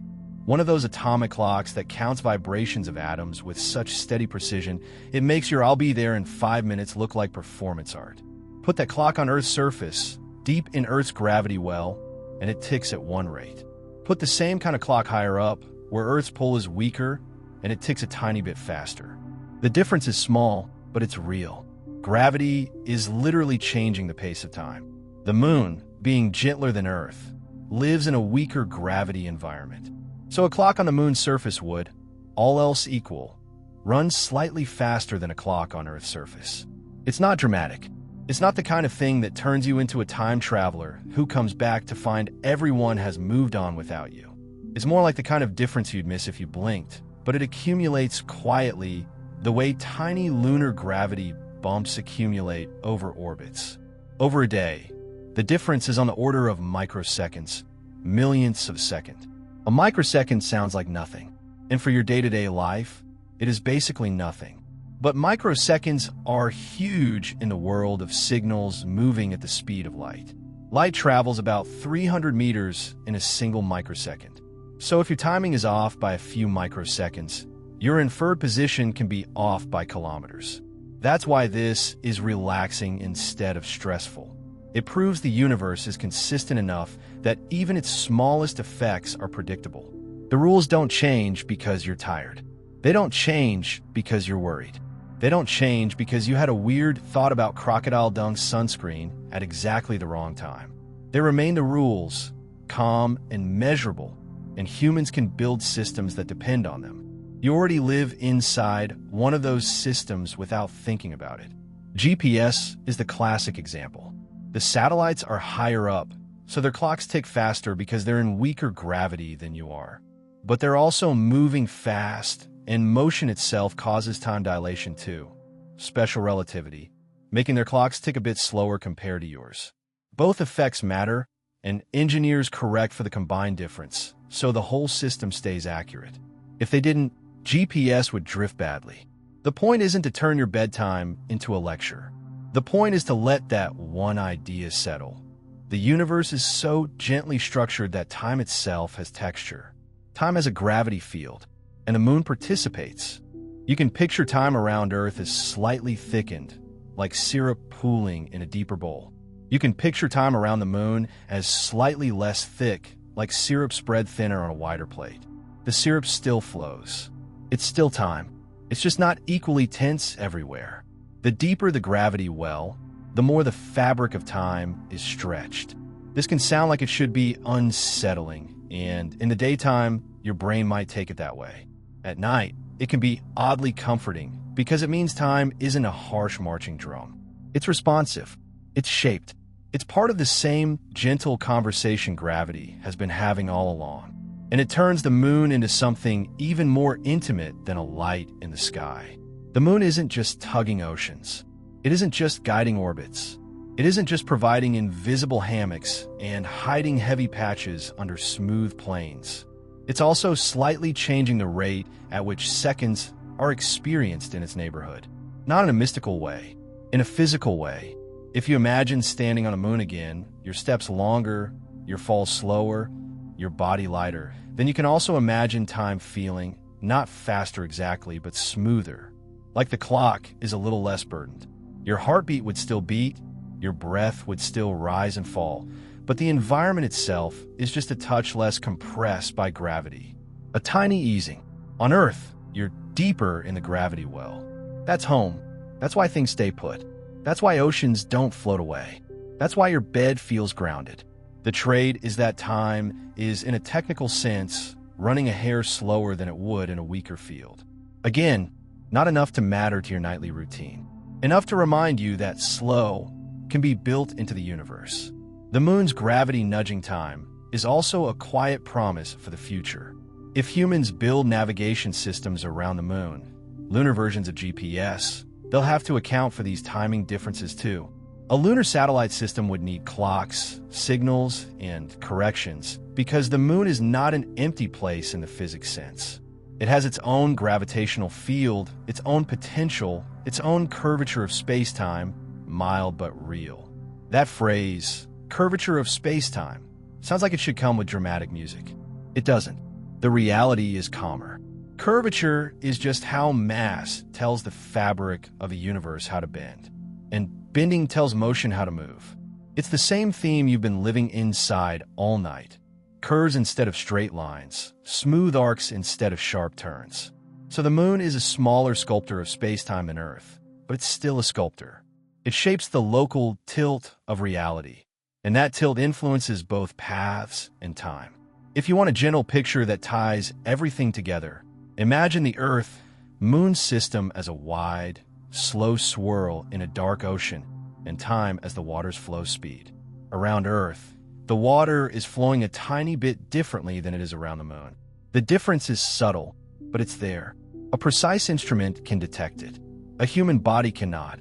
One of those atomic clocks that counts vibrations of atoms with such steady precision, it makes your "I'll be there in 5 minutes" look like performance art. Put that clock on Earth's surface, deep in Earth's gravity well, and it ticks at one rate. Put the same kind of clock higher up, where Earth's pull is weaker and it ticks a tiny bit faster. The difference is small, but it's real. Gravity is literally changing the pace of time. The moon, being gentler than Earth, lives in a weaker gravity environment. So a clock on the moon's surface would, all else equal, run slightly faster than a clock on Earth's surface. It's not dramatic. It's not the kind of thing that turns you into a time traveler who comes back to find everyone has moved on without you. It's more like the kind of difference you'd miss if you blinked, but it accumulates quietly the way tiny lunar gravity bumps accumulate over orbits. Over a day, the difference is on the order of microseconds, millionths of a second. A microsecond sounds like nothing, and for your day-to-day life, it is basically nothing. But microseconds are huge in the world of signals moving at the speed of light. Light travels about 300 meters in a single microsecond. So if your timing is off by a few microseconds, your inferred position can be off by kilometers. That's why this is relaxing instead of stressful. It proves the universe is consistent enough that even its smallest effects are predictable. The rules don't change because you're tired. They don't change because you're worried. They don't change because you had a weird thought about crocodile dung sunscreen at exactly the wrong time. They remain the rules, calm and measurable, and humans can build systems that depend on them. You already live inside one of those systems without thinking about it. GPS is the classic example. The satellites are higher up, so their clocks tick faster because they're in weaker gravity than you are. But they're also moving fast, and motion itself causes time dilation too, special relativity, making their clocks tick a bit slower compared to yours. Both effects matter, and engineers correct for the combined difference, so the whole system stays accurate. If they didn't, GPS would drift badly. The point isn't to turn your bedtime into a lecture. The point is to let that one idea settle. The universe is so gently structured that time itself has texture. Time has a gravity field, and the moon participates. You can picture time around Earth as slightly thickened, like syrup pooling in a deeper bowl. You can picture time around the moon as slightly less thick, like syrup spread thinner on a wider plate. The syrup still flows. It's still time. It's just not equally tense everywhere. The deeper the gravity well, the more the fabric of time is stretched. This can sound like it should be unsettling, and in the daytime, your brain might take it that way. At night, it can be oddly comforting because it means time isn't a harsh marching drum. It's responsive. It's shaped. It's part of the same gentle conversation gravity has been having all along. And it turns the moon into something even more intimate than a light in the sky. The moon isn't just tugging oceans. It isn't just guiding orbits. It isn't just providing invisible hammocks and hiding heavy patches under smooth plains. It's also slightly changing the rate at which seconds are experienced in its neighborhood. Not in a mystical way, in a physical way. If you imagine standing on a moon again, your steps longer, your fall slower, your body lighter, then you can also imagine time feeling, not faster exactly, but smoother. Like the clock is a little less burdened. Your heartbeat would still beat, your breath would still rise and fall, but the environment itself is just a touch less compressed by gravity. A tiny easing. On Earth, you're deeper in the gravity well. That's home. That's why things stay put. That's why oceans don't float away. That's why your bed feels grounded. The trade is that time is, in a technical sense, running a hair slower than it would in a weaker field. Again, not enough to matter to your nightly routine. Enough to remind you that slow can be built into the universe. The moon's gravity nudging time is also a quiet promise for the future. If humans build navigation systems around the moon, lunar versions of GPS, they'll have to account for these timing differences too. A lunar satellite system would need clocks, signals, and corrections because the moon is not an empty place in the physics sense. It has its own gravitational field, its own potential, its own curvature of space-time, mild but real. That phrase, curvature of space-time, sounds like it should come with dramatic music. It doesn't. The reality is calmer. Curvature is just how mass tells the fabric of a universe how to bend, and bending tells motion how to move. It's the same theme you've been living inside all night. curves instead of straight lines, smooth arcs instead of sharp turns. So the moon is a smaller sculptor of space-time than Earth, but it's still a sculptor. It shapes the local tilt of reality, and that tilt influences both paths and time. If you want a gentle picture that ties everything together, imagine the Earth-Moon system as a wide, slow swirl in a dark ocean, and time as the water's flow speed. Around Earth, the water is flowing a tiny bit differently than it is around the moon. The difference is subtle, but it's there. A precise instrument can detect it. A human body cannot,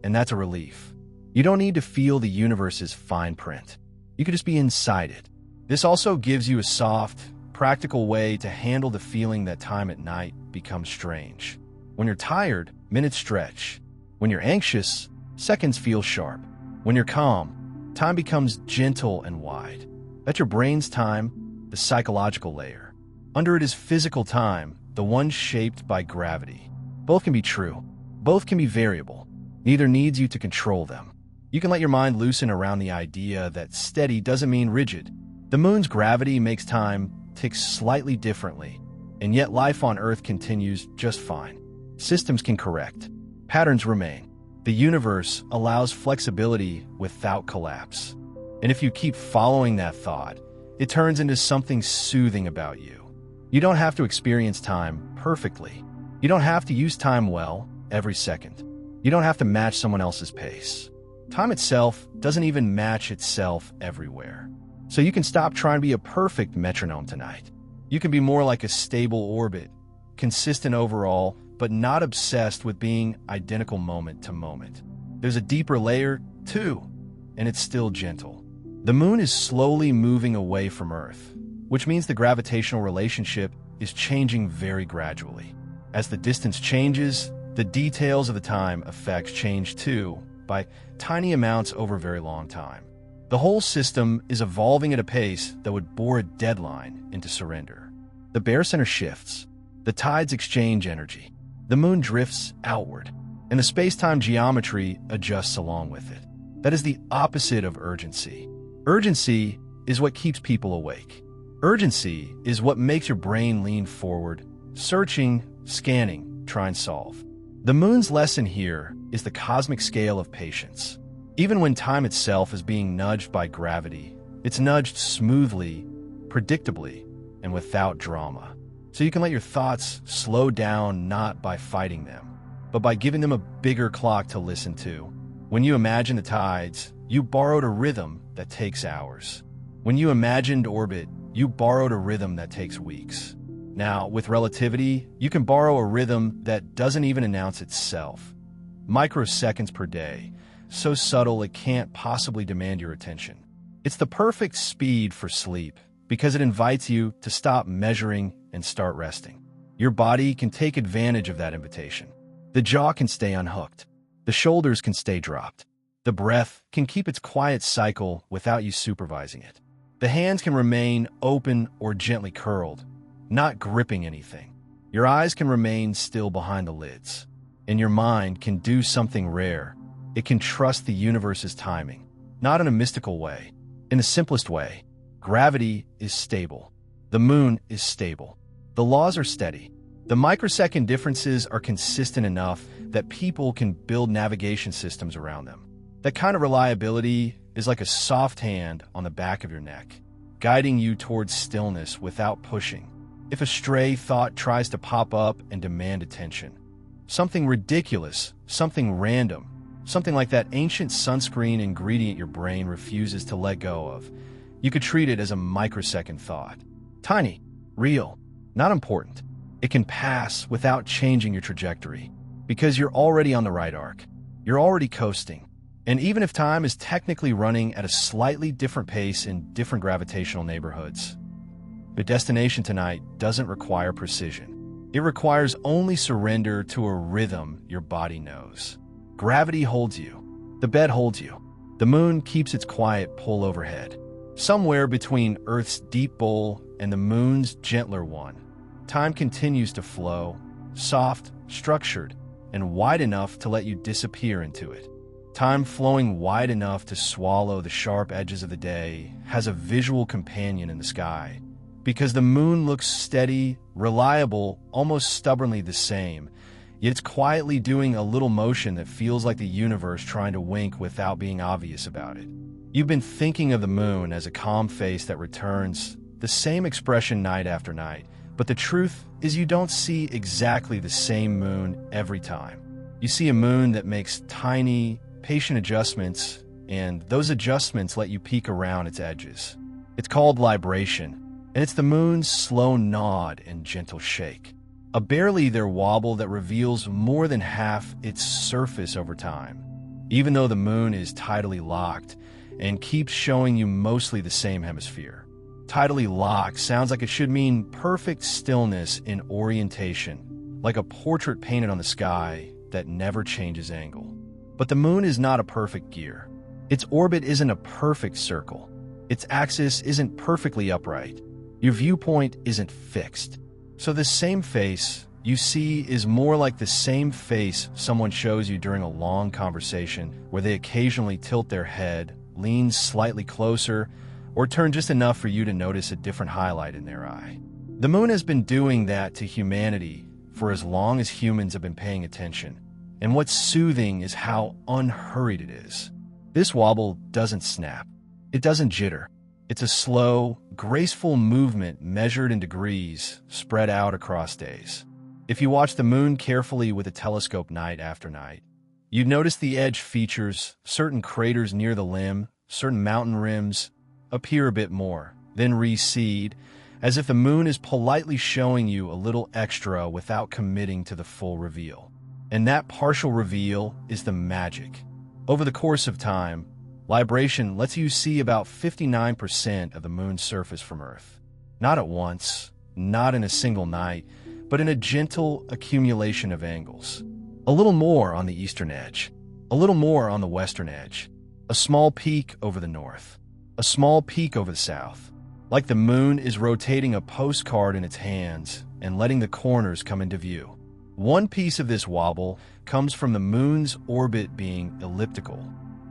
and that's a relief. You don't need to feel the universe's fine print. You can just be inside it. This also gives you a soft, practical way to handle the feeling that time at night becomes strange. When you're tired, minutes stretch. When you're anxious, seconds feel sharp. When you're calm, time becomes gentle and wide. That's your brain's time, the psychological layer. Under it is physical time, the one shaped by gravity. Both can be true. Both can be variable. Neither needs you to control them. You can let your mind loosen around the idea that steady doesn't mean rigid. The moon's gravity makes time tick slightly differently, and yet life on Earth continues just fine. Systems can correct. Patterns remain. The universe allows flexibility without collapse. And if you keep following that thought, it turns into something soothing about you. You don't have to experience time perfectly. You don't have to use time well every second. You don't have to match someone else's pace. Time itself doesn't even match itself everywhere. So you can stop trying to be a perfect metronome tonight. You can be more like a stable orbit, consistent overall, but not obsessed with being identical moment to moment. There's a deeper layer, too, and it's still gentle. The moon is slowly moving away from Earth, which means the gravitational relationship is changing very gradually. As the distance changes, the details of the time effects change too, by tiny amounts over a very long time. The whole system is evolving at a pace that would bore a deadline into surrender. The barycenter shifts, the tides exchange energy, the moon drifts outward, and the space-time geometry adjusts along with it. That is the opposite of urgency. Urgency is what keeps people awake. Urgency is what makes your brain lean forward, searching, scanning, try and solve. The moon's lesson here is the cosmic scale of patience. Even when time itself is being nudged by gravity, it's nudged smoothly, predictably, and without drama. So you can let your thoughts slow down not by fighting them, but by giving them a bigger clock to listen to. When you imagine the tides, you borrowed a rhythm that takes hours. When you imagined orbit, you borrowed a rhythm that takes weeks. Now, with relativity, you can borrow a rhythm that doesn't even announce itself. Microseconds per day, so subtle it can't possibly demand your attention. It's the perfect speed for sleep because it invites you to stop measuring and start resting. Your body can take advantage of that invitation. The jaw can stay unhooked. The shoulders can stay dropped. The breath can keep its quiet cycle without you supervising it. The hands can remain open or gently curled, not gripping anything. Your eyes can remain still behind the lids. And your mind can do something rare. It can trust the universe's timing, not in a mystical way. In the simplest way, gravity is stable. The moon is stable. The laws are steady. The microsecond differences are consistent enough that people can build navigation systems around them. That kind of reliability is like a soft hand on the back of your neck, guiding you towards stillness without pushing. If a stray thought tries to pop up and demand attention, something ridiculous, something random, something like that ancient sunscreen ingredient your brain refuses to let go of, you could treat it as a microsecond thought. Tiny, real, not important. It can pass without changing your trajectory because you're already on the right arc. You're already coasting. And even if time is technically running at a slightly different pace in different gravitational neighborhoods, the destination tonight doesn't require precision. It requires only surrender to a rhythm your body knows. Gravity holds you. The bed holds you. The moon keeps its quiet pull overhead. Somewhere between Earth's deep bowl and the moon's gentler one, time continues to flow, soft, structured, and wide enough to let you disappear into it. time flowing wide enough to swallow the sharp edges of the day, has a visual companion in the sky. Because the moon looks steady, reliable, almost stubbornly the same, yet it's quietly doing a little motion that feels like the universe trying to wink without being obvious about it. You've been thinking of the moon as a calm face that returns the same expression night after night, but the truth is you don't see exactly the same moon every time. You see a moon that makes tiny, patient adjustments, and those adjustments let you peek around its edges. It's called libration, and it's the moon's slow nod and gentle shake. A barely there wobble that reveals more than half its surface over time, even though the moon is tidally locked and keeps showing you mostly the same hemisphere. Tidally locked sounds like it should mean perfect stillness in orientation, like a portrait painted on the sky that never changes angle. But the moon is not a perfect gear. Its orbit isn't a perfect circle. Its axis isn't perfectly upright. Your viewpoint isn't fixed. So the same face you see is more like the same face someone shows you during a long conversation where they occasionally tilt their head, lean slightly closer, or turn just enough for you to notice a different highlight in their eye. The moon has been doing that to humanity for as long as humans have been paying attention. And what's soothing is how unhurried it is. This wobble doesn't snap. It doesn't jitter. It's a slow, graceful movement measured in degrees, spread out across days. If you watch the moon carefully with a telescope night after night, you'd notice the edge features, certain craters near the limb, certain mountain rims, appear a bit more, then recede, as if the moon is politely showing you a little extra without committing to the full reveal. And that partial reveal is the magic. Over the course of time, libration lets you see about 59% of the moon's surface from Earth. Not at once, not in a single night, but in a gentle accumulation of angles. A little more on the eastern edge, a little more on the western edge, a small peak over the north, a small peak over the south. Like the moon is rotating a postcard in its hands and letting the corners come into view. One piece of this wobble comes from the moon's orbit being elliptical.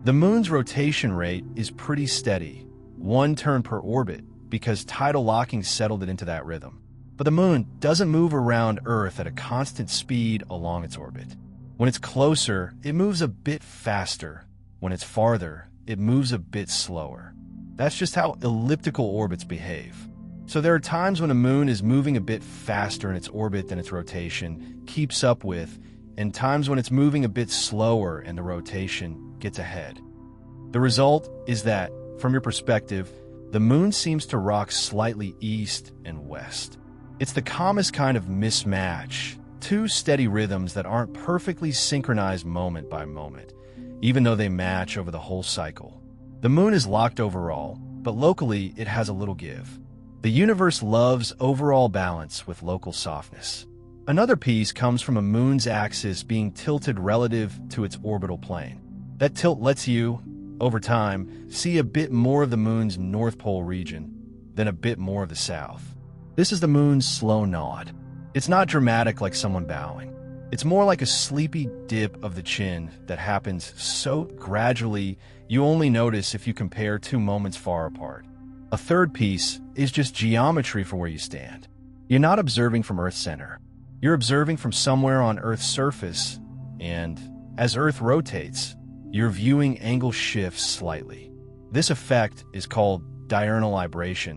The moon's rotation rate is pretty steady, 1 turn per orbit, because tidal locking settled it into that rhythm. But the moon doesn't move around Earth at a constant speed along its orbit. When it's closer, it moves a bit faster. When it's farther, it moves a bit slower. That's just how elliptical orbits behave. So there are times when a moon is moving a bit faster in its orbit than its rotation keeps up with, and times when it's moving a bit slower and the rotation gets ahead. The result is that, from your perspective, the moon seems to rock slightly east and west. It's the calmest kind of mismatch, 2 steady rhythms that aren't perfectly synchronized moment by moment, even though they match over the whole cycle. The moon is locked overall, but locally it has a little give. The universe loves overall balance with local softness. Another piece comes from a moon's axis being tilted relative to its orbital plane. That tilt lets you, over time, see a bit more of the moon's North Pole region than a bit more of the south. This is the moon's slow nod. It's not dramatic like someone bowing. It's more like a sleepy dip of the chin that happens so gradually you only notice if you compare 2 moments far apart. A third piece is just geometry for where you stand. You're not observing from Earth's center. You're observing from somewhere on Earth's surface, and as Earth rotates, your viewing angle shifts slightly. This effect is called diurnal libration,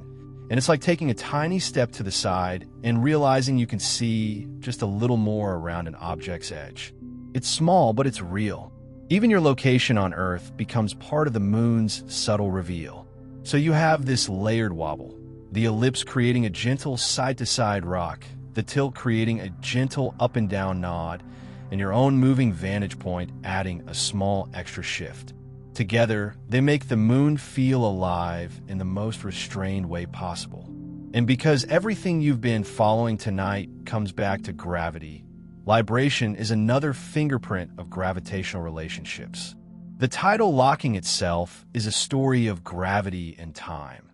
and it's like taking a tiny step to the side and realizing you can see just a little more around an object's edge. It's small, but it's real. Even your location on Earth becomes part of the moon's subtle reveal. So you have this layered wobble, the ellipse creating a gentle side-to-side rock, the tilt creating a gentle up and down nod, and your own moving vantage point adding a small extra shift. Together, they make the moon feel alive in the most restrained way possible. And because everything you've been following tonight comes back to gravity, libration is another fingerprint of gravitational relationships. The tidal locking itself is a story of gravity and time.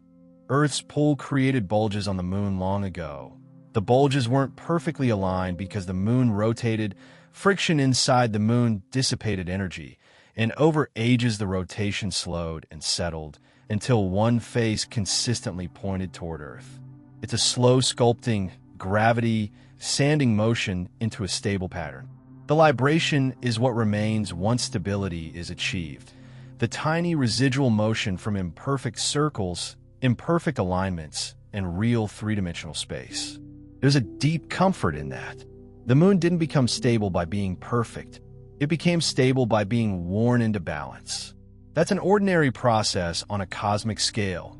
Earth's pull created bulges on the moon long ago. The bulges weren't perfectly aligned because the moon rotated, friction inside the moon dissipated energy, and over ages the rotation slowed and settled until one face consistently pointed toward Earth. It's a slow sculpting, gravity, sanding motion into a stable pattern. The libration is what remains once stability is achieved. The tiny residual motion from imperfect circles, imperfect alignments, and real three-dimensional space. There's a deep comfort in that. The moon didn't become stable by being perfect. It became stable by being worn into balance. That's an ordinary process on a cosmic scale.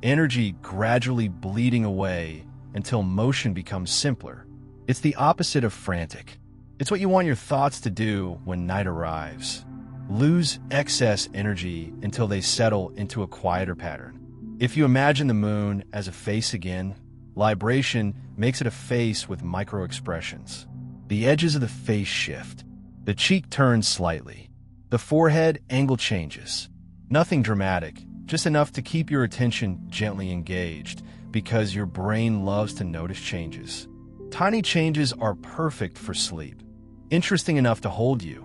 Energy gradually bleeding away until motion becomes simpler. It's the opposite of frantic. It's what you want your thoughts to do when night arrives. Lose excess energy until they settle into a quieter pattern. If you imagine the moon as a face again, libration makes it a face with micro-expressions. The edges of the face shift. The cheek turns slightly. The forehead angle changes. Nothing dramatic, just enough to keep your attention gently engaged because your brain loves to notice changes. Tiny changes are perfect for sleep. Interesting enough to hold you,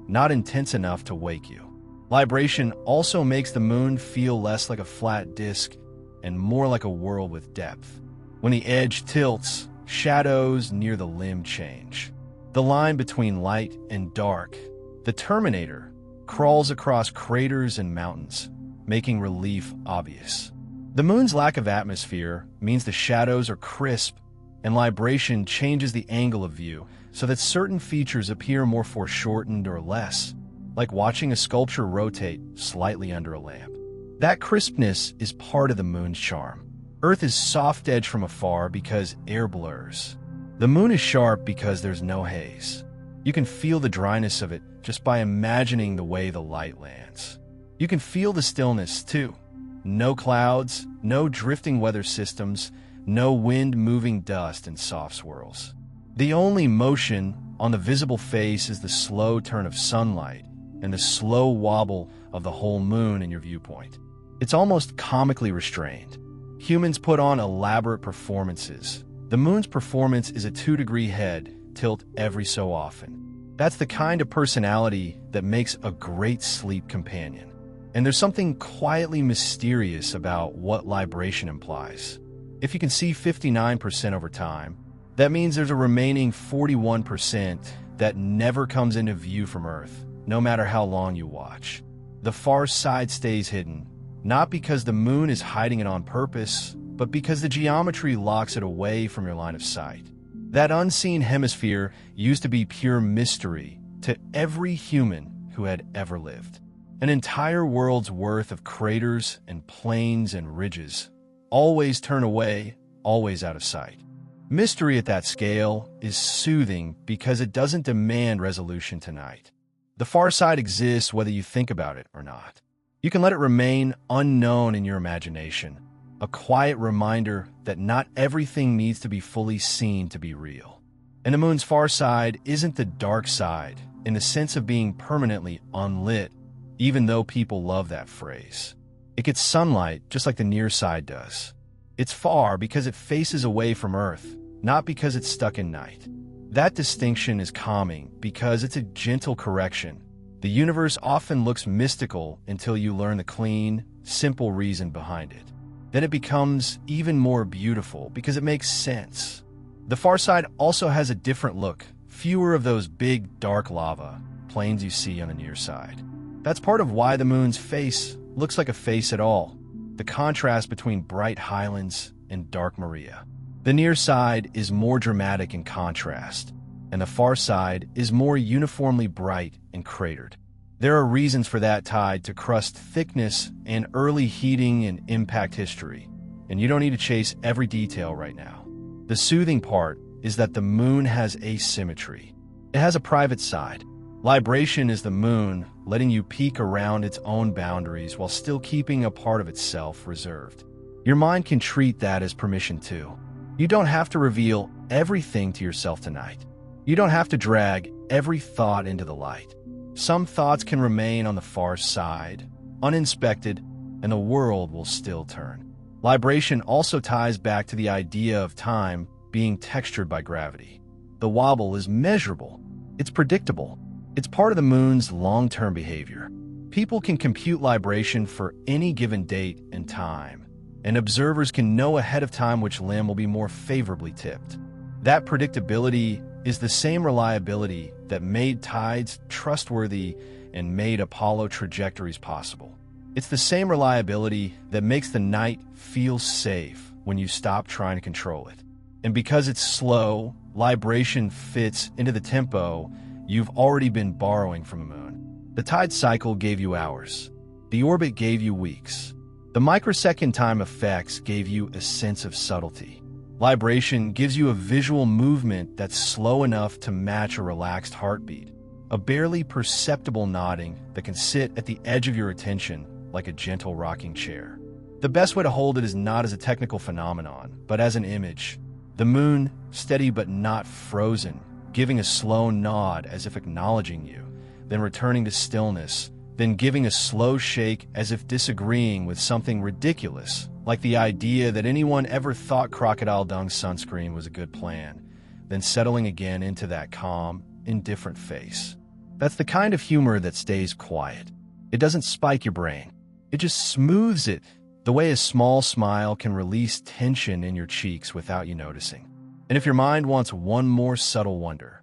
not intense enough to wake you. Libration also makes the moon feel less like a flat disk and more like a world with depth. When the edge tilts, shadows near the limb change. The line between light and dark, the terminator, crawls across craters and mountains, making relief obvious. The moon's lack of atmosphere means the shadows are crisp, and libration changes the angle of view so that certain features appear more foreshortened or less, like watching a sculpture rotate slightly under a lamp. That crispness is part of the moon's charm. Earth is soft-edged from afar because air blurs. The moon is sharp because there's no haze. You can feel the dryness of it just by imagining the way the light lands. You can feel the stillness, too. No clouds, no drifting weather systems, no wind moving dust in soft swirls. The only motion on the visible face is the slow turn of sunlight and the slow wobble of the whole moon in your viewpoint. It's almost comically restrained. Humans put on elaborate performances. The moon's performance is a 2-degree head tilt every so often. That's the kind of personality that makes a great sleep companion. And there's something quietly mysterious about what libration implies. If you can see 59% over time, that means there's a remaining 41% that never comes into view from Earth, no matter how long you watch. The far side stays hidden, not because the moon is hiding it on purpose, but because the geometry locks it away from your line of sight. That unseen hemisphere used to be pure mystery to every human who had ever lived. An entire world's worth of craters and plains and ridges, always turn away, always out of sight. Mystery at that scale is soothing because it doesn't demand resolution tonight. The far side exists whether you think about it or not. You can let it remain unknown in your imagination, a quiet reminder that not everything needs to be fully seen to be real. And the moon's far side isn't the dark side in the sense of being permanently unlit, even though people love that phrase. It gets sunlight just like the near side does. It's far because it faces away from Earth, not because it's stuck in night. That distinction is calming because it's a gentle correction. The universe often looks mystical until you learn the clean, simple reason behind it. Then it becomes even more beautiful because it makes sense. The far side also has a different look, fewer of those big, dark lava plains you see on the near side. That's part of why the moon's face looks like a face at all, the contrast between bright highlands and dark Maria. The near side is more dramatic in contrast, and the far side is more uniformly bright and cratered. There are reasons for that tied to crust thickness and early heating and impact history, and you don't need to chase every detail right now. The soothing part is that the moon has asymmetry. It has a private side. Libration is the moon letting you peek around its own boundaries while still keeping a part of itself reserved. Your mind can treat that as permission too. You don't have to reveal everything to yourself tonight. You don't have to drag every thought into the light. Some thoughts can remain on the far side, uninspected, and the world will still turn. Libration also ties back to the idea of time being textured by gravity. The wobble is measurable. It's predictable. It's part of the moon's long-term behavior. People can compute libration for any given date and time, and observers can know ahead of time which limb will be more favorably tipped. That predictability is the same reliability that made tides trustworthy and made Apollo trajectories possible. It's the same reliability that makes the night feel safe when you stop trying to control it. And because it's slow, libration fits into the tempo you've already been borrowing from the moon. The tide cycle gave you hours. The orbit gave you weeks. The microsecond time effects gave you a sense of subtlety. Libration gives you a visual movement that's slow enough to match a relaxed heartbeat, a barely perceptible nodding that can sit at the edge of your attention like a gentle rocking chair. The best way to hold it is not as a technical phenomenon, but as an image. The moon, steady but not frozen, giving a slow nod as if acknowledging you, then returning to stillness, then giving a slow shake as if disagreeing with something ridiculous, like the idea that anyone ever thought crocodile dung sunscreen was a good plan, then settling again into that calm, indifferent face. That's the kind of humor that stays quiet. It doesn't spike your brain. It just smooths it, the way a small smile can release tension in your cheeks without you noticing. And if your mind wants one more subtle wonder,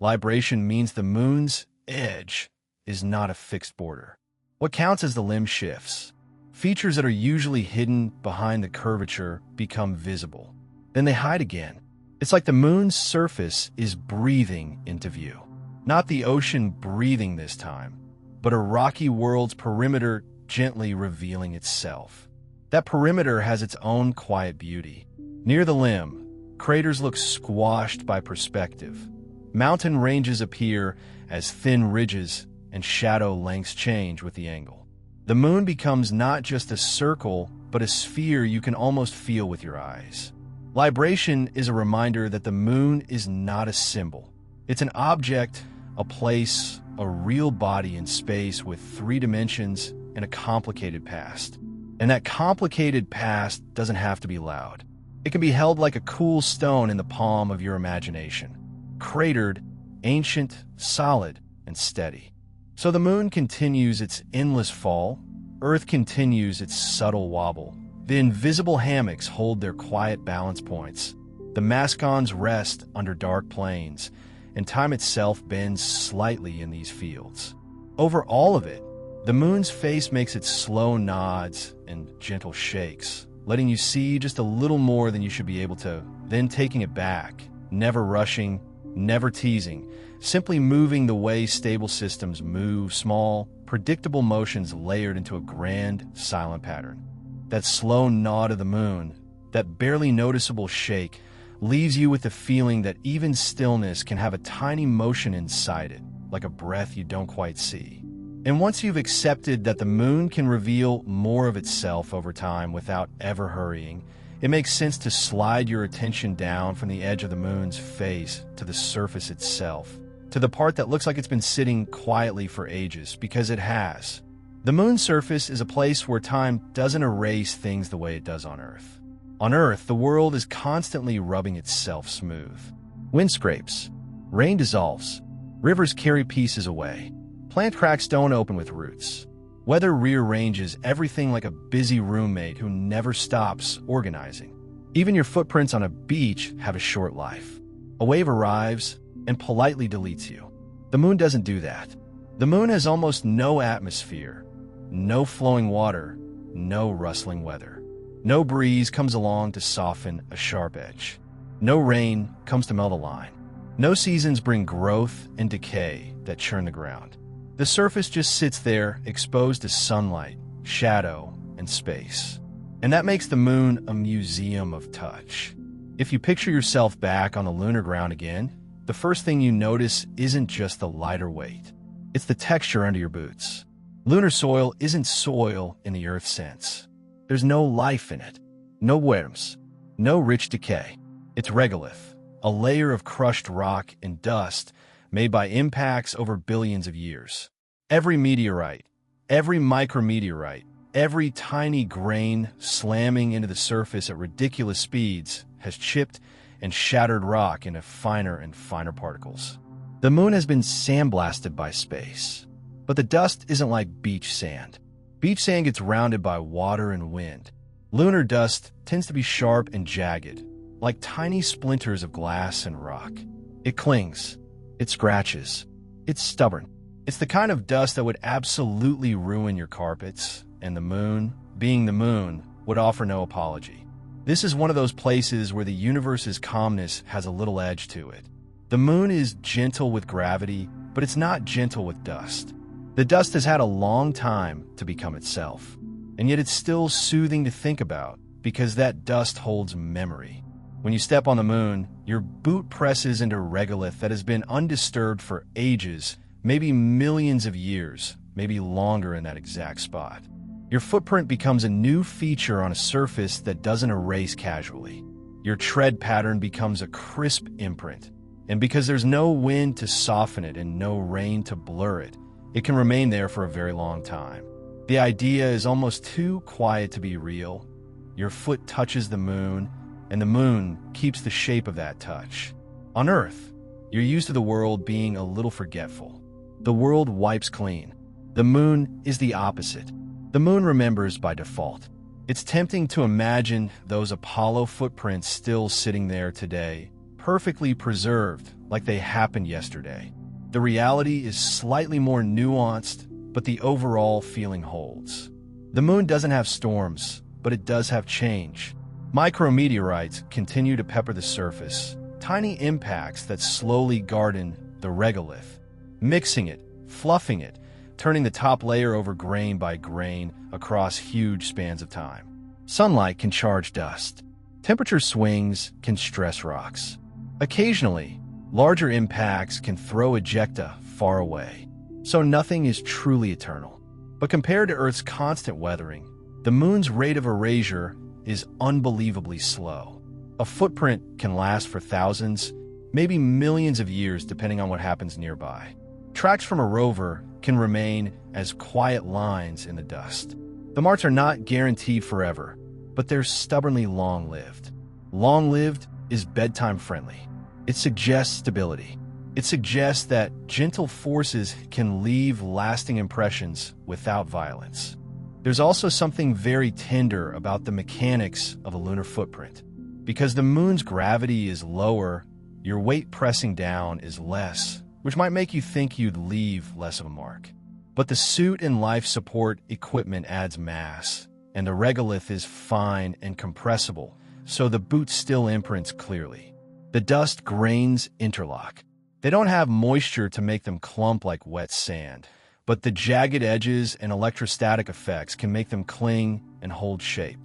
libration means the moon's edge is not a fixed border. What counts as the limb shifts. Features that are usually hidden behind the curvature become visible. Then they hide again. It's like the moon's surface is breathing into view. Not the ocean breathing this time, but a rocky world's perimeter gently revealing itself. That perimeter has its own quiet beauty. Near the limb, craters look squashed by perspective. Mountain ranges appear as thin ridges, and shadow lengths change with the angle. The moon becomes not just a circle, but a sphere you can almost feel with your eyes. Libration is a reminder that the moon is not a symbol. It's an object, a place, a real body in space with 3 dimensions and a complicated past. And that complicated past doesn't have to be loud. It can be held like a cool stone in the palm of your imagination. Cratered, ancient, solid, and steady. So the moon continues its endless fall, Earth continues its subtle wobble. The invisible hammocks hold their quiet balance points. The mascons rest under dark plains, and time itself bends slightly in these fields. Over all of it, the moon's face makes its slow nods and gentle shakes, letting you see just a little more than you should be able to, then taking it back, never rushing, never teasing, simply moving the way stable systems move, small, predictable motions layered into a grand, silent pattern. That slow nod of the moon, that barely noticeable shake, leaves you with the feeling that even stillness can have a tiny motion inside it, like a breath you don't quite see. And once you've accepted that the moon can reveal more of itself over time without ever hurrying, it makes sense to slide your attention down from the edge of the moon's face to the surface itself, to the part that looks like it's been sitting quietly for ages, because it has. The moon's surface is a place where time doesn't erase things the way it does on Earth. On Earth, the world is constantly rubbing itself smooth. Wind scrapes, rain dissolves, rivers carry pieces away, plant cracks don't open with roots. Weather rearranges everything like a busy roommate who never stops organizing. Even your footprints on a beach have a short life. A wave arrives and politely deletes you. The moon doesn't do that. The moon has almost no atmosphere, no flowing water, no rustling weather. No breeze comes along to soften a sharp edge. No rain comes to melt a line. No seasons bring growth and decay that churn the ground. The surface just sits there, exposed to sunlight, shadow, and space. And that makes the moon a museum of touch. If you picture yourself back on the lunar ground again, the first thing you notice isn't just the lighter weight. It's the texture under your boots. Lunar soil isn't soil in the Earth sense. There's no life in it. No worms. No rich decay. It's regolith, a layer of crushed rock and dust made by impacts over billions of years. Every meteorite, every micrometeorite, every tiny grain slamming into the surface at ridiculous speeds has chipped and shattered rock into finer and finer particles. The moon has been sandblasted by space. But the dust isn't like beach sand. Beach sand gets rounded by water and wind. Lunar dust tends to be sharp and jagged, like tiny splinters of glass and rock. It clings. It scratches. It's stubborn. It's the kind of dust that would absolutely ruin your carpets, and the moon, being the moon, would offer no apology. This is one of those places where the universe's calmness has a little edge to it. The moon is gentle with gravity, but it's not gentle with dust. The dust has had a long time to become itself, and yet it's still soothing to think about because that dust holds memory. When you step on the moon, your boot presses into regolith that has been undisturbed for ages, maybe millions of years, maybe longer in that exact spot. Your footprint becomes a new feature on a surface that doesn't erase casually. Your tread pattern becomes a crisp imprint, and because there's no wind to soften it and no rain to blur it, it can remain there for a very long time. The idea is almost too quiet to be real. Your foot touches the moon, and the moon keeps the shape of that touch. On Earth, you're used to the world being a little forgetful. The world wipes clean. The moon is the opposite. The moon remembers by default. It's tempting to imagine those Apollo footprints still sitting there today, perfectly preserved like they happened yesterday. The reality is slightly more nuanced, but the overall feeling holds. The moon doesn't have storms, but it does have change. Micrometeorites continue to pepper the surface, tiny impacts that slowly garden the regolith, mixing it, fluffing it, turning the top layer over grain by grain across huge spans of time. Sunlight can charge dust. Temperature swings can stress rocks. Occasionally, larger impacts can throw ejecta far away. So nothing is truly eternal. But compared to Earth's constant weathering, the moon's rate of erasure is unbelievably slow. A footprint can last for thousands, maybe millions of years depending on what happens nearby. Tracks from a rover can remain as quiet lines in the dust. The marks are not guaranteed forever, but they're stubbornly long-lived. Long-lived is bedtime friendly. It suggests stability. It suggests that gentle forces can leave lasting impressions without violence. There's also something very tender about the mechanics of a lunar footprint. Because the moon's gravity is lower, your weight pressing down is less, which might make you think you'd leave less of a mark. But the suit and life support equipment adds mass, and the regolith is fine and compressible, so the boot still imprints clearly. The dust grains interlock. They don't have moisture to make them clump like wet sand, but the jagged edges and electrostatic effects can make them cling and hold shape.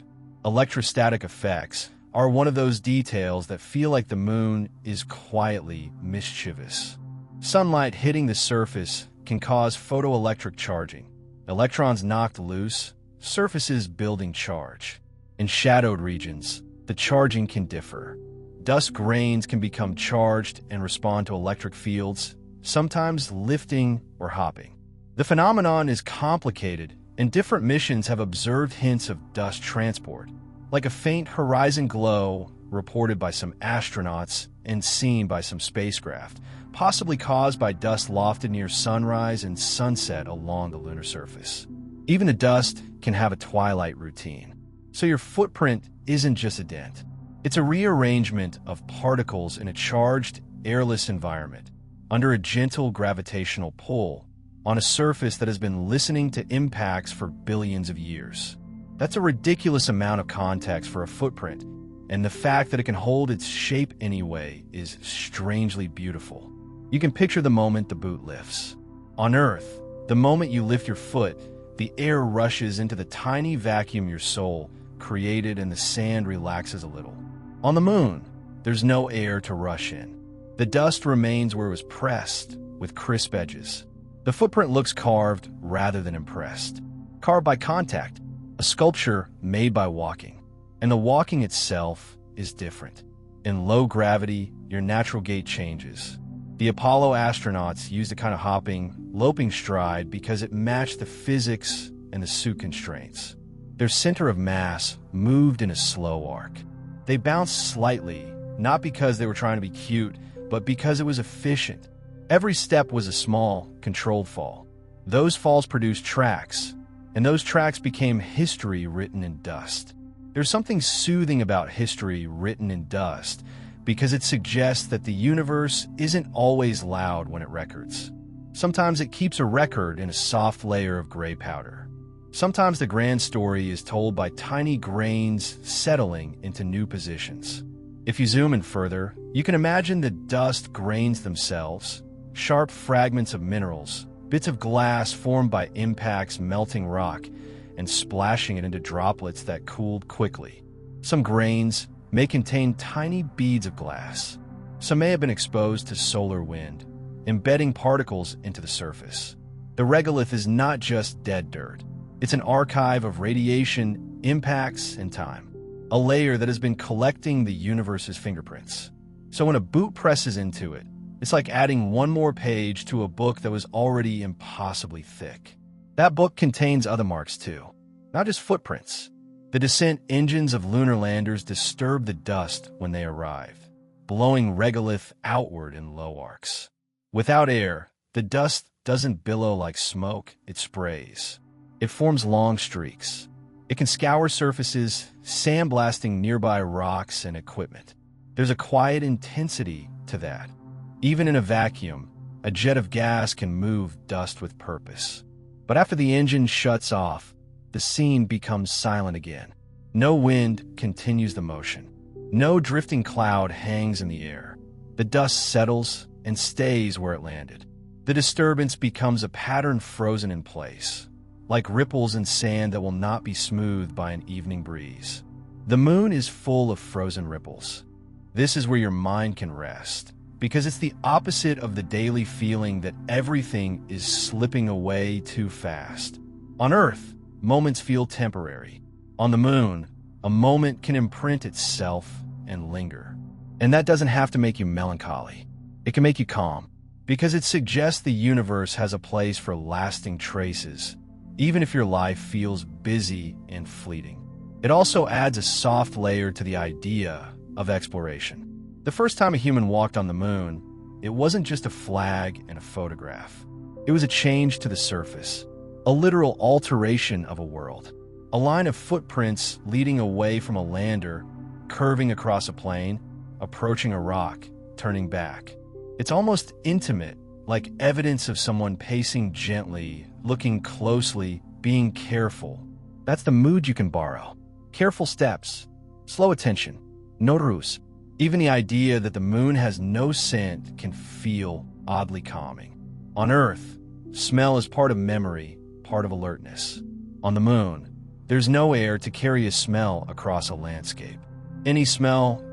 Electrostatic effects are one of those details that feel like the moon is quietly mischievous. Sunlight hitting the surface can cause photoelectric charging. Electrons knocked loose, surfaces building charge. In shadowed regions, the charging can differ. Dust grains can become charged and respond to electric fields, sometimes lifting or hopping. The phenomenon is complicated, and different missions have observed hints of dust transport, like a faint horizon glow reported by some astronauts and seen by some spacecraft, possibly caused by dust lofted near sunrise and sunset along the lunar surface. Even the dust can have a twilight routine, so your footprint isn't just a dent. It's a rearrangement of particles in a charged, airless environment, under a gentle gravitational pull, on a surface that has been listening to impacts for billions of years. That's a ridiculous amount of context for a footprint, and the fact that it can hold its shape anyway is strangely beautiful. You can picture the moment the boot lifts. On Earth, the moment you lift your foot, the air rushes into the tiny vacuum your soul created and the sand relaxes a little. On the moon, there's no air to rush in. The dust remains where it was pressed, with crisp edges. The footprint looks carved rather than impressed. Carved by contact, a sculpture made by walking. And the walking itself is different. In low gravity, your natural gait changes. The Apollo astronauts used a kind of hopping, loping stride because it matched the physics and the suit constraints. Their center of mass moved in a slow arc. They bounced slightly, not because they were trying to be cute, but because it was efficient. Every step was a small, controlled fall. Those falls produced tracks, and those tracks became history written in dust. There's something soothing about history written in dust because it suggests that the universe isn't always loud when it records. Sometimes it keeps a record in a soft layer of gray powder. Sometimes the grand story is told by tiny grains settling into new positions. If you zoom in further, you can imagine the dust grains themselves, sharp fragments of minerals, bits of glass formed by impacts melting rock and splashing it into droplets that cooled quickly. Some grains may contain tiny beads of glass. Some may have been exposed to solar wind, embedding particles into the surface. The regolith is not just dead dirt. It's an archive of radiation, impacts, and time. A layer that has been collecting the universe's fingerprints. So when a boot presses into it, it's like adding one more page to a book that was already impossibly thick. That book contains other marks too, not just footprints. The descent engines of lunar landers disturb the dust when they arrive, blowing regolith outward in low arcs. Without air, the dust doesn't billow like smoke, it sprays. It forms long streaks. It can scour surfaces, sandblasting nearby rocks and equipment. There's a quiet intensity to that. Even in a vacuum, a jet of gas can move dust with purpose. But after the engine shuts off, the scene becomes silent again. No wind continues the motion. No drifting cloud hangs in the air. The dust settles and stays where it landed. The disturbance becomes a pattern frozen in place, like ripples in sand that will not be smoothed by an evening breeze. The moon is full of frozen ripples. This is where your mind can rest, because it's the opposite of the daily feeling that everything is slipping away too fast. On Earth, moments feel temporary. On the moon, a moment can imprint itself and linger. And that doesn't have to make you melancholy. It can make you calm, because it suggests the universe has a place for lasting traces, even if your life feels busy and fleeting. It also adds a soft layer to the idea of exploration. The first time a human walked on the moon, it wasn't just a flag and a photograph. It was a change to the surface, a literal alteration of a world. A line of footprints leading away from a lander, curving across a plain, approaching a rock, turning back. It's almost intimate, like evidence of someone pacing gently, looking closely, being careful. That's the mood you can borrow. Careful steps, slow attention, no ruse. Even the idea that the moon has no scent can feel oddly calming. On Earth, smell is part of memory, part of alertness. On the moon, there's no air to carry a smell across a landscape. Any smell,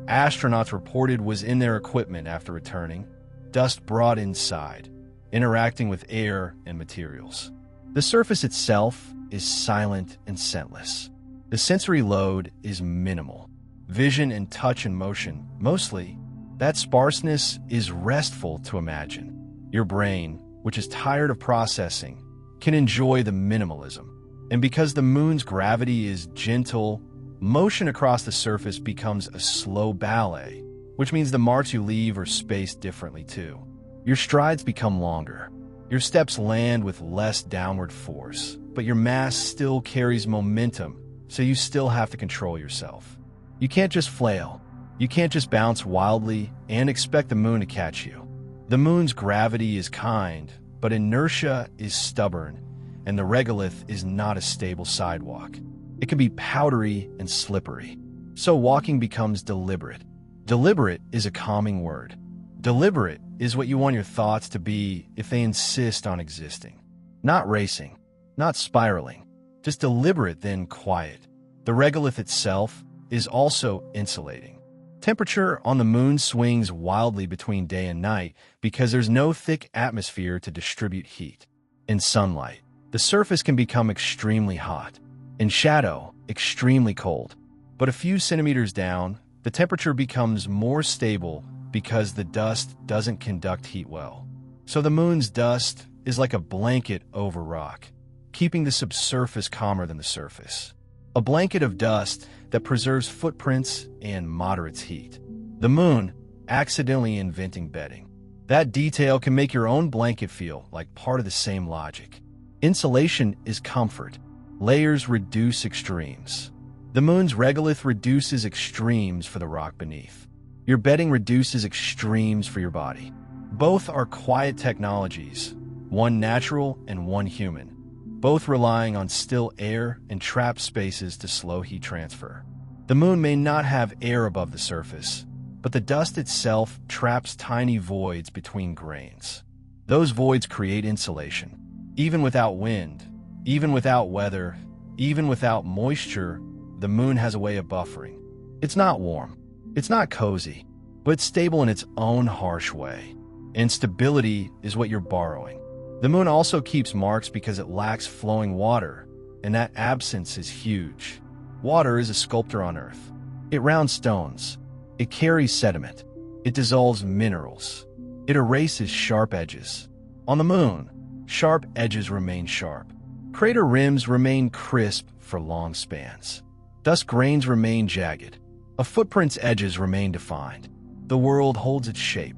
astronauts reported, was in their equipment after returning, dust brought inside, interacting with air and materials. The surface itself is silent and scentless. The sensory load is minimal. Vision and touch and motion, mostly. That sparseness is restful to imagine. Your brain, which is tired of processing, can enjoy the minimalism. And because the moon's gravity is gentle, motion across the surface becomes a slow ballet, which means the marks you leave are spaced differently too. Your strides become longer. Your steps land with less downward force, but your mass still carries momentum, so you still have to control yourself. You can't just flail. You can't just bounce wildly and expect the moon to catch you. The moon's gravity is kind, but inertia is stubborn, and the regolith is not a stable sidewalk. It can be powdery and slippery. So walking becomes deliberate. Deliberate is a calming word. Deliberate is what you want your thoughts to be if they insist on existing. Not racing, not spiraling, just deliberate then quiet. The regolith itself is also insulating. Temperature on the moon swings wildly between day and night because there's no thick atmosphere to distribute heat. In sunlight, the surface can become extremely hot. In shadow, extremely cold. But a few centimeters down, the temperature becomes more stable because the dust doesn't conduct heat well. So the moon's dust is like a blanket over rock, keeping the subsurface calmer than the surface. A blanket of dust that preserves footprints and moderates heat. The moon, accidentally inventing bedding. That detail can make your own blanket feel like part of the same logic. Insulation is comfort. Layers reduce extremes. The moon's regolith reduces extremes for the rock beneath. Your bedding reduces extremes for your body. Both are quiet technologies, one natural and one human, both relying on still air and trapped spaces to slow heat transfer. The moon may not have air above the surface, but the dust itself traps tiny voids between grains. Those voids create insulation. Even without wind, even without weather, even without moisture, the moon has a way of buffering. It's not warm, it's not cozy, but it's stable in its own harsh way. And stability is what you're borrowing. The moon also keeps marks because it lacks flowing water, and that absence is huge. Water is a sculptor on Earth. It rounds stones. It carries sediment. It dissolves minerals. It erases sharp edges. On the moon, sharp edges remain sharp. Crater rims remain crisp for long spans. Dust grains remain jagged. A footprint's edges remain defined. The world holds its shape.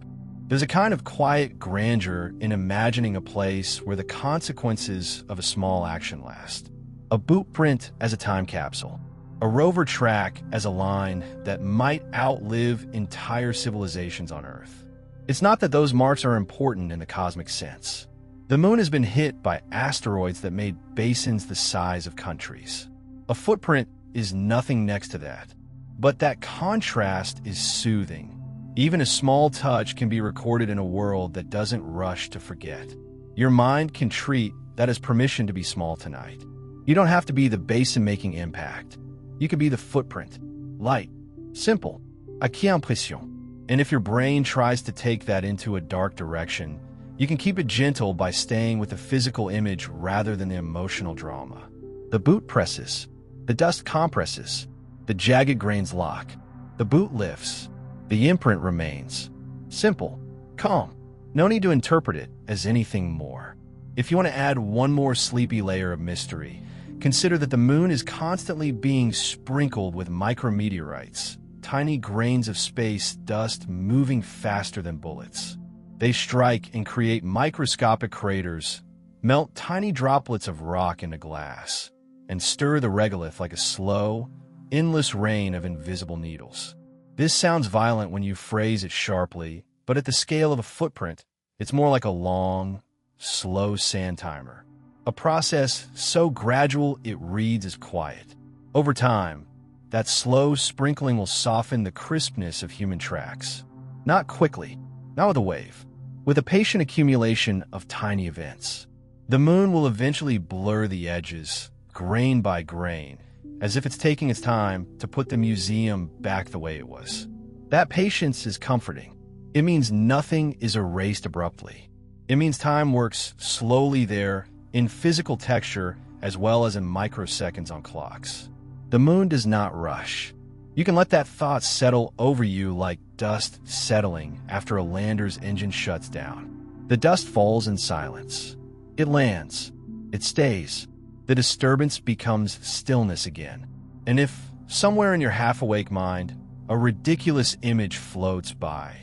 There's a kind of quiet grandeur in imagining a place where the consequences of a small action last. A boot print as a time capsule. A rover track as a line that might outlive entire civilizations on Earth. It's not that those marks are important in the cosmic sense. The moon has been hit by asteroids that made basins the size of countries. A footprint is nothing next to that. But that contrast is soothing. Even a small touch can be recorded in a world that doesn't rush to forget. Your mind can treat that as permission to be small tonight. You don't have to be the basin making impact. You could be the footprint. Light. Simple. À qui impression. And if your brain tries to take that into a dark direction, you can keep it gentle by staying with the physical image rather than the emotional drama. The boot presses. The dust compresses. The jagged grains lock. The boot lifts. The imprint remains. Simple. Calm. No need to interpret it as anything more. If you want to add one more sleepy layer of mystery, consider that the moon is constantly being sprinkled with micrometeorites, tiny grains of space dust moving faster than bullets. They strike and create microscopic craters, melt tiny droplets of rock into glass, and stir the regolith like a slow, endless rain of invisible needles. This sounds violent when you phrase it sharply, but at the scale of a footprint, it's more like a long, slow sand timer. A process so gradual it reads as quiet. Over time, that slow sprinkling will soften the crispness of human tracks. Not quickly, not with a wave, with a patient accumulation of tiny events. The moon will eventually blur the edges, grain by grain, as if it's taking its time to put the museum back the way it was. That patience is comforting. It means nothing is erased abruptly. It means time works slowly there, in physical texture as well as in microseconds on clocks. The moon does not rush. You can let that thought settle over you like dust settling after a lander's engine shuts down. The dust falls in silence. It lands. It stays. The disturbance becomes stillness again. And if, somewhere in your half-awake mind, a ridiculous image floats by,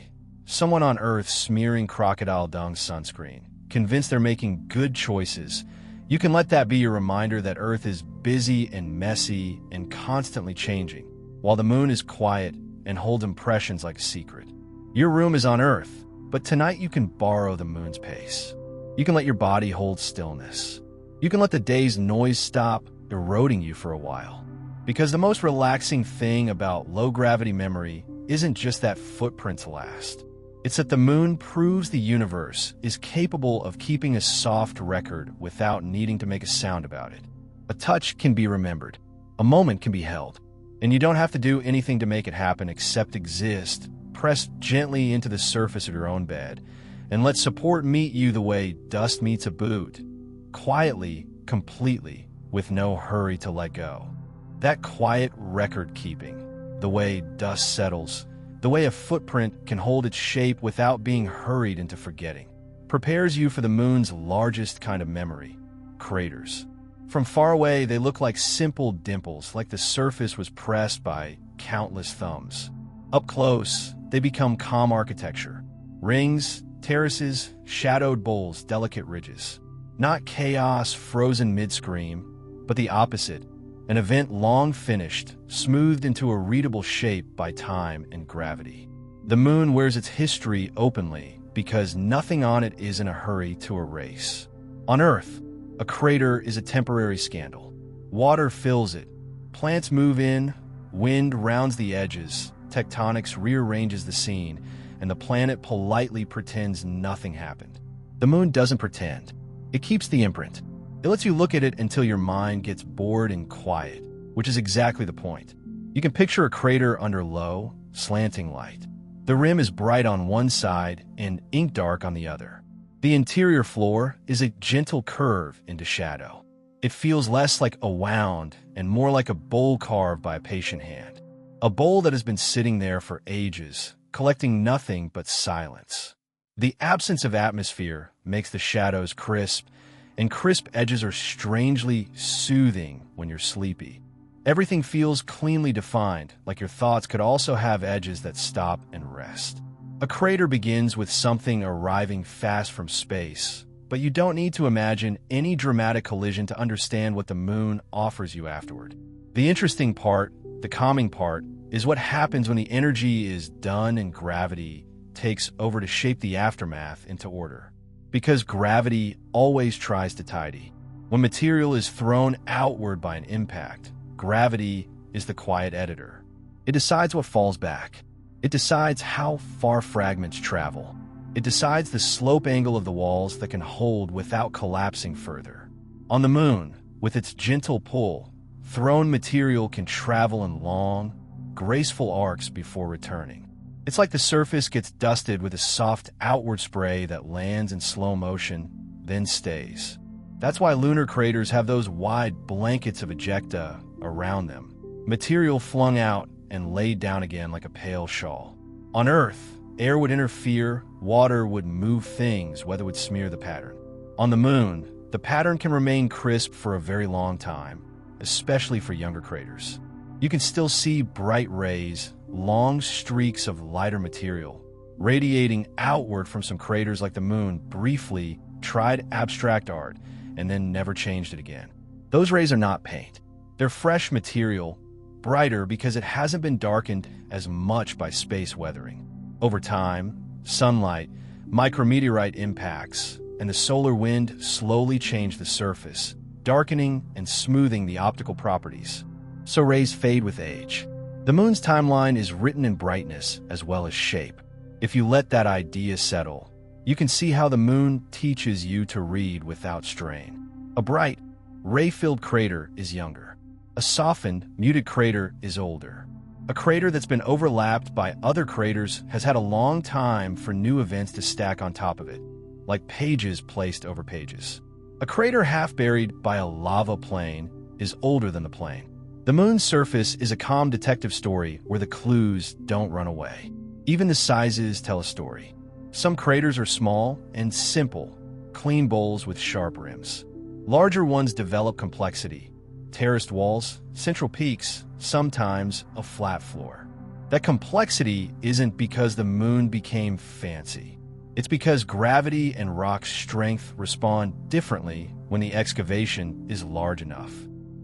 someone on Earth smearing crocodile dung sunscreen, convinced they're making good choices, you can let that be your reminder that Earth is busy and messy and constantly changing, while the moon is quiet and holds impressions like a secret. Your room is on Earth, but tonight you can borrow the moon's pace. You can let your body hold stillness. You can let the day's noise stop eroding you for a while. Because the most relaxing thing about low-gravity memory isn't just that footprints last. It's that the moon proves the universe is capable of keeping a soft record without needing to make a sound about it. A touch can be remembered. A moment can be held. And you don't have to do anything to make it happen except exist. Press gently into the surface of your own bed and let support meet you the way dust meets a boot. Quietly, completely, with no hurry to let go. That quiet record-keeping, the way dust settles, the way a footprint can hold its shape without being hurried into forgetting, prepares you for the moon's largest kind of memory, craters. From far away, they look like simple dimples, like the surface was pressed by countless thumbs. Up close, they become calm architecture, rings Terraces, shadowed bowls, delicate ridges. Not chaos, frozen mid-scream, but the opposite. An event long finished, smoothed into a readable shape by time and gravity. The moon wears its history openly because nothing on it is in a hurry to erase. On Earth, a crater is a temporary scandal. Water fills it. Plants move in, wind rounds the edges, tectonics rearranges the scene, and the planet politely pretends nothing happened. The moon doesn't pretend. It keeps the imprint. It lets you look at it until your mind gets bored and quiet, which is exactly the point. You can picture a crater under low, slanting light. The rim is bright on one side and ink dark on the other. The interior floor is a gentle curve into shadow. It feels less like a wound and more like a bowl carved by a patient hand. A bowl that has been sitting there for ages, collecting nothing but silence. The absence of atmosphere makes the shadows crisp, and crisp edges are strangely soothing when you're sleepy. Everything feels cleanly defined, like your thoughts could also have edges that stop and rest. A crater begins with something arriving fast from space, but you don't need to imagine any dramatic collision to understand what the moon offers you afterward. The interesting part, the calming part, is what happens when the energy is done and gravity takes over to shape the aftermath into order. Because gravity always tries to tidy. When material is thrown outward by an impact, gravity is the quiet editor. It decides what falls back. It decides how far fragments travel. It decides the slope angle of the walls that can hold without collapsing further. On the moon, with its gentle pull, thrown material can travel in long, graceful arcs before returning. It's like the surface gets dusted with a soft outward spray that lands in slow motion, then stays. That's why lunar craters have those wide blankets of ejecta around them, material flung out and laid down again like a pale shawl. On Earth, air would interfere, water would move things, weather would smear the pattern. On the moon, the pattern can remain crisp for a very long time, especially for younger craters. You can still see bright rays, long streaks of lighter material, radiating outward from some craters like the moon briefly tried abstract art and then never changed it again. Those rays are not paint. They're fresh material, brighter because it hasn't been darkened as much by space weathering. Over time, sunlight, micrometeorite impacts, and the solar wind slowly change the surface, darkening and smoothing the optical properties. So rays fade with age. The moon's timeline is written in brightness as well as shape. If you let that idea settle, you can see how the moon teaches you to read without strain. A bright, ray-filled crater is younger. A softened, muted crater is older. A crater that's been overlapped by other craters has had a long time for new events to stack on top of it, like pages placed over pages. A crater half buried by a lava plain is older than the plain. The moon's surface is a calm detective story where the clues don't run away. Even the sizes tell a story. Some craters are small and simple, clean bowls with sharp rims. Larger ones develop complexity. Terraced walls, central peaks, sometimes a flat floor. That complexity isn't because the moon became fancy. It's because gravity and rock strength respond differently when the excavation is large enough.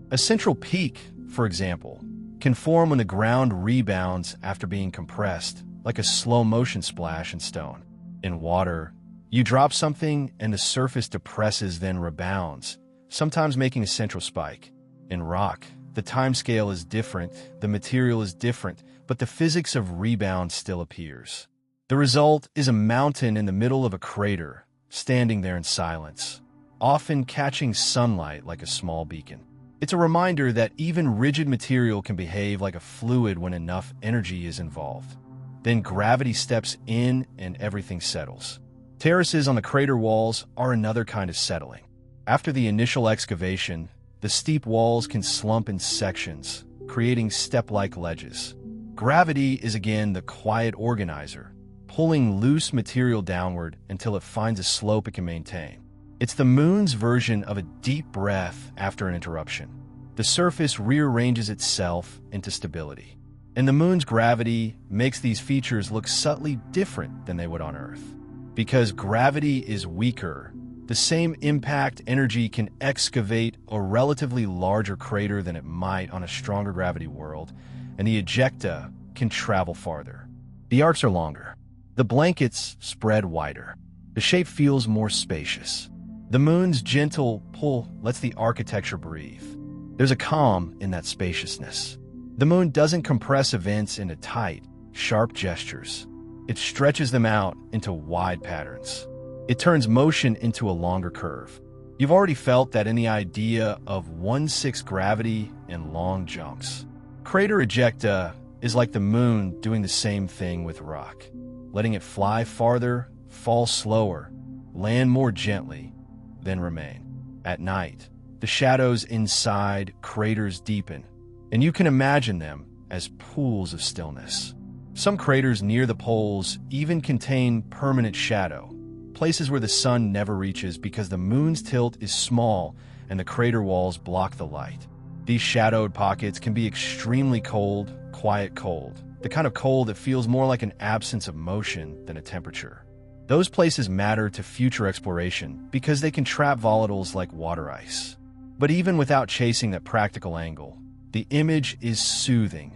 A central peak, for example, can form when the ground rebounds after being compressed, like a slow-motion splash in stone. In water, you drop something and the surface depresses then rebounds, sometimes making a central spike. In rock, the timescale is different, the material is different, but the physics of rebound still appears. The result is a mountain in the middle of a crater, standing there in silence, often catching sunlight like a small beacon. It's a reminder that even rigid material can behave like a fluid when enough energy is involved. Then gravity steps in and everything settles. Terraces on the crater walls are another kind of settling. After the initial excavation, the steep walls can slump in sections, creating step-like ledges. Gravity is again the quiet organizer, pulling loose material downward until it finds a slope it can maintain. It's the moon's version of a deep breath after an interruption. The surface rearranges itself into stability. And the moon's gravity makes these features look subtly different than they would on Earth. Because gravity is weaker, the same impact energy can excavate a relatively larger crater than it might on a stronger gravity world, and the ejecta can travel farther. The arcs are longer. The blankets spread wider. The shape feels more spacious. The moon's gentle pull lets the architecture breathe. There's a calm in that spaciousness. The moon doesn't compress events into tight, sharp gestures. It stretches them out into wide patterns. It turns motion into a longer curve. You've already felt that in the idea of 1/6 gravity and long jumps. Crater ejecta is like the moon doing the same thing with rock, letting it fly farther, fall slower, land more gently, then remain. At night, the shadows inside craters deepen, and you can imagine them as pools of stillness. Some craters near the poles even contain permanent shadow, places where the sun never reaches because the moon's tilt is small and the crater walls block the light. These shadowed pockets can be extremely cold, quiet cold, the kind of cold that feels more like an absence of motion than a temperature. Those places matter to future exploration because they can trap volatiles like water ice. But even without chasing that practical angle, the image is soothing.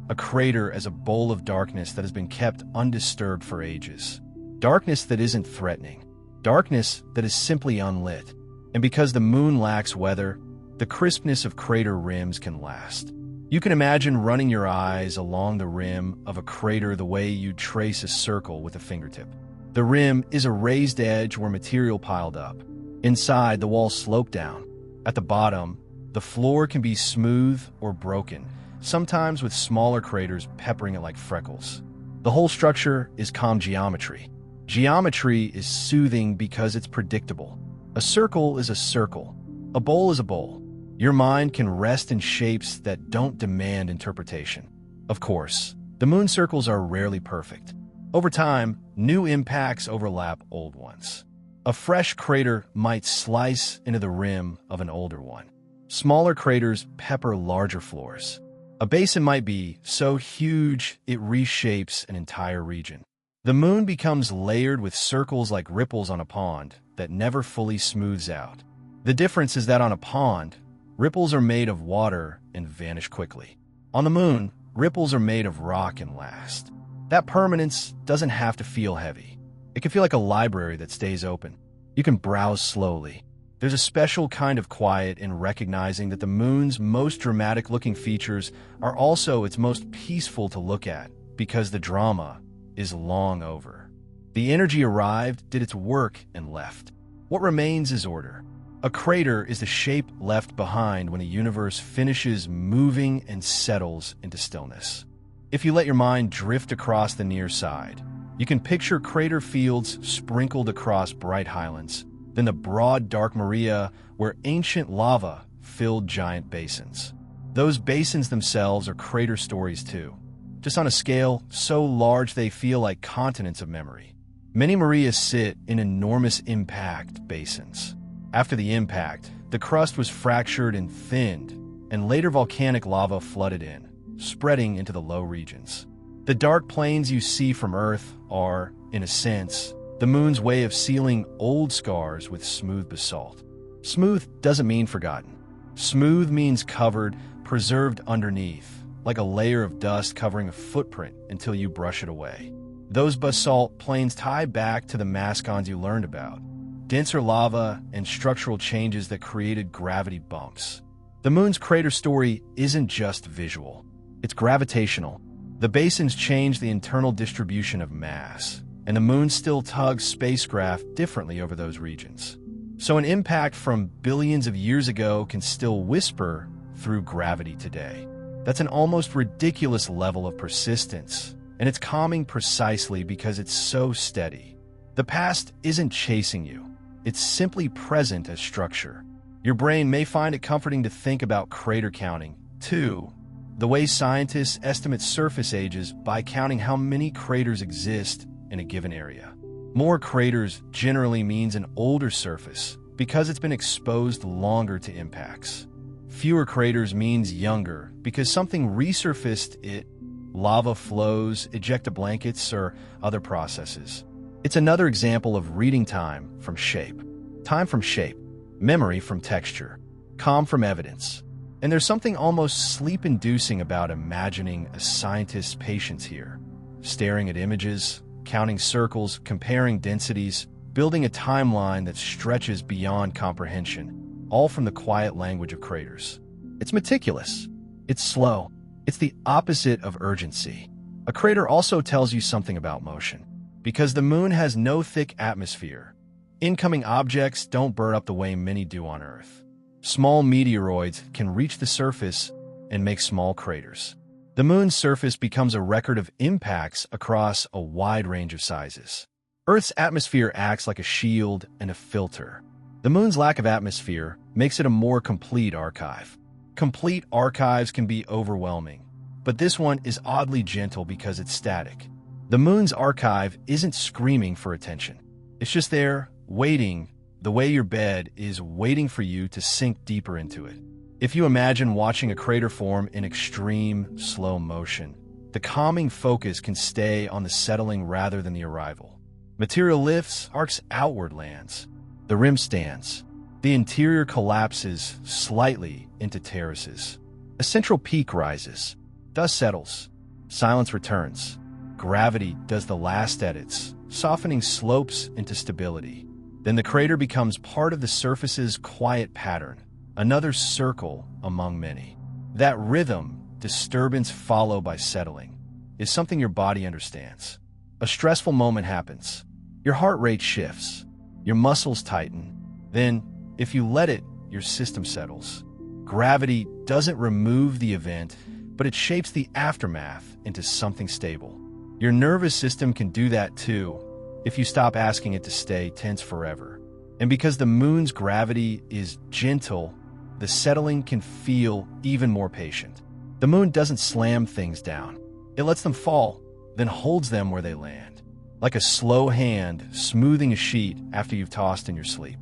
A crater as a bowl of darkness that has been kept undisturbed for ages. Darkness that isn't threatening. Darkness that is simply unlit. And because the moon lacks weather, the crispness of crater rims can last. You can imagine running your eyes along the rim of a crater the way you'd trace a circle with a fingertip. The rim is a raised edge where material piled up. Inside, the walls slope down. At the bottom, the floor can be smooth or broken, sometimes with smaller craters peppering it like freckles. The whole structure is calm geometry. Geometry is soothing because it's predictable. A circle is a circle. A bowl is a bowl. Your mind can rest in shapes that don't demand interpretation. Of course, the moon circles are rarely perfect. Over time, new impacts overlap old ones. A fresh crater might slice into the rim of an older one. Smaller craters pepper larger floors. A basin might be so huge it reshapes an entire region. The moon becomes layered with circles like ripples on a pond that never fully smooths out. The difference is that on a pond, ripples are made of water and vanish quickly. On the moon, ripples are made of rock and last. That permanence doesn't have to feel heavy. It can feel like a library that stays open. You can browse slowly. There's a special kind of quiet in recognizing that the moon's most dramatic-looking features are also its most peaceful to look at because the drama is long over. The energy arrived, did its work, and left. What remains is order. A crater is the shape left behind when a universe finishes moving and settles into stillness. If you let your mind drift across the near side, you can picture crater fields sprinkled across bright highlands, then the broad dark Maria where ancient lava filled giant basins. Those basins themselves are crater stories too, just on a scale so large they feel like continents of memory. Many Marias sit in enormous impact basins. After the impact, the crust was fractured and thinned, and later volcanic lava flooded in, spreading into the low regions. The dark plains you see from Earth are, in a sense, the moon's way of sealing old scars with smooth basalt. Smooth doesn't mean forgotten. Smooth means covered, preserved underneath, like a layer of dust covering a footprint until you brush it away. Those basalt plains tie back to the mascons you learned about, denser lava and structural changes that created gravity bumps. The moon's crater story isn't just visual. It's gravitational. The basins change the internal distribution of mass, and the moon still tugs spacecraft differently over those regions. So an impact from billions of years ago can still whisper through gravity today. That's an almost ridiculous level of persistence, and it's calming precisely because it's so steady. The past isn't chasing you. It's simply present as structure. Your brain may find it comforting to think about crater counting, too. The way scientists estimate surface ages by counting how many craters exist in a given area. More craters generally means an older surface because it's been exposed longer to impacts. Fewer craters means younger because something resurfaced it, lava flows, ejecta blankets, or other processes. It's another example of reading time from shape. Time from shape, memory from texture, calm from evidence. And there's something almost sleep-inducing about imagining a scientist's patience here. Staring at images, counting circles, comparing densities, building a timeline that stretches beyond comprehension, all from the quiet language of craters. It's meticulous. It's slow. It's the opposite of urgency. A crater also tells you something about motion. Because the moon has no thick atmosphere, incoming objects don't burn up the way many do on Earth. Small meteoroids can reach the surface and make small craters. The moon's surface becomes a record of impacts across a wide range of sizes. Earth's atmosphere acts like a shield and a filter. The moon's lack of atmosphere makes it a more complete archive. Complete archives can be overwhelming, but this one is oddly gentle because it's static. The moon's archive isn't screaming for attention. It's just there, waiting, the way your bed is waiting for you to sink deeper into it. If you imagine watching a crater form in extreme, slow motion, the calming focus can stay on the settling rather than the arrival. Material lifts, arcs outward, lands. The rim stands. The interior collapses slightly into terraces. A central peak rises. Dust settles. Silence returns. Gravity does the last edits, softening slopes into stability. Then the crater becomes part of the surface's quiet pattern, another circle among many. That rhythm, disturbance followed by settling, is something your body understands. A stressful moment happens. Your heart rate shifts. Your muscles tighten. Then, if you let it, your system settles. Gravity doesn't remove the event, but it shapes the aftermath into something stable. Your nervous system can do that too, if you stop asking it to stay tense forever. And because the moon's gravity is gentle, the settling can feel even more patient. The moon doesn't slam things down. It lets them fall, then holds them where they land, like a slow hand smoothing a sheet after you've tossed in your sleep.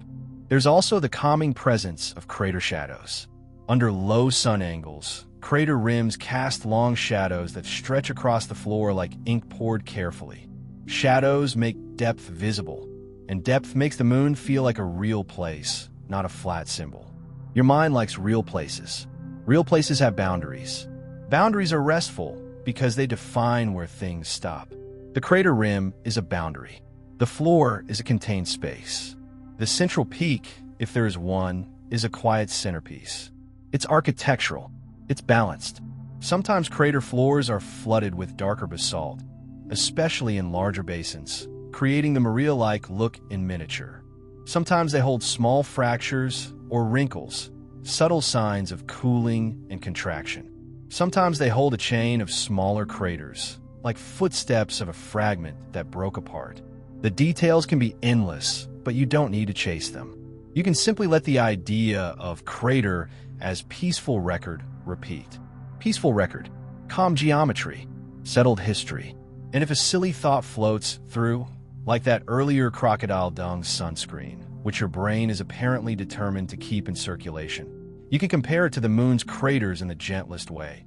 There's also the calming presence of crater shadows. Under low sun angles, crater rims cast long shadows that stretch across the floor like ink poured carefully. Shadows make depth visible, and depth makes the moon feel like a real place, not a flat symbol. Your mind likes real places. Real places have boundaries. Boundaries are restful because they define where things stop. The crater rim is a boundary. The floor is a contained space. The central peak, if there is one, is a quiet centerpiece. It's architectural. It's balanced. Sometimes crater floors are flooded with darker basalt, especially in larger basins, creating the Maria-like look in miniature. Sometimes they hold small fractures or wrinkles, subtle signs of cooling and contraction. Sometimes they hold a chain of smaller craters, like footsteps of a fragment that broke apart. The details can be endless, but you don't need to chase them. You can simply let the idea of crater as peaceful record repeat. Peaceful record, calm geometry, settled history. And if a silly thought floats through, like that earlier crocodile dung sunscreen, which your brain is apparently determined to keep in circulation, you can compare it to the moon's craters in the gentlest way.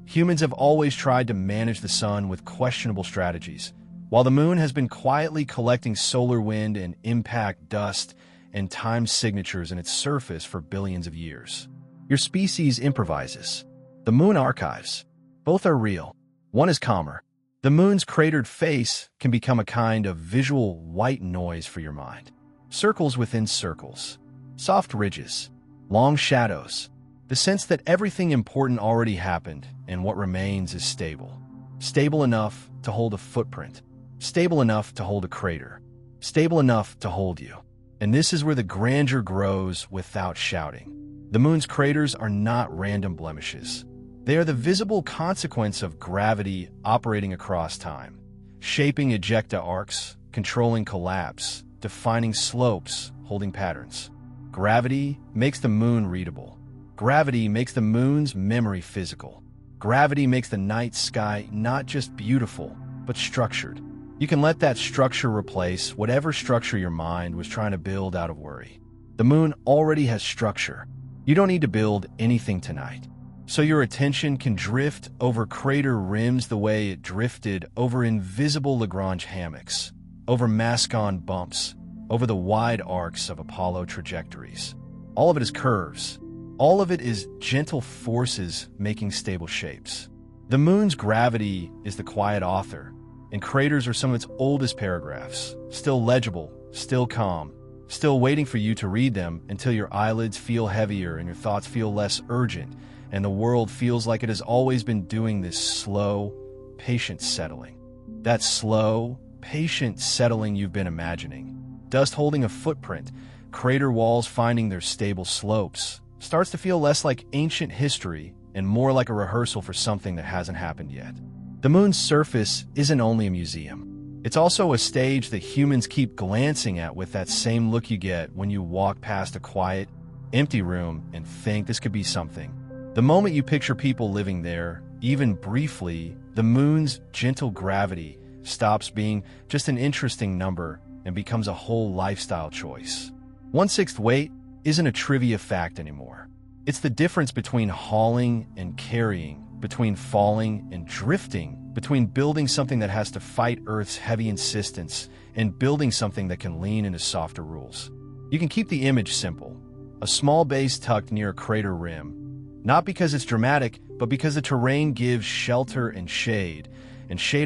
Humans have always tried to manage the sun with questionable strategies, while the moon has been quietly collecting solar wind and impact dust and time signatures in its surface for billions of years. Your species improvises. The moon archives. Both are real. One is calmer. The moon's cratered face can become a kind of visual white noise for your mind. Circles within circles. Soft ridges. Long shadows. The sense that everything important already happened and what remains is stable. Stable enough to hold a footprint. Stable enough to hold a crater. Stable enough to hold you. And this is where the grandeur grows without shouting. The moon's craters are not random blemishes. They are the visible consequence of gravity operating across time, shaping ejecta arcs, controlling collapse, defining slopes, holding patterns. Gravity makes the moon readable. Gravity makes the moon's memory physical. Gravity makes the night sky not just beautiful, but structured. You can let that structure replace whatever structure your mind was trying to build out of worry. The moon already has structure. You don't need to build anything tonight. So your attention can drift over crater rims the way it drifted over invisible Lagrange hammocks. over mask-on bumps, over the wide arcs of Apollo trajectories. All of it is curves. All of it is gentle forces making stable shapes. The moon's gravity is the quiet author, and craters are some of its oldest paragraphs, still legible, still calm, still waiting for you to read them until your eyelids feel heavier and your thoughts feel less urgent, and the world feels like it has always been doing this slow, patient settling. That slow, patient settling you've been imagining. Dust holding a footprint, crater walls finding their stable slopes, starts to feel less like ancient history and more like a rehearsal for something that hasn't happened yet. The moon's surface isn't only a museum. It's also a stage that humans keep glancing at with that same look you get when you walk past a quiet, empty room and think this could be something. The moment you picture people living there, even briefly, the moon's gentle gravity stops being just an interesting number and becomes a whole lifestyle choice. 1/6 weight isn't a trivia fact anymore. It's the difference between hauling and carrying, between falling and drifting, between building something that has to fight Earth's heavy insistence and building something that can lean into softer rules. You can keep the image simple. A small base tucked near a crater rim, not because it's dramatic, but because the terrain gives shelter and shade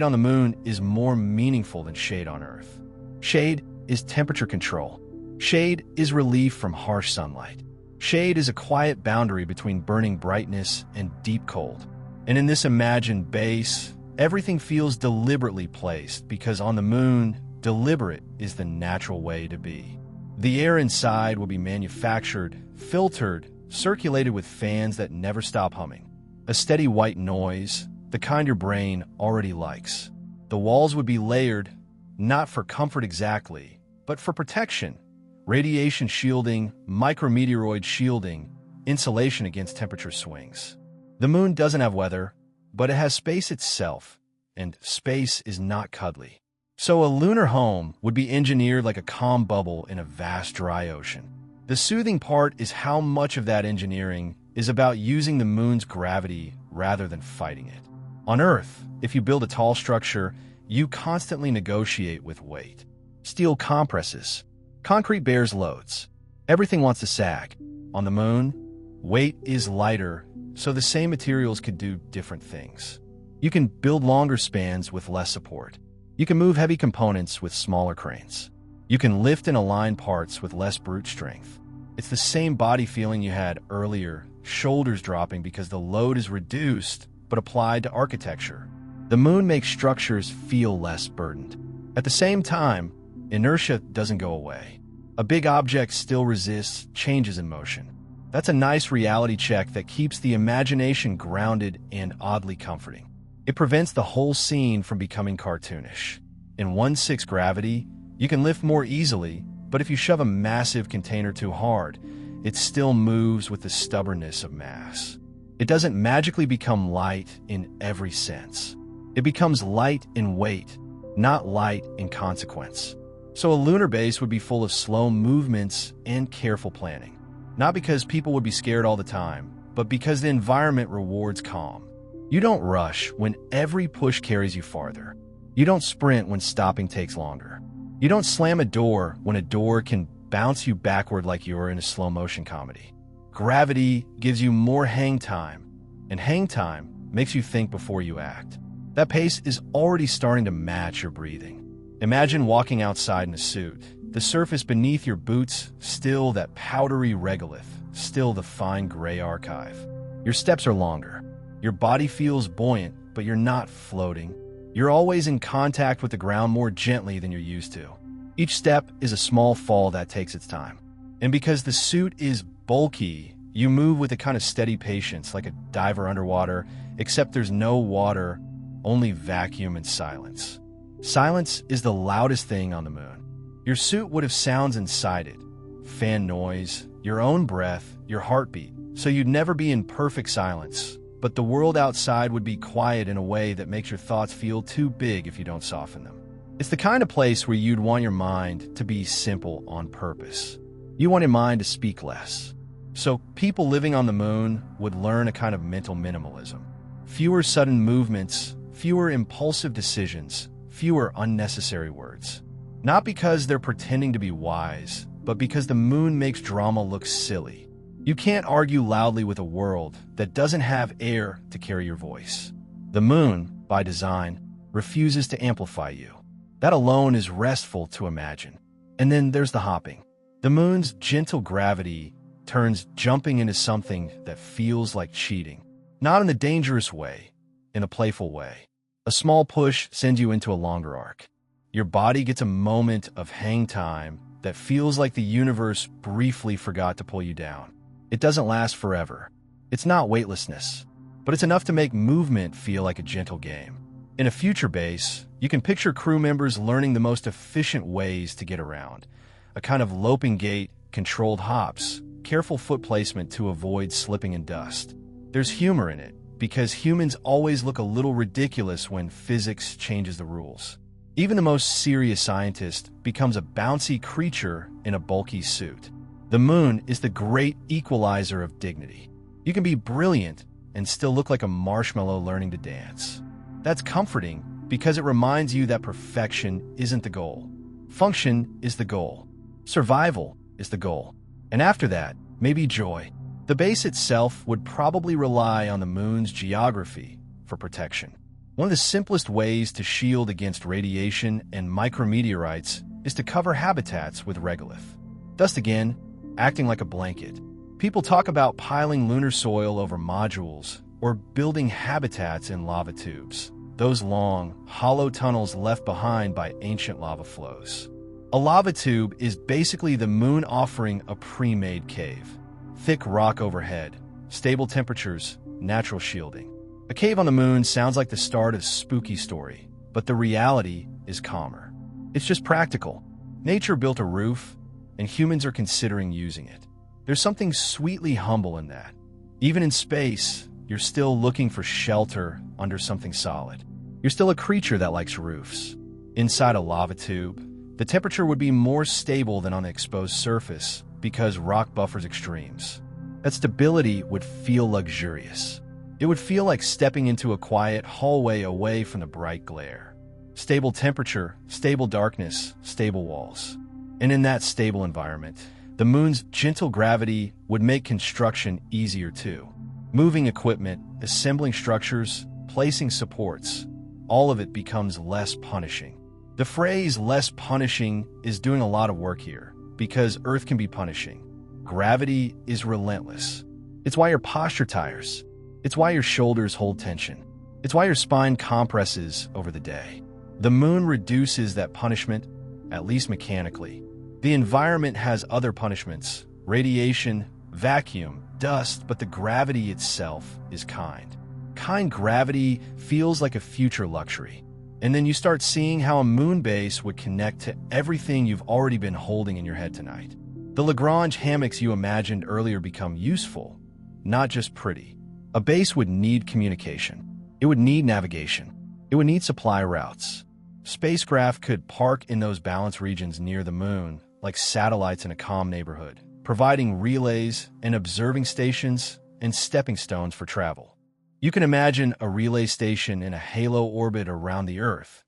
on the moon is more meaningful than shade on Earth. Shade is temperature control. Shade is relief from harsh sunlight. Shade is a quiet boundary between burning brightness and deep cold. And in this imagined base, everything feels deliberately placed because on the moon, deliberate is the natural way to be. The air inside will be manufactured, filtered, circulated with fans that never stop humming. A steady white noise, the kind your brain already likes. The walls would be layered, not for comfort exactly, but for protection. Radiation shielding, micrometeoroid shielding, insulation against temperature swings. The moon doesn't have weather, but it has space itself, and space is not cuddly. So a lunar home would be engineered like a calm bubble in a vast dry ocean. The soothing part is how much of that engineering is about using the moon's gravity rather than fighting it. On Earth, if you build a tall structure, you constantly negotiate with weight. Steel compresses. Concrete bears loads. Everything wants to sag. On the moon, weight is lighter, so the same materials could do different things. You can build longer spans with less support. You can move heavy components with smaller cranes. You can lift and align parts with less brute strength. It's the same body feeling you had earlier, shoulders dropping because the load is reduced, but applied to architecture. The moon makes structures feel less burdened. At the same time, inertia doesn't go away. A big object still resists changes in motion. That's a nice reality check that keeps the imagination grounded and oddly comforting. It prevents the whole scene from becoming cartoonish. In 1/6 gravity, you can lift more easily, but if you shove a massive container too hard, it still moves with the stubbornness of mass. It doesn't magically become light in every sense. It becomes light in weight, not light in consequence. So a lunar base would be full of slow movements and careful planning. Not because people would be scared all the time, but because the environment rewards calm. You don't rush when every push carries you farther. You don't sprint when stopping takes longer. You don't slam a door when a door can bounce you backward like you're in a slow-motion comedy. Gravity gives you more hang time, and hang time makes you think before you act. That pace is already starting to match your breathing. Imagine walking outside in a suit, the surface beneath your boots still that powdery regolith, still the fine gray archive. Your steps are longer. Your body feels buoyant, but you're not floating. You're always in contact with the ground more gently than you're used to. Each step is a small fall that takes its time. And because the suit is bulky, you move with a kind of steady patience like a diver underwater, except there's no water, only vacuum and silence. Silence is the loudest thing on the moon. Your suit would have sounds inside it. Fan noise, your own breath, your heartbeat. So you'd never be in perfect silence, but the world outside would be quiet in a way that makes your thoughts feel too big if you don't soften them. It's the kind of place where you'd want your mind to be simple on purpose. You want your mind to speak less. So people living on the moon would learn a kind of mental minimalism. Fewer sudden movements, fewer impulsive decisions, fewer unnecessary words. Not because they're pretending to be wise, but because the moon makes drama look silly. You can't argue loudly with a world that doesn't have air to carry your voice. The moon, by design, refuses to amplify you. That alone is restful to imagine. And then there's the hopping. The moon's gentle gravity turns jumping into something that feels like cheating. Not in a dangerous way, in a playful way. A small push sends you into a longer arc. Your body gets a moment of hang time that feels like the universe briefly forgot to pull you down. It doesn't last forever. It's not weightlessness, but it's enough to make movement feel like a gentle game. In a future base, you can picture crew members learning the most efficient ways to get around. A kind of loping gait, controlled hops, careful foot placement to avoid slipping in dust. There's humor in it, because humans always look a little ridiculous when physics changes the rules. Even the most serious scientist becomes a bouncy creature in a bulky suit. The moon is the great equalizer of dignity. You can be brilliant and still look like a marshmallow learning to dance. That's comforting because it reminds you that perfection isn't the goal. Function is the goal. Survival is the goal. And after that, maybe joy. The base itself would probably rely on the moon's geography for protection. One of the simplest ways to shield against radiation and micrometeorites is to cover habitats with regolith. Thus again, acting like a blanket. People talk about piling lunar soil over modules or building habitats in lava tubes, those long, hollow tunnels left behind by ancient lava flows. A lava tube is basically the moon offering a pre-made cave. Thick rock overhead, stable temperatures, natural shielding. A cave on the moon sounds like the start of a spooky story, but the reality is calmer. It's just practical. Nature built a roof, and humans are considering using it. There's something sweetly humble in that. Even in space, you're still looking for shelter under something solid. You're still a creature that likes roofs. Inside a lava tube, the temperature would be more stable than on the exposed surface because rock buffers extremes. That stability would feel luxurious. It would feel like stepping into a quiet hallway away from the bright glare. Stable temperature, stable darkness, stable walls. And in that stable environment, the moon's gentle gravity would make construction easier too. Moving equipment, assembling structures, placing supports, all of it becomes less punishing. The phrase less punishing is doing a lot of work here, because Earth can be punishing. Gravity is relentless. It's why your posture tires. It's why your shoulders hold tension. It's why your spine compresses over the day. The moon reduces that punishment, at least mechanically. The environment has other punishments, radiation, vacuum, dust, but the gravity itself is kind. Kind gravity feels like a future luxury. And then you start seeing how a moon base would connect to everything you've already been holding in your head tonight. The Lagrange hammocks you imagined earlier become useful, not just pretty. A base would need communication. It would need navigation. It would need supply routes. Spacecraft could park in those balance regions near the moon, like satellites in a calm neighborhood, providing relays and observing stations and stepping stones for travel. You can imagine a relay station in a halo orbit around the Earth.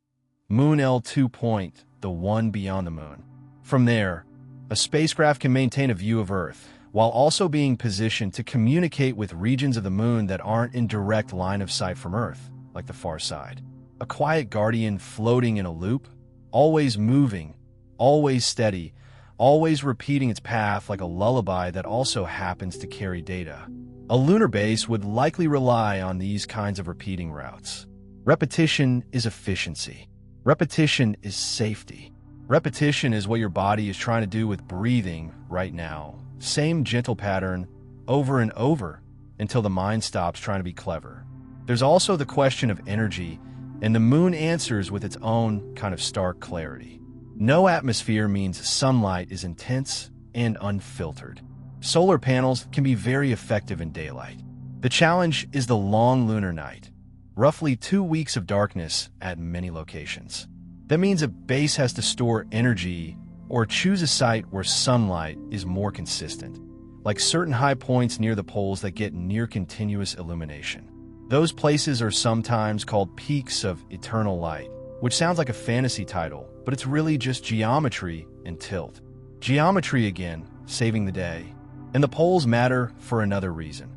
Moon L2 point, the one beyond the moon. From there, a spacecraft can maintain a view of Earth, while also being positioned to communicate with regions of the moon that aren't in direct line of sight from Earth, like the far side. A quiet guardian floating in a loop, always moving, always steady, always repeating its path like a lullaby that also happens to carry data. A lunar base would likely rely on these kinds of repeating routes. Repetition is efficiency. Repetition is safety. Repetition is what your body is trying to do with breathing right now. Same gentle pattern, over and over, until the mind stops trying to be clever. There's also the question of energy, and the moon answers with its own kind of stark clarity. No atmosphere means sunlight is intense and unfiltered. Solar panels can be very effective in daylight. The challenge is the long lunar night, roughly 2 weeks of darkness at many locations. That means a base has to store energy or choose a site where sunlight is more consistent, like certain high points near the poles that get near continuous illumination. Those places are sometimes called peaks of eternal light, which sounds like a fantasy title, but it's really just geometry and tilt. Geometry again, saving the day. And the poles matter for another reason.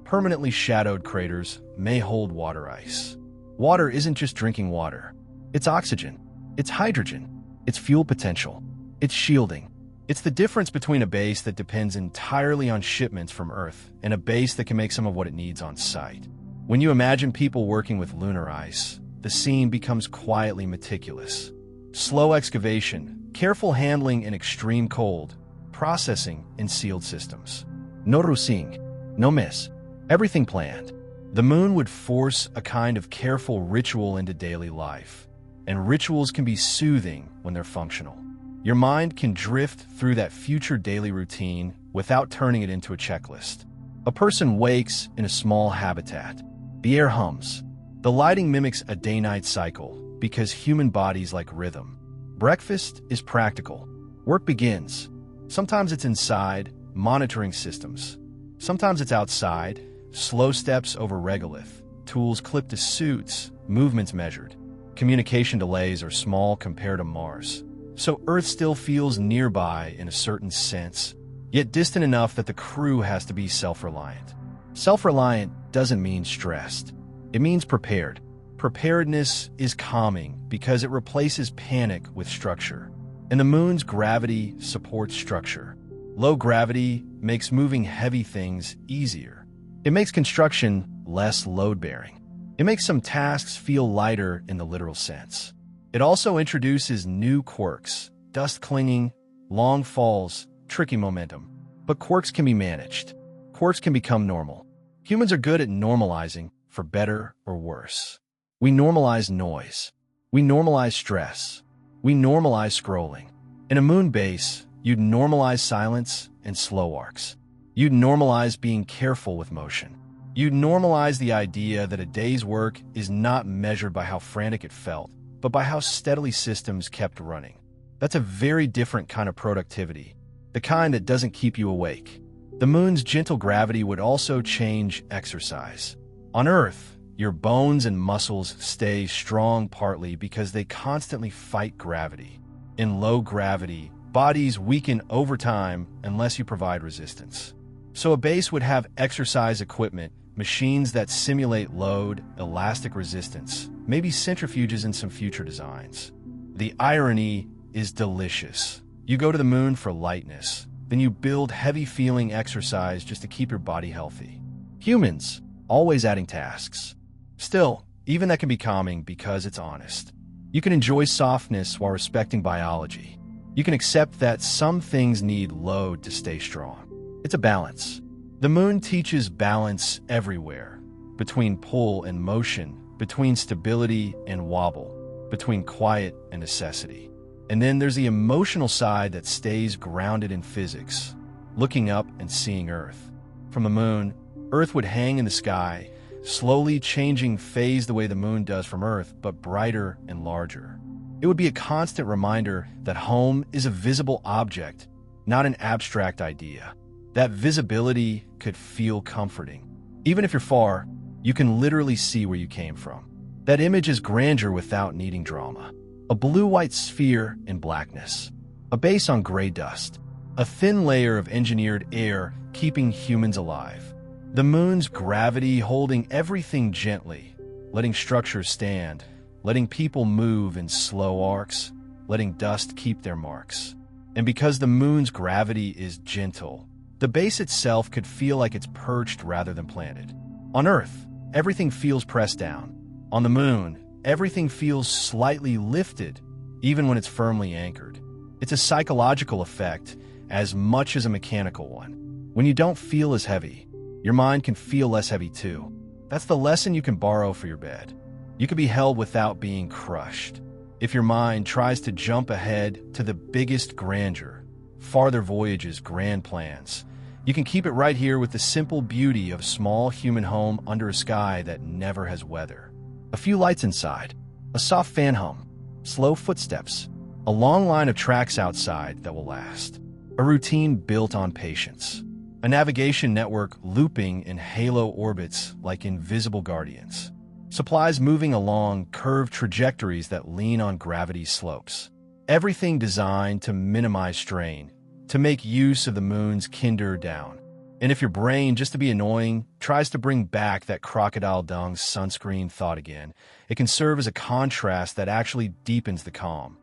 Permanently shadowed craters may hold water ice. Water isn't just drinking water. It's oxygen. It's hydrogen. It's fuel potential. It's shielding. It's the difference between a base that depends entirely on shipments from Earth and a base that can make some of what it needs on site. When you imagine people working with lunar ice, the scene becomes quietly meticulous. Slow excavation, careful handling in extreme cold, processing in sealed systems. No rusing, no miss. Everything planned. The moon would force a kind of careful ritual into daily life, and rituals can be soothing when they're functional. Your mind can drift through that future daily routine without turning it into a checklist. A person wakes in a small habitat. The air hums. The lighting mimics a day-night cycle because human bodies like rhythm. Breakfast is practical. Work begins. Sometimes it's inside, monitoring systems. Sometimes it's outside, slow steps over regolith, tools clipped to suits, movements measured. Communication delays are small compared to Mars. So Earth still feels nearby in a certain sense, yet distant enough that the crew has to be self-reliant. Self-reliant doesn't mean stressed. It means prepared. Preparedness is calming because it replaces panic with structure. And the moon's gravity supports structure. Low gravity makes moving heavy things easier. It makes construction less load-bearing. It makes some tasks feel lighter in the literal sense. It also introduces new quirks, dust clinging, long falls, tricky momentum. But quirks can be managed. Quirks can become normal. Humans are good at normalizing, for better or worse. We normalize noise. We normalize stress. We normalize scrolling. In a moon base, you'd normalize silence and slow arcs. You'd normalize being careful with motion. You'd normalize the idea that a day's work is not measured by how frantic it felt, but by how steadily systems kept running. That's a very different kind of productivity, the kind that doesn't keep you awake. The moon's gentle gravity would also change exercise. On Earth, your bones and muscles stay strong partly because they constantly fight gravity. In low gravity, bodies weaken over time unless you provide resistance. So a base would have exercise equipment, machines that simulate load, elastic resistance, maybe centrifuges in some future designs. The irony is delicious. You go to the moon for lightness, then you build heavy-feeling exercise just to keep your body healthy. Humans, always adding tasks. Still, even that can be calming because it's honest. You can enjoy softness while respecting biology. You can accept that some things need load to stay strong. It's a balance. The moon teaches balance everywhere, between pull and motion, between stability and wobble, between quiet and necessity. And then there's the emotional side that stays grounded in physics, looking up and seeing Earth. From the moon, Earth would hang in the sky, slowly changing phase the way the moon does from Earth, but brighter and larger. It would be a constant reminder that home is a visible object, not an abstract idea. That visibility could feel comforting. Even if you're far, you can literally see where you came from. That image is grandeur without needing drama. A blue-white sphere in blackness. A base on gray dust. A thin layer of engineered air keeping humans alive. The moon's gravity holding everything gently, letting structures stand, letting people move in slow arcs, letting dust keep their marks. And because the moon's gravity is gentle, the base itself could feel like it's perched rather than planted. On Earth, everything feels pressed down. On the moon, everything feels slightly lifted, even when it's firmly anchored. It's a psychological effect as much as a mechanical one. When you don't feel as heavy, your mind can feel less heavy too. That's the lesson you can borrow for your bed. You can be held without being crushed. If your mind tries to jump ahead to the biggest grandeur, farther voyages, grand plans, you can keep it right here with the simple beauty of a small human home under a sky that never has weather. A few lights inside, a soft fan hum, slow footsteps, a long line of tracks outside that will last. A routine built on patience. A navigation network looping in halo orbits like invisible guardians. Supplies moving along curved trajectories that lean on gravity's slopes. Everything designed to minimize strain, to make use of the moon's kinder down. And if your brain, just to be annoying, tries to bring back that crocodile dung sunscreen thought again, it can serve as a contrast that actually deepens the calm.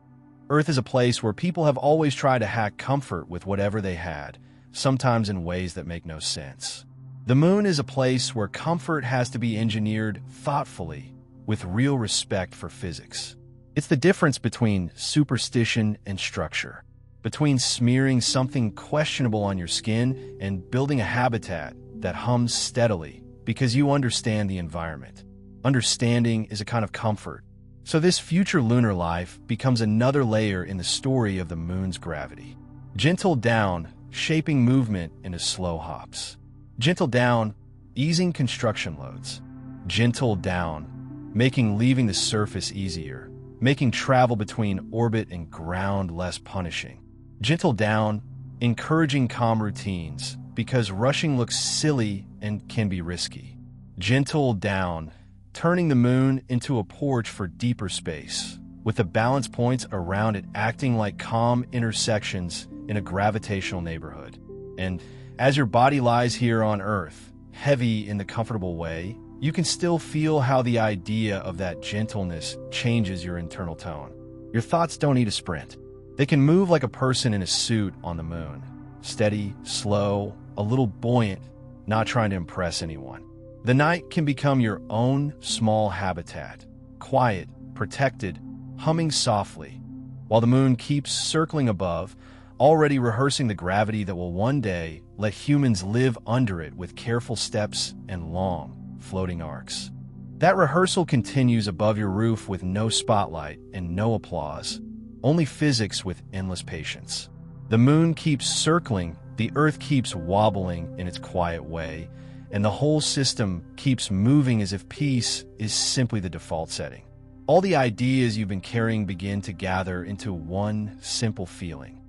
Earth is a place where people have always tried to hack comfort with whatever they had, sometimes in ways that make no sense. The moon is a place where comfort has to be engineered thoughtfully, with real respect for physics. It's the difference between superstition and structure, between smearing something questionable on your skin and building a habitat that hums steadily because you understand the environment. Understanding is a kind of comfort. So this future lunar life becomes another layer in the story of the moon's gravity. Gentle down, shaping movement into slow hops. Gentle down, easing construction loads. Gentle down, making leaving the surface easier, making travel between orbit and ground less punishing. Gentle down, encouraging calm routines, because rushing looks silly and can be risky. Gentle down, turning the moon into a porch for deeper space, with the balance points around it acting like calm intersections in a gravitational neighborhood. And as your body lies here on Earth, heavy in the comfortable way, you can still feel how the idea of that gentleness changes your internal tone. Your thoughts don't need a sprint. They can move like a person in a suit on the moon. Steady, slow, a little buoyant, not trying to impress anyone. The night can become your own small habitat, quiet, protected, humming softly, while the moon keeps circling above, already rehearsing the gravity that will one day let humans live under it with careful steps and long, floating arcs. That rehearsal continues above your roof with no spotlight and no applause, only physics with endless patience. The moon keeps circling, the Earth keeps wobbling in its quiet way, and the whole system keeps moving as if peace is simply the default setting. All the ideas you've been carrying begin to gather into one simple feeling.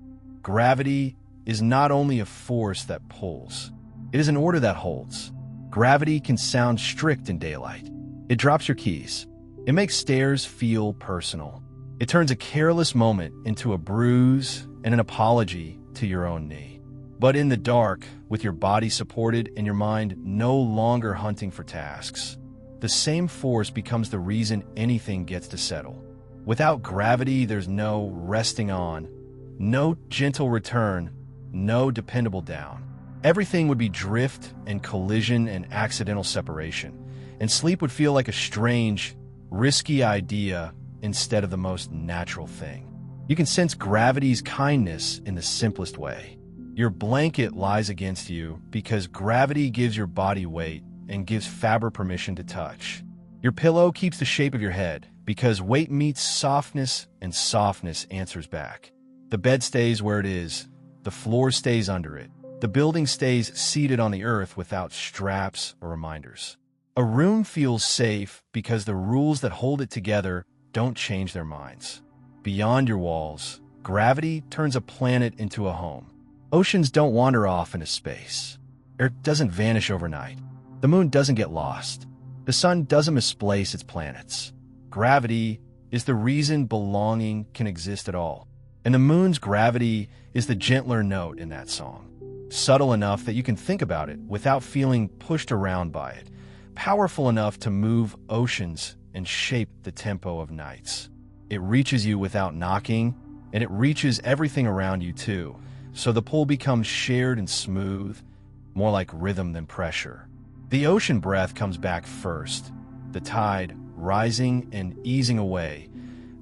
Gravity is not only a force that pulls, it is an order that holds. Gravity can sound strict in daylight. It drops your keys. It makes stairs feel personal. It turns a careless moment into a bruise and an apology to your own knee. But in the dark, with your body supported and your mind no longer hunting for tasks, the same force becomes the reason anything gets to settle. Without gravity, there's no resting on, no gentle return, no dependable down. Everything would be drift and collision and accidental separation, and sleep would feel like a strange, risky idea instead of the most natural thing. You can sense gravity's kindness in the simplest way. Your blanket lies against you because gravity gives your body weight and gives fabric permission to touch. Your pillow keeps the shape of your head because weight meets softness and softness answers back. The bed stays where it is. The floor stays under it. The building stays seated on the earth without straps or reminders. A room feels safe because the rules that hold it together don't change their minds. Beyond your walls, gravity turns a planet into a home. Oceans don't wander off into space. Earth doesn't vanish overnight. The moon doesn't get lost. The sun doesn't misplace its planets. Gravity is the reason belonging can exist at all. And the moon's gravity is the gentler note in that song. Subtle enough that you can think about it without feeling pushed around by it. Powerful enough to move oceans and shape the tempo of nights. It reaches you without knocking, and it reaches everything around you too. So the pull becomes shared and smooth, more like rhythm than pressure. The ocean breath comes back first, the tide rising and easing away,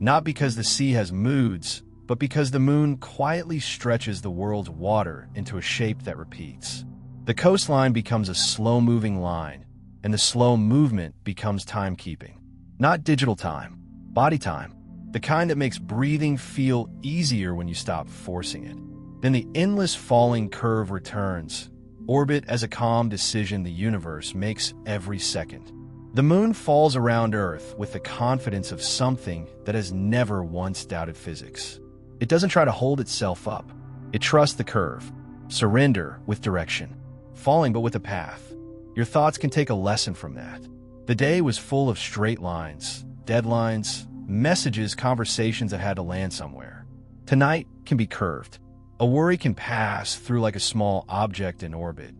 not because the sea has moods, but because the moon quietly stretches the world's water into a shape that repeats. The coastline becomes a slow-moving line, and the slow movement becomes timekeeping. Not digital time, body time, the kind that makes breathing feel easier when you stop forcing it. Then the endless falling curve returns, orbit as a calm decision the universe makes every second. The moon falls around Earth with the confidence of something that has never once doubted physics. It doesn't try to hold itself up. It trusts the curve, surrender with direction, falling but with a path. Your thoughts can take a lesson from that. The day was full of straight lines, deadlines, messages, conversations that had to land somewhere. Tonight can be curved. A worry can pass through like a small object in orbit.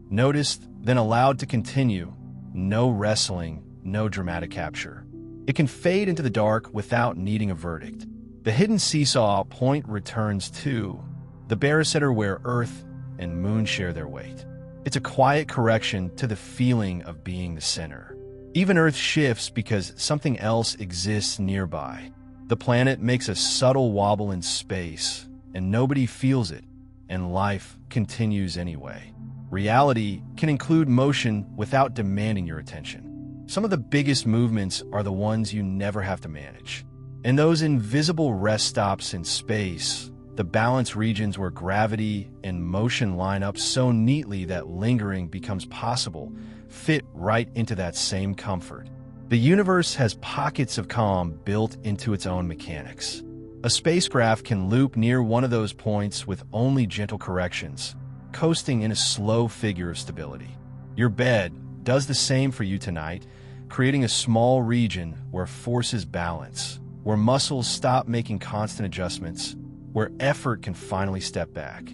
Noticed, then allowed to continue. No wrestling, no dramatic capture. It can fade into the dark without needing a verdict. The hidden seesaw point returns to the barometer where Earth and Moon share their weight. It's a quiet correction to the feeling of being the center. Even Earth shifts because something else exists nearby. The planet makes a subtle wobble in space, and nobody feels it, and life continues anyway. Reality can include motion without demanding your attention. Some of the biggest movements are the ones you never have to manage. In those invisible rest stops in space, the balance regions where gravity and motion line up so neatly that lingering becomes possible, fit right into that same comfort. The universe has pockets of calm built into its own mechanics. A spacecraft can loop near one of those points with only gentle corrections, coasting in a slow figure of stability. Your bed does the same for you tonight, creating a small region where forces balance, where muscles stop making constant adjustments, where effort can finally step back.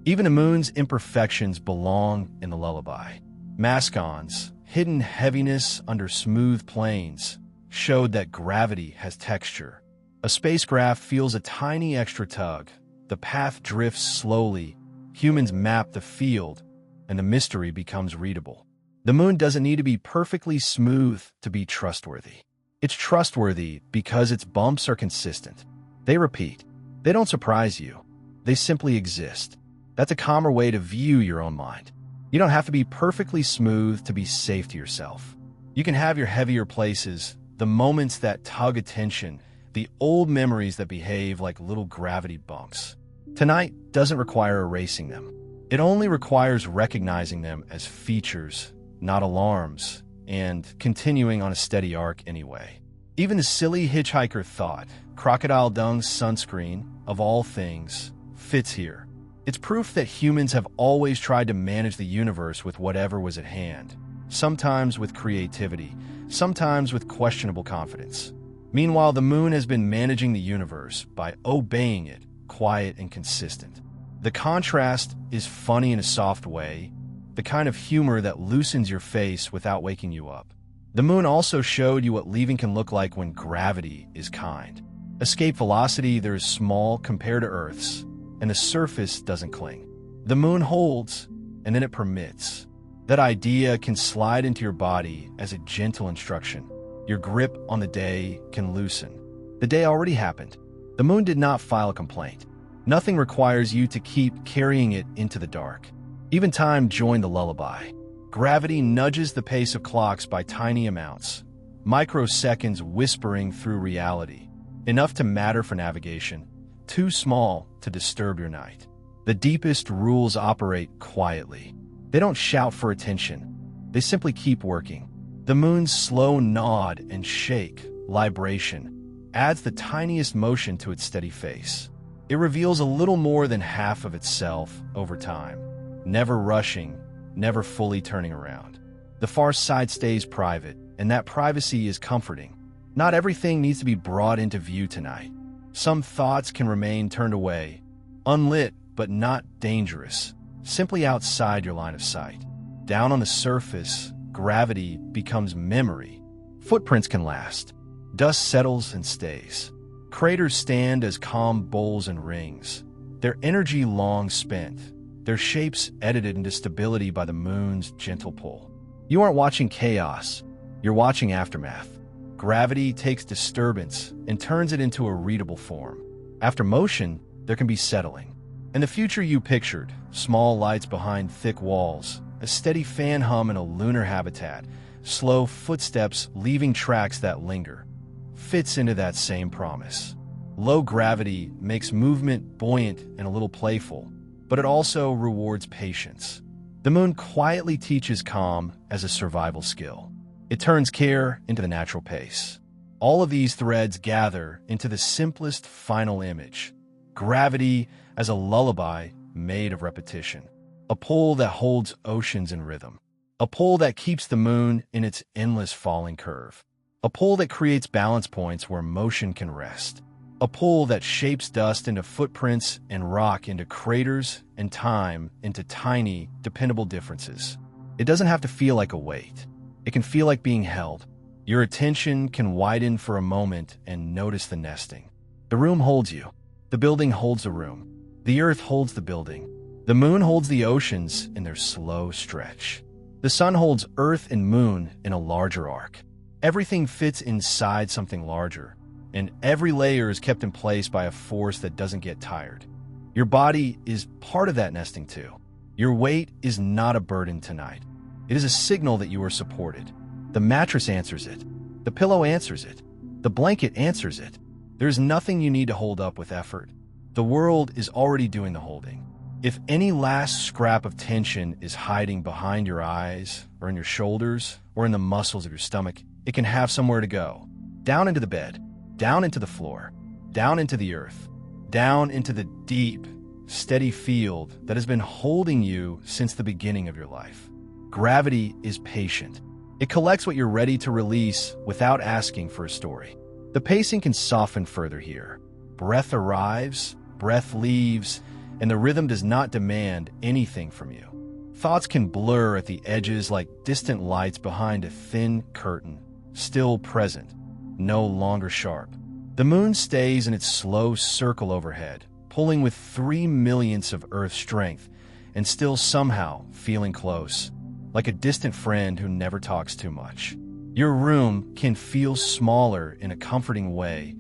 Even the moon's imperfections belong in the lullaby. Mascons, hidden heaviness under smooth plains, showed that gravity has texture. A spacecraft feels a tiny extra tug. The path drifts slowly. Humans map the field, and the mystery becomes readable. The moon doesn't need to be perfectly smooth to be trustworthy. It's trustworthy because its bumps are consistent. They repeat. They don't surprise you. They simply exist. That's a calmer way to view your own mind. You don't have to be perfectly smooth to be safe to yourself. You can have your heavier places, the moments that tug attention, the old memories that behave like little gravity bumps. Tonight doesn't require erasing them. It only requires recognizing them as features, not alarms, and continuing on a steady arc anyway. Even the silly hitchhiker thought, crocodile dung sunscreen, of all things, fits here. It's proof that humans have always tried to manage the universe with whatever was at hand, sometimes with creativity, sometimes with questionable confidence. Meanwhile, the moon has been managing the universe by obeying it, quiet and consistent. The contrast is funny in a soft way, the kind of humor that loosens your face without waking you up. The moon also showed you what leaving can look like when gravity is kind. Escape velocity there is small compared to Earth's, and the surface doesn't cling. The moon holds, and then it permits. That idea can slide into your body as a gentle instruction. Your grip on the day can loosen. The day already happened. The moon did not file a complaint. Nothing requires you to keep carrying it into the dark. Even time joined the lullaby. Gravity nudges the pace of clocks by tiny amounts, microseconds whispering through reality, enough to matter for navigation, too small to disturb your night. The deepest rules operate quietly. They don't shout for attention. They simply keep working. The moon's slow nod and shake, libration, adds the tiniest motion to its steady face. It reveals a little more than half of itself over time, never rushing, never fully turning around. The far side stays private, and that privacy is comforting. Not everything needs to be brought into view tonight. Some thoughts can remain turned away, unlit but not dangerous, simply outside your line of sight. Down on the surface, gravity becomes memory. Footprints can last. Dust settles and stays. Craters stand as calm bowls and rings, their energy long spent, their shapes edited into stability by the moon's gentle pull. You aren't watching chaos, you're watching aftermath. Gravity takes disturbance and turns it into a readable form. After motion, there can be settling. In the future you pictured, small lights behind thick walls, a steady fan hum in a lunar habitat, slow footsteps leaving tracks that linger, fits into that same promise. Low gravity makes movement buoyant and a little playful, but it also rewards patience. The moon quietly teaches calm as a survival skill. It turns care into the natural pace. All of these threads gather into the simplest final image. Gravity as a lullaby made of repetition. A pull that holds oceans in rhythm. A pull that keeps the moon in its endless falling curve. A pull that creates balance points where motion can rest. A pull that shapes dust into footprints and rock into craters and time into tiny, dependable differences. It doesn't have to feel like a weight. It can feel like being held. Your attention can widen for a moment and notice the nesting. The room holds you. The building holds the room. The earth holds the building. The moon holds the oceans in their slow stretch. The sun holds earth and moon in a larger arc. Everything fits inside something larger, and every layer is kept in place by a force that doesn't get tired. Your body is part of that nesting too. Your weight is not a burden tonight. It is a signal that you are supported. The mattress answers it. The pillow answers it. The blanket answers it. There's nothing you need to hold up with effort. The world is already doing the holding. If any last scrap of tension is hiding behind your eyes, or in your shoulders, or in the muscles of your stomach, it can have somewhere to go. Down into the bed, down into the floor, down into the earth, down into the deep, steady field that has been holding you since the beginning of your life. Gravity is patient. It collects what you're ready to release without asking for a story. The pacing can soften further here. Breath arrives, breath leaves, and the rhythm does not demand anything from you. Thoughts can blur at the edges like distant lights behind a thin curtain, still present, no longer sharp. The moon stays in its slow circle overhead, pulling with 3/millionths of Earth's strength, and still somehow feeling close, like a distant friend who never talks too much. Your room can feel smaller in a comforting way,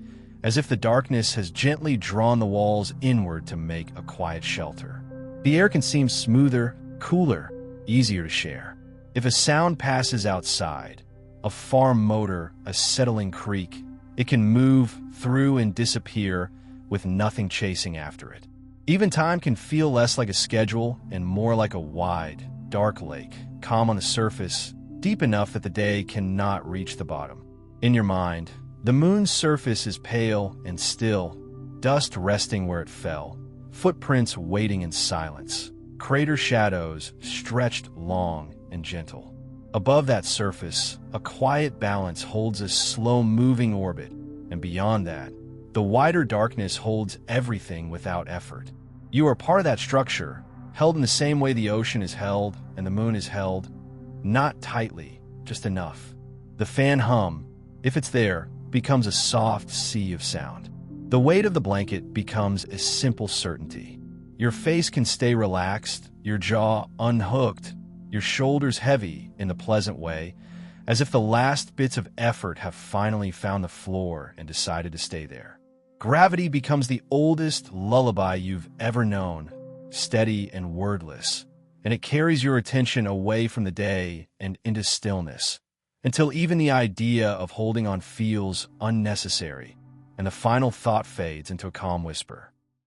as if the darkness has gently drawn the walls inward to make a quiet shelter. The air can seem smoother, cooler, easier to share. If a sound passes outside, a farm motor, a settling creek, it can move through and disappear with nothing chasing after it. Even time can feel less like a schedule and more like a wide, dark lake, calm on the surface, deep enough that the day cannot reach the bottom. In your mind, the moon's surface is pale and still, dust resting where it fell, footprints waiting in silence, crater shadows stretched long and gentle. Above that surface, a quiet balance holds a slow-moving orbit, and beyond that, the wider darkness holds everything without effort. You are part of that structure, held in the same way the ocean is held and the moon is held, not tightly, just enough. The fan hum, if it's there, becomes a soft sea of sound. The weight of the blanket becomes a simple certainty. Your face can stay relaxed, your jaw unhooked, your shoulders heavy in the pleasant way, as if the last bits of effort have finally found the floor and decided to stay there. Gravity becomes the oldest lullaby you've ever known, steady and wordless, and it carries your attention away from the day and into stillness, until even the idea of holding on feels unnecessary, and the final thought fades into a calm whisper.